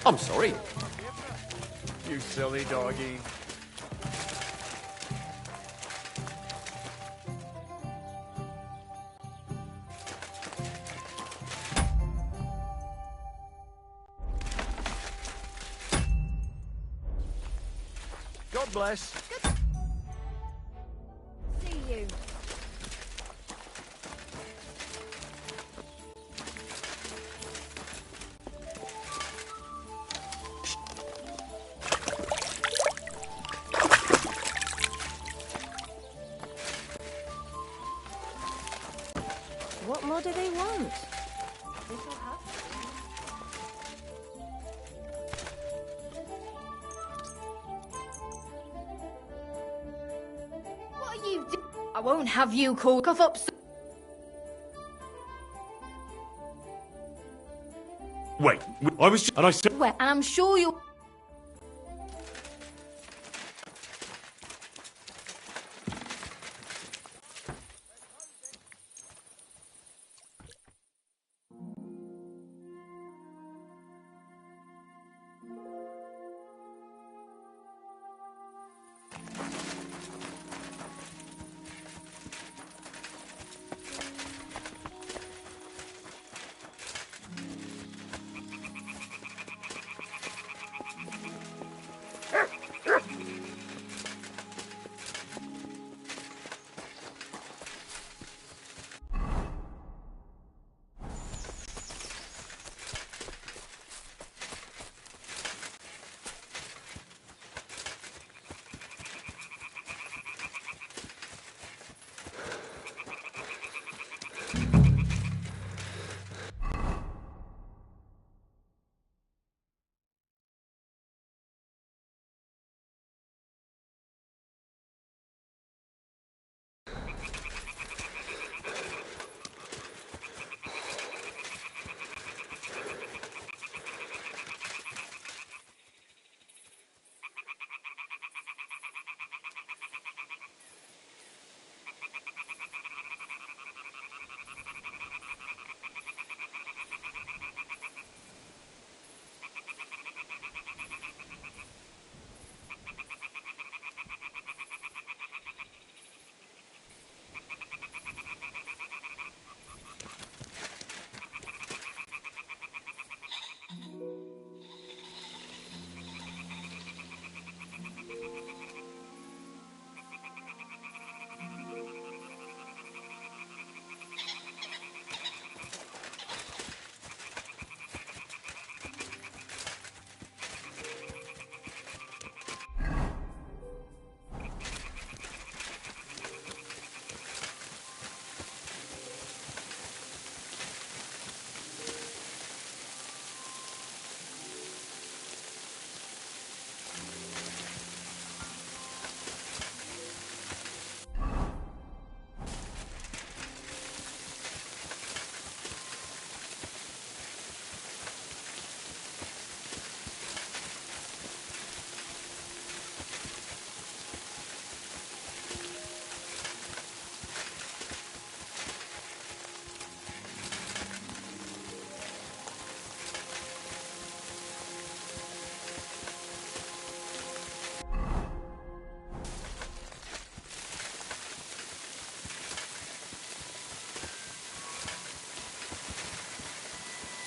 I'm sorry. You silly doggy. God bless. See you. What more do they want? This'll have What are you doing? I won't have you call cough up. Wait, I was and I said... And I'm sure you'll...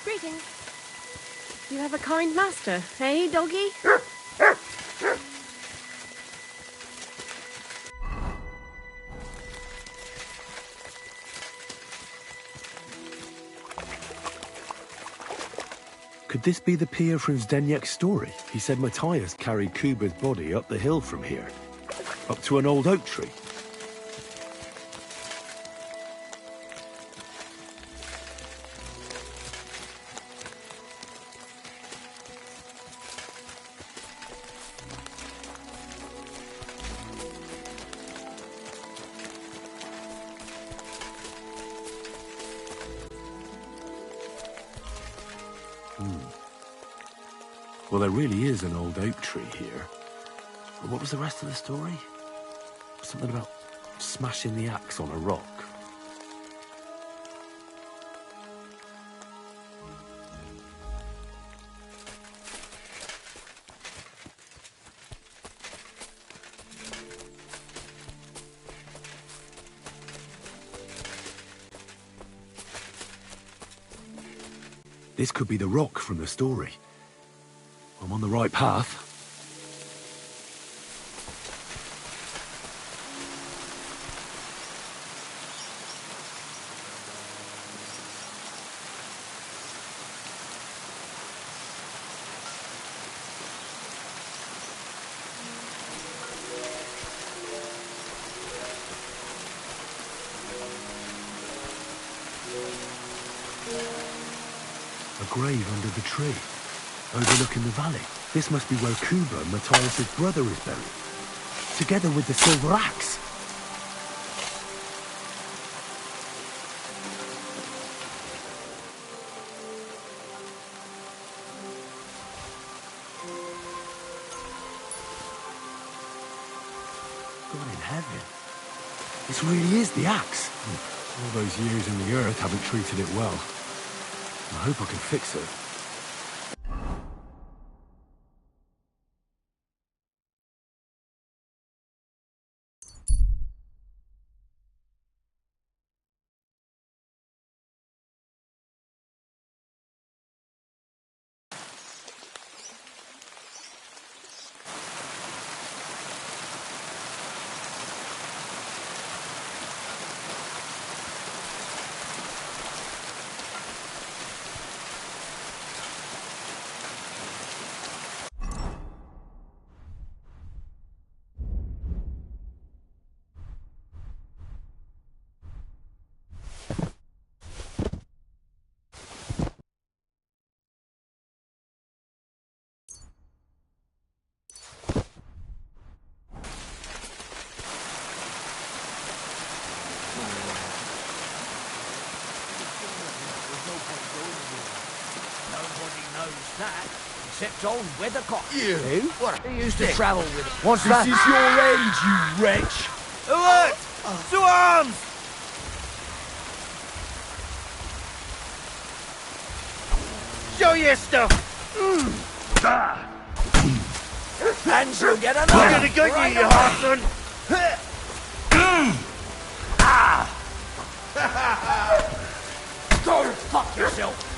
Greetings. You have a kind master, eh, doggy? Could this be the pier from Zdeněk's story? He said Matthias carried Kuba's body up the hill from here, up to an old oak tree. Well, there really is an old oak tree here. But what was the rest of the story? Something about smashing the axe on a rock. This could be the rock from the story. I'm on the right path. A grave under the tree, overlooking the valley. This must be where Kuba, Matthias' brother, is buried, together with the silver axe. God in heaven, this really is the axe. All those years in the earth haven't treated it well. I hope I can fix it. That, except old Weathercock. You? Who? What? He used to travel with it. What's that? This is your end, you wretch! Alert! To arms! Show your stuff! And you'll get another! I'm gonna get you, you Hartson! Go fuck yourself!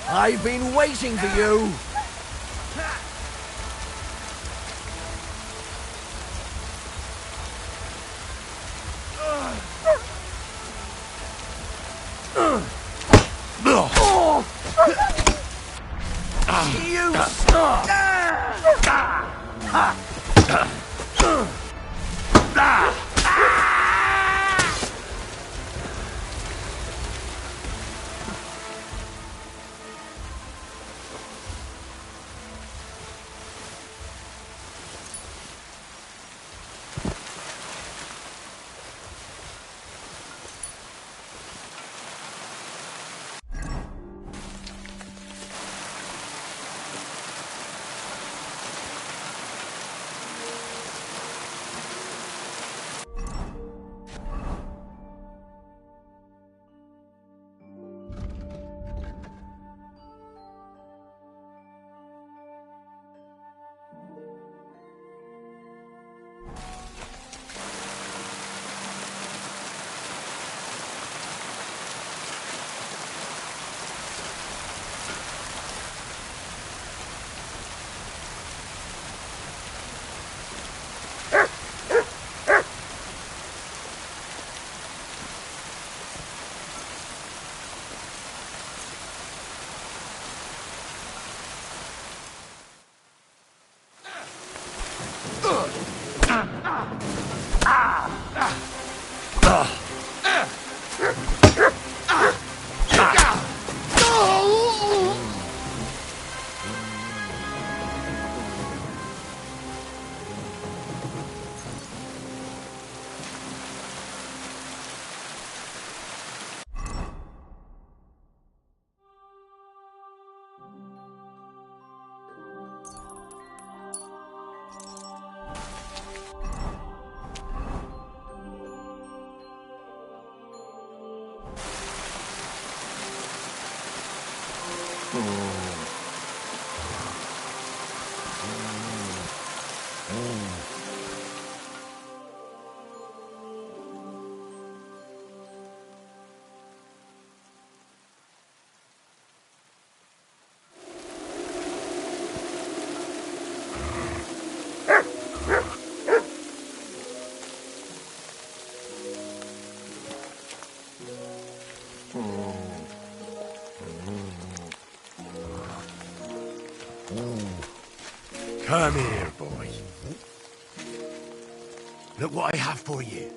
I've been waiting for you! You Come here, boy. Look what I have for you.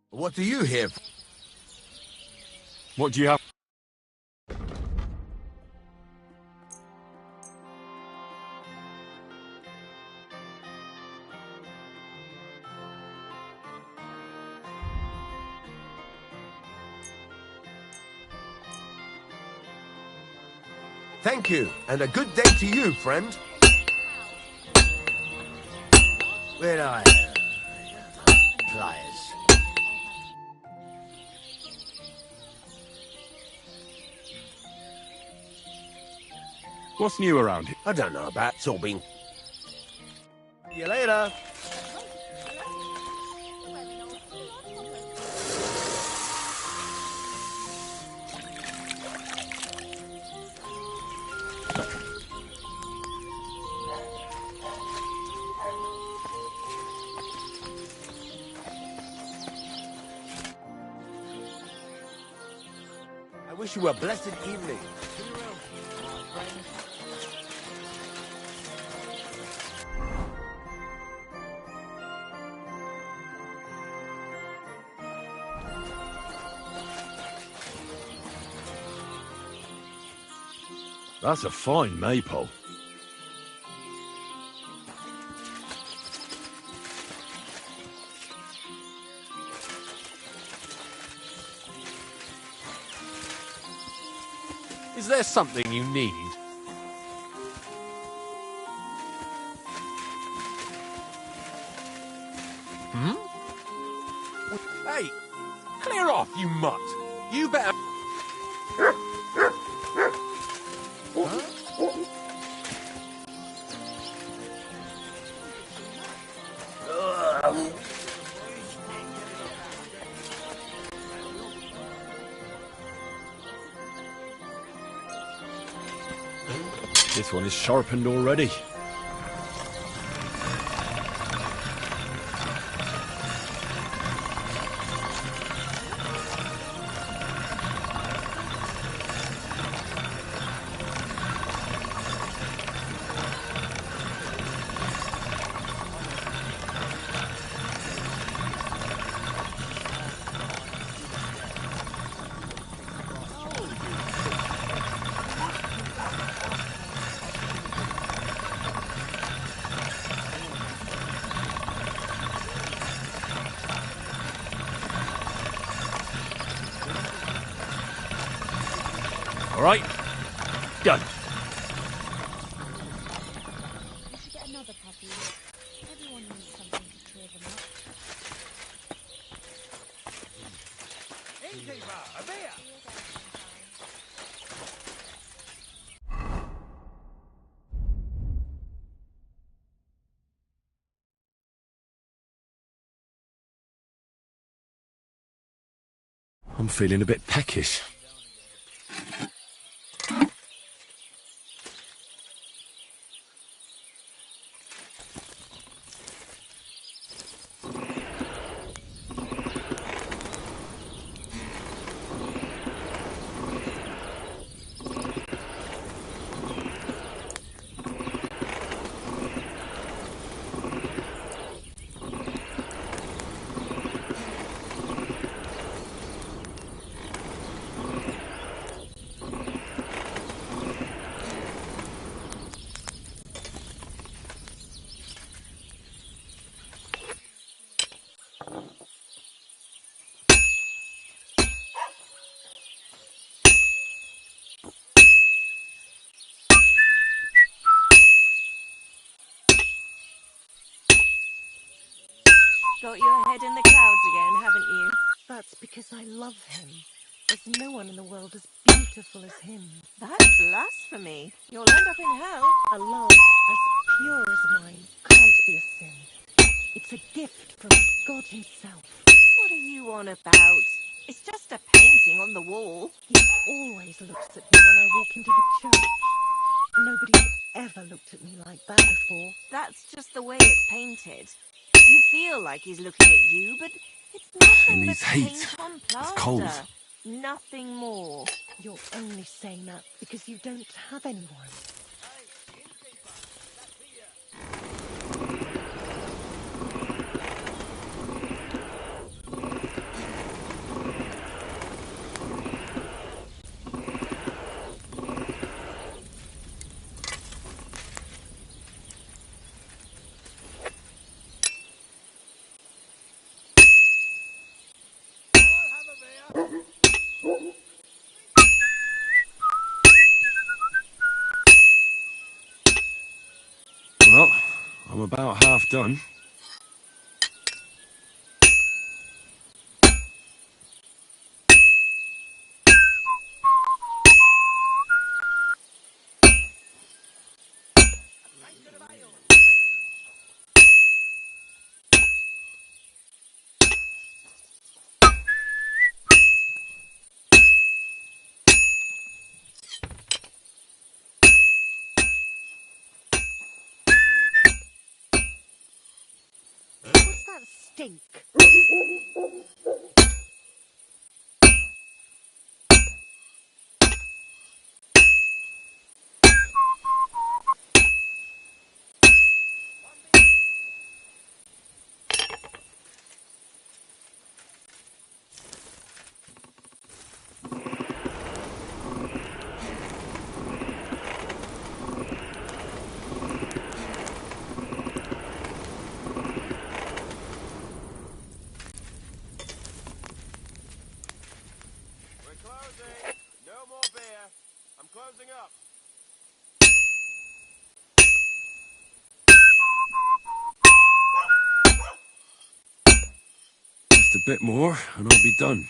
What do you have? What do you have? Thank you, and a good day to you, friend. Where are pliers? What's new around here? I don't know about sobbing. See you later. I wish you a blessed evening. That's a fine maypole. Is there something you need? Hmm? Hey, clear off, you mutt. You better... This one is sharpened already. All right, done. You should get another puppy. Everyone needs something to cheer them up. I'm feeling a bit peckish. Got your head in the clouds again, haven't you? That's because I love him. There's no one in the world as beautiful as him. That's blasphemy. You'll end up in hell. A love as pure as mine can't be a sin. It's a gift from God himself. What are you on about? It's just a painting on the wall. He always looks at me when I walk into the church. Nobody's ever looked at me like that before. That's just the way it's painted. You feel like he's looking at you, but it's nothing It but needs heat. paint on It's plaster. cold. Nothing more. You're only saying that because you don't have anyone. Well, I'm about half done. What's that stink? Closing up. Just a bit more, and I'll be done.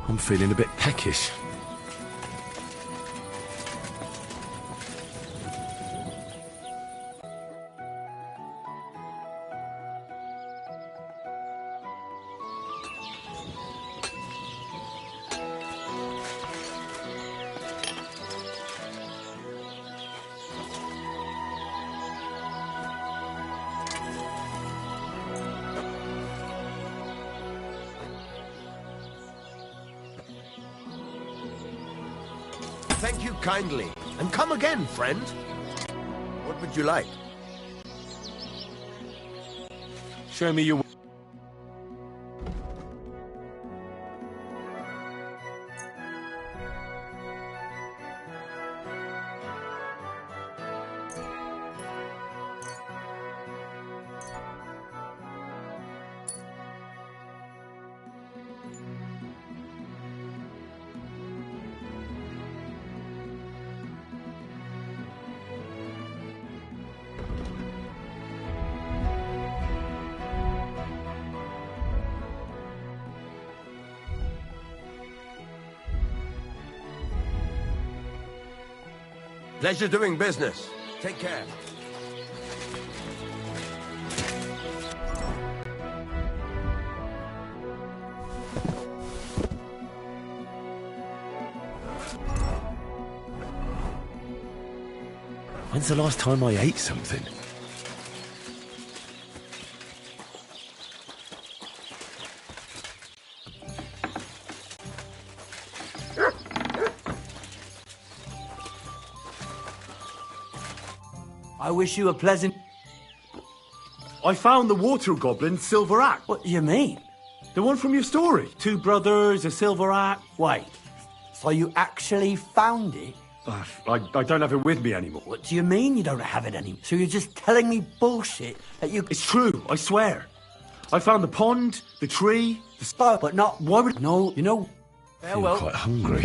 I'm feeling a bit peckish. Thank you kindly, and come again, friend. What would you like? Show me your... Pleasure doing business. Take care. When's the last time I ate something? I wish you a pleasant... I found the water goblin's silver axe. What do you mean? The one from your story. 2 brothers, a silver axe. Wait, so you actually found it? I don't have it with me anymore. What do you mean you don't have it anymore? So you're just telling me bullshit that you... It's true, I swear. I found the pond, the tree, the... Stop, but not... Why would... No, you know... I feel quite hungry.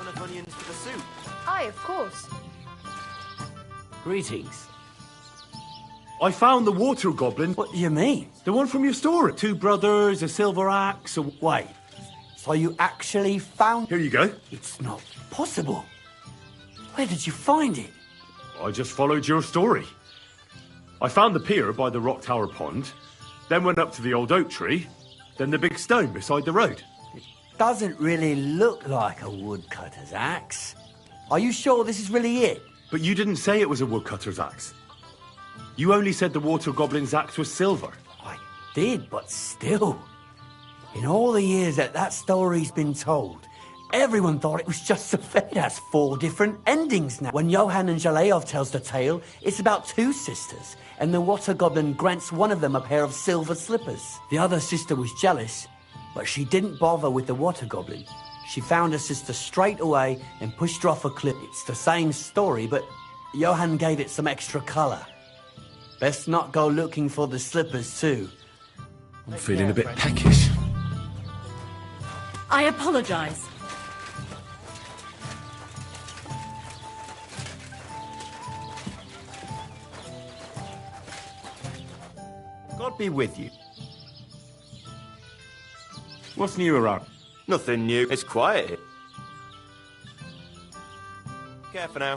Enough onions for the soup? Aye, of course. Greetings. I found the water goblin. What do you mean? The one from your story. 2 brothers, a silver axe, a... Wait, so you actually found... Here you go. It's not possible. Where did you find it? I just followed your story. I found the pier by the rock tower pond, then went up to the old oak tree, then the big stone beside the road. Doesn't really look like a woodcutter's axe. Are you sure this is really it? But you didn't say it was a woodcutter's axe. You only said the water goblin's axe was silver. I did, but still. In all the years that story's been told, everyone thought it was just a fairy. It has 4 different endings now. When Johann and Jaleov tells the tale, it's about 2 sisters, and the water goblin grants one of them a pair of silver slippers. The other sister was jealous, but she didn't bother with the water goblin. She found her sister straight away and pushed her off a cliff. It's the same story, but Johann gave it some extra colour. Best not go looking for the slippers, too. I'm feeling a bit peckish. I apologize. God be with you. What's new around? Nothing new. It's quiet here. Care for now.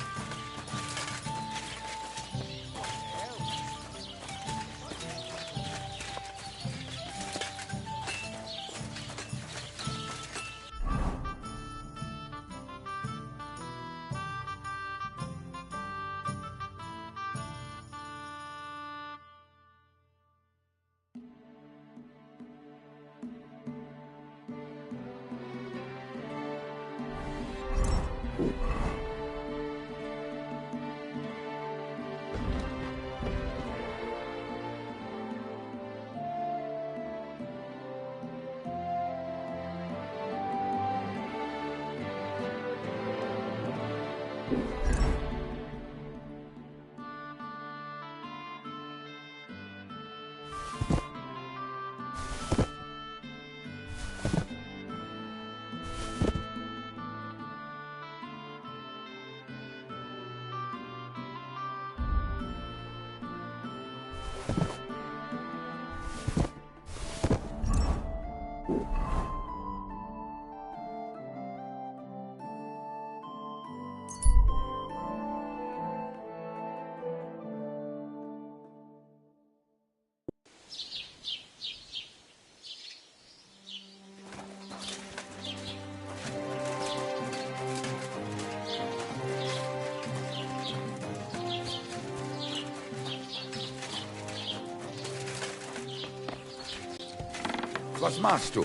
Was machst du?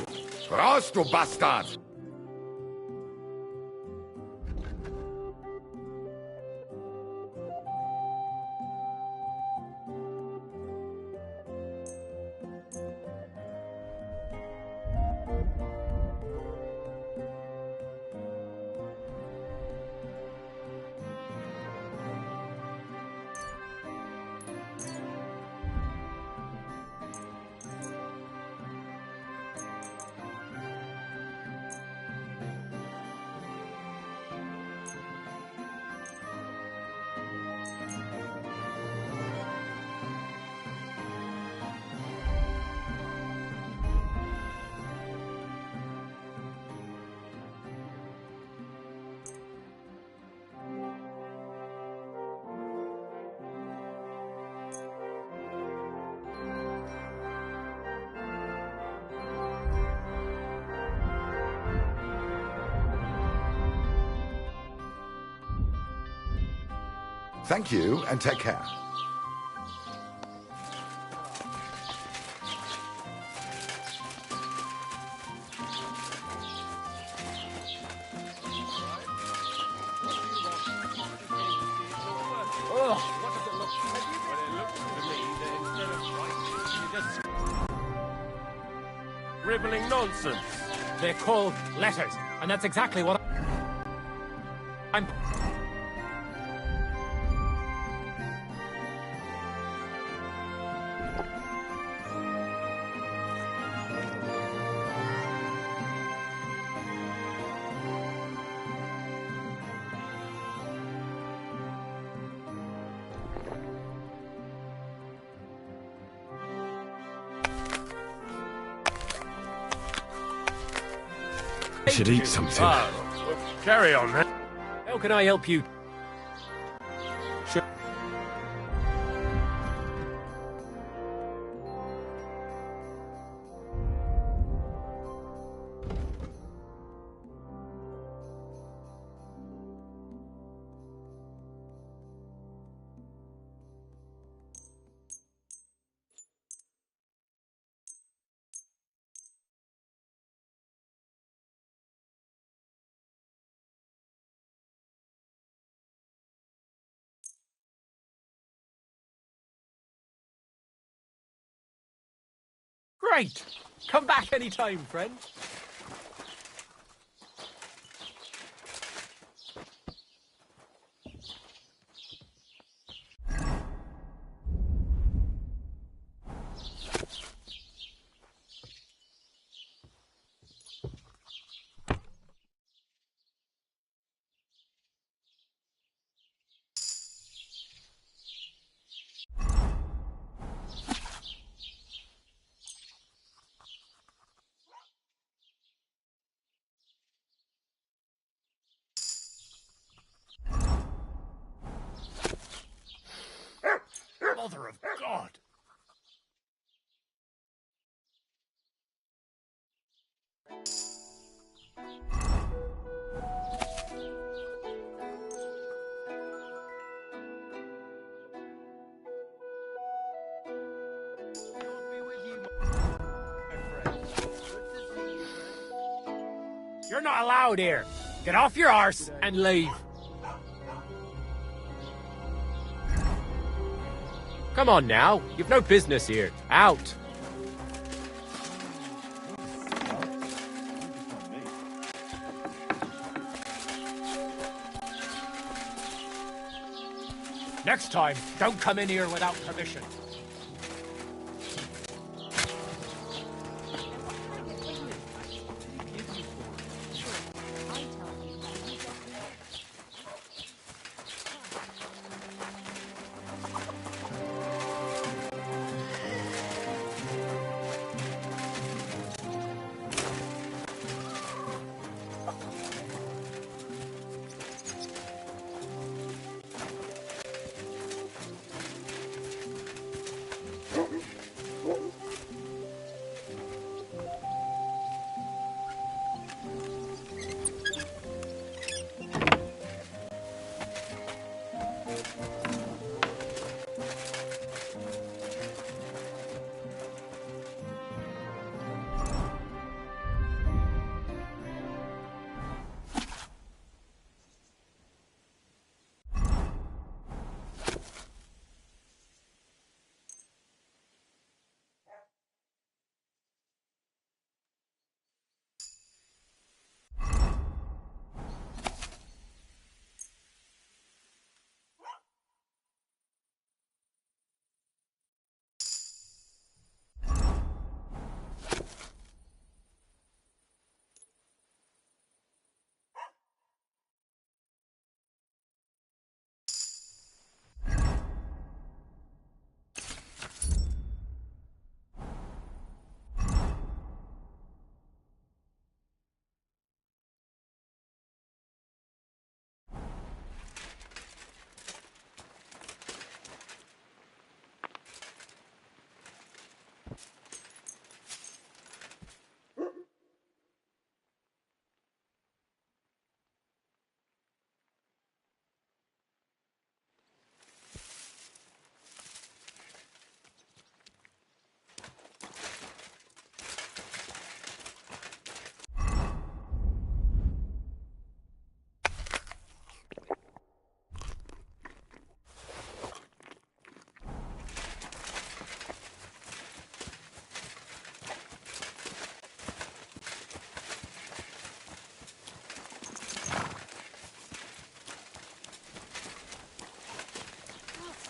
Raus, du Bastard! Thank you, and take care. Dribbling nonsense. They're called letters, and that's exactly what I'm... I should eat something. Carry on, then. How can I help you? Sure. Great! Come back anytime, friend. Mother of God! You're not allowed here. Get off your arse and leave. Come on now, you've no business here. Out! Next time, don't come in here without permission.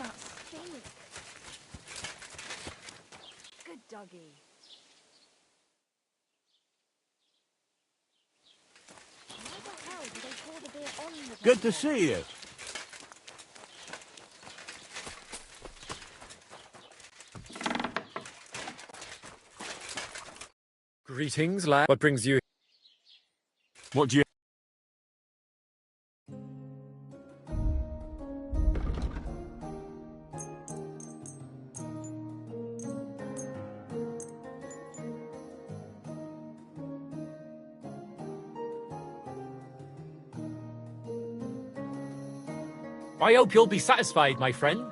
that stink? Good doggy. Why the hell do they pour the beer on the Good to see you. Greetings, lad. What brings you? What do you... I hope you'll be satisfied, my friend.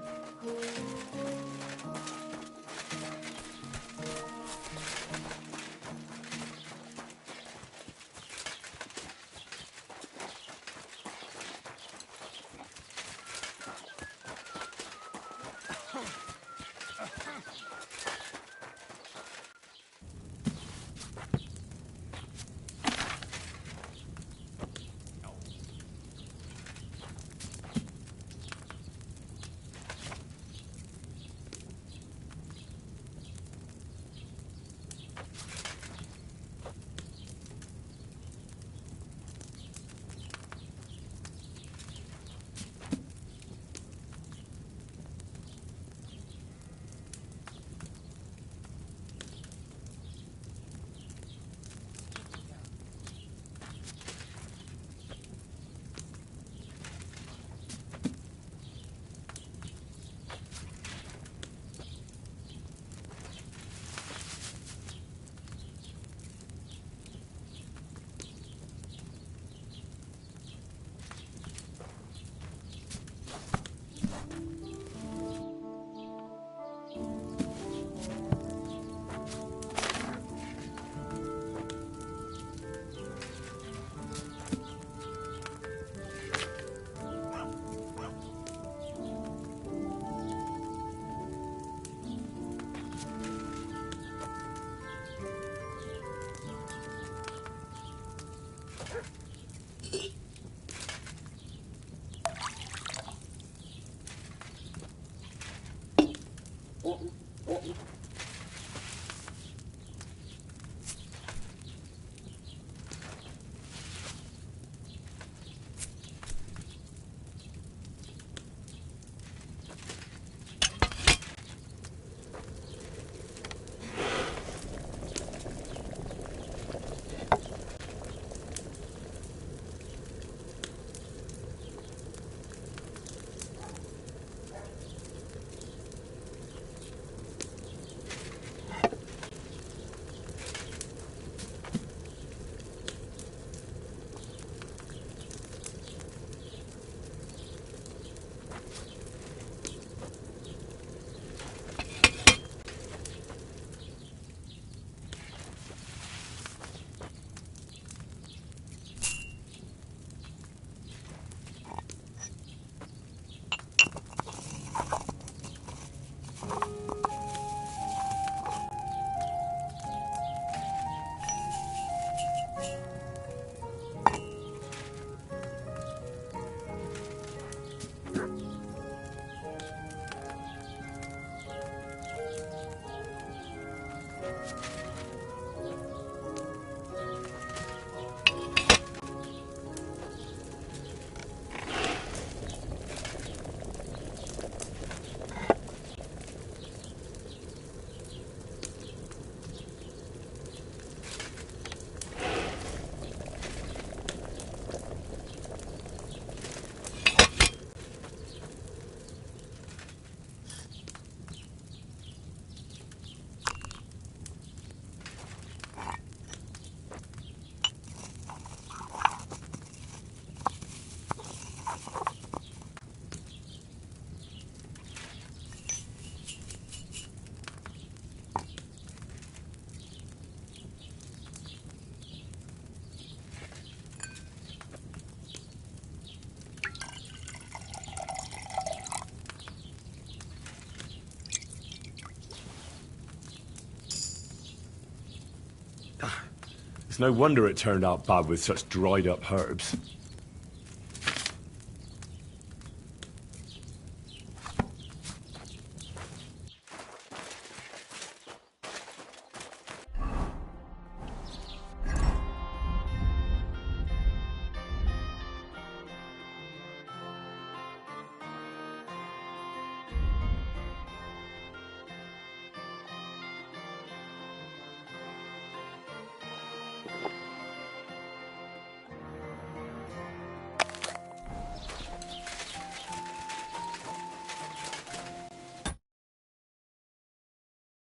It's no wonder it turned out bad with such dried up herbs.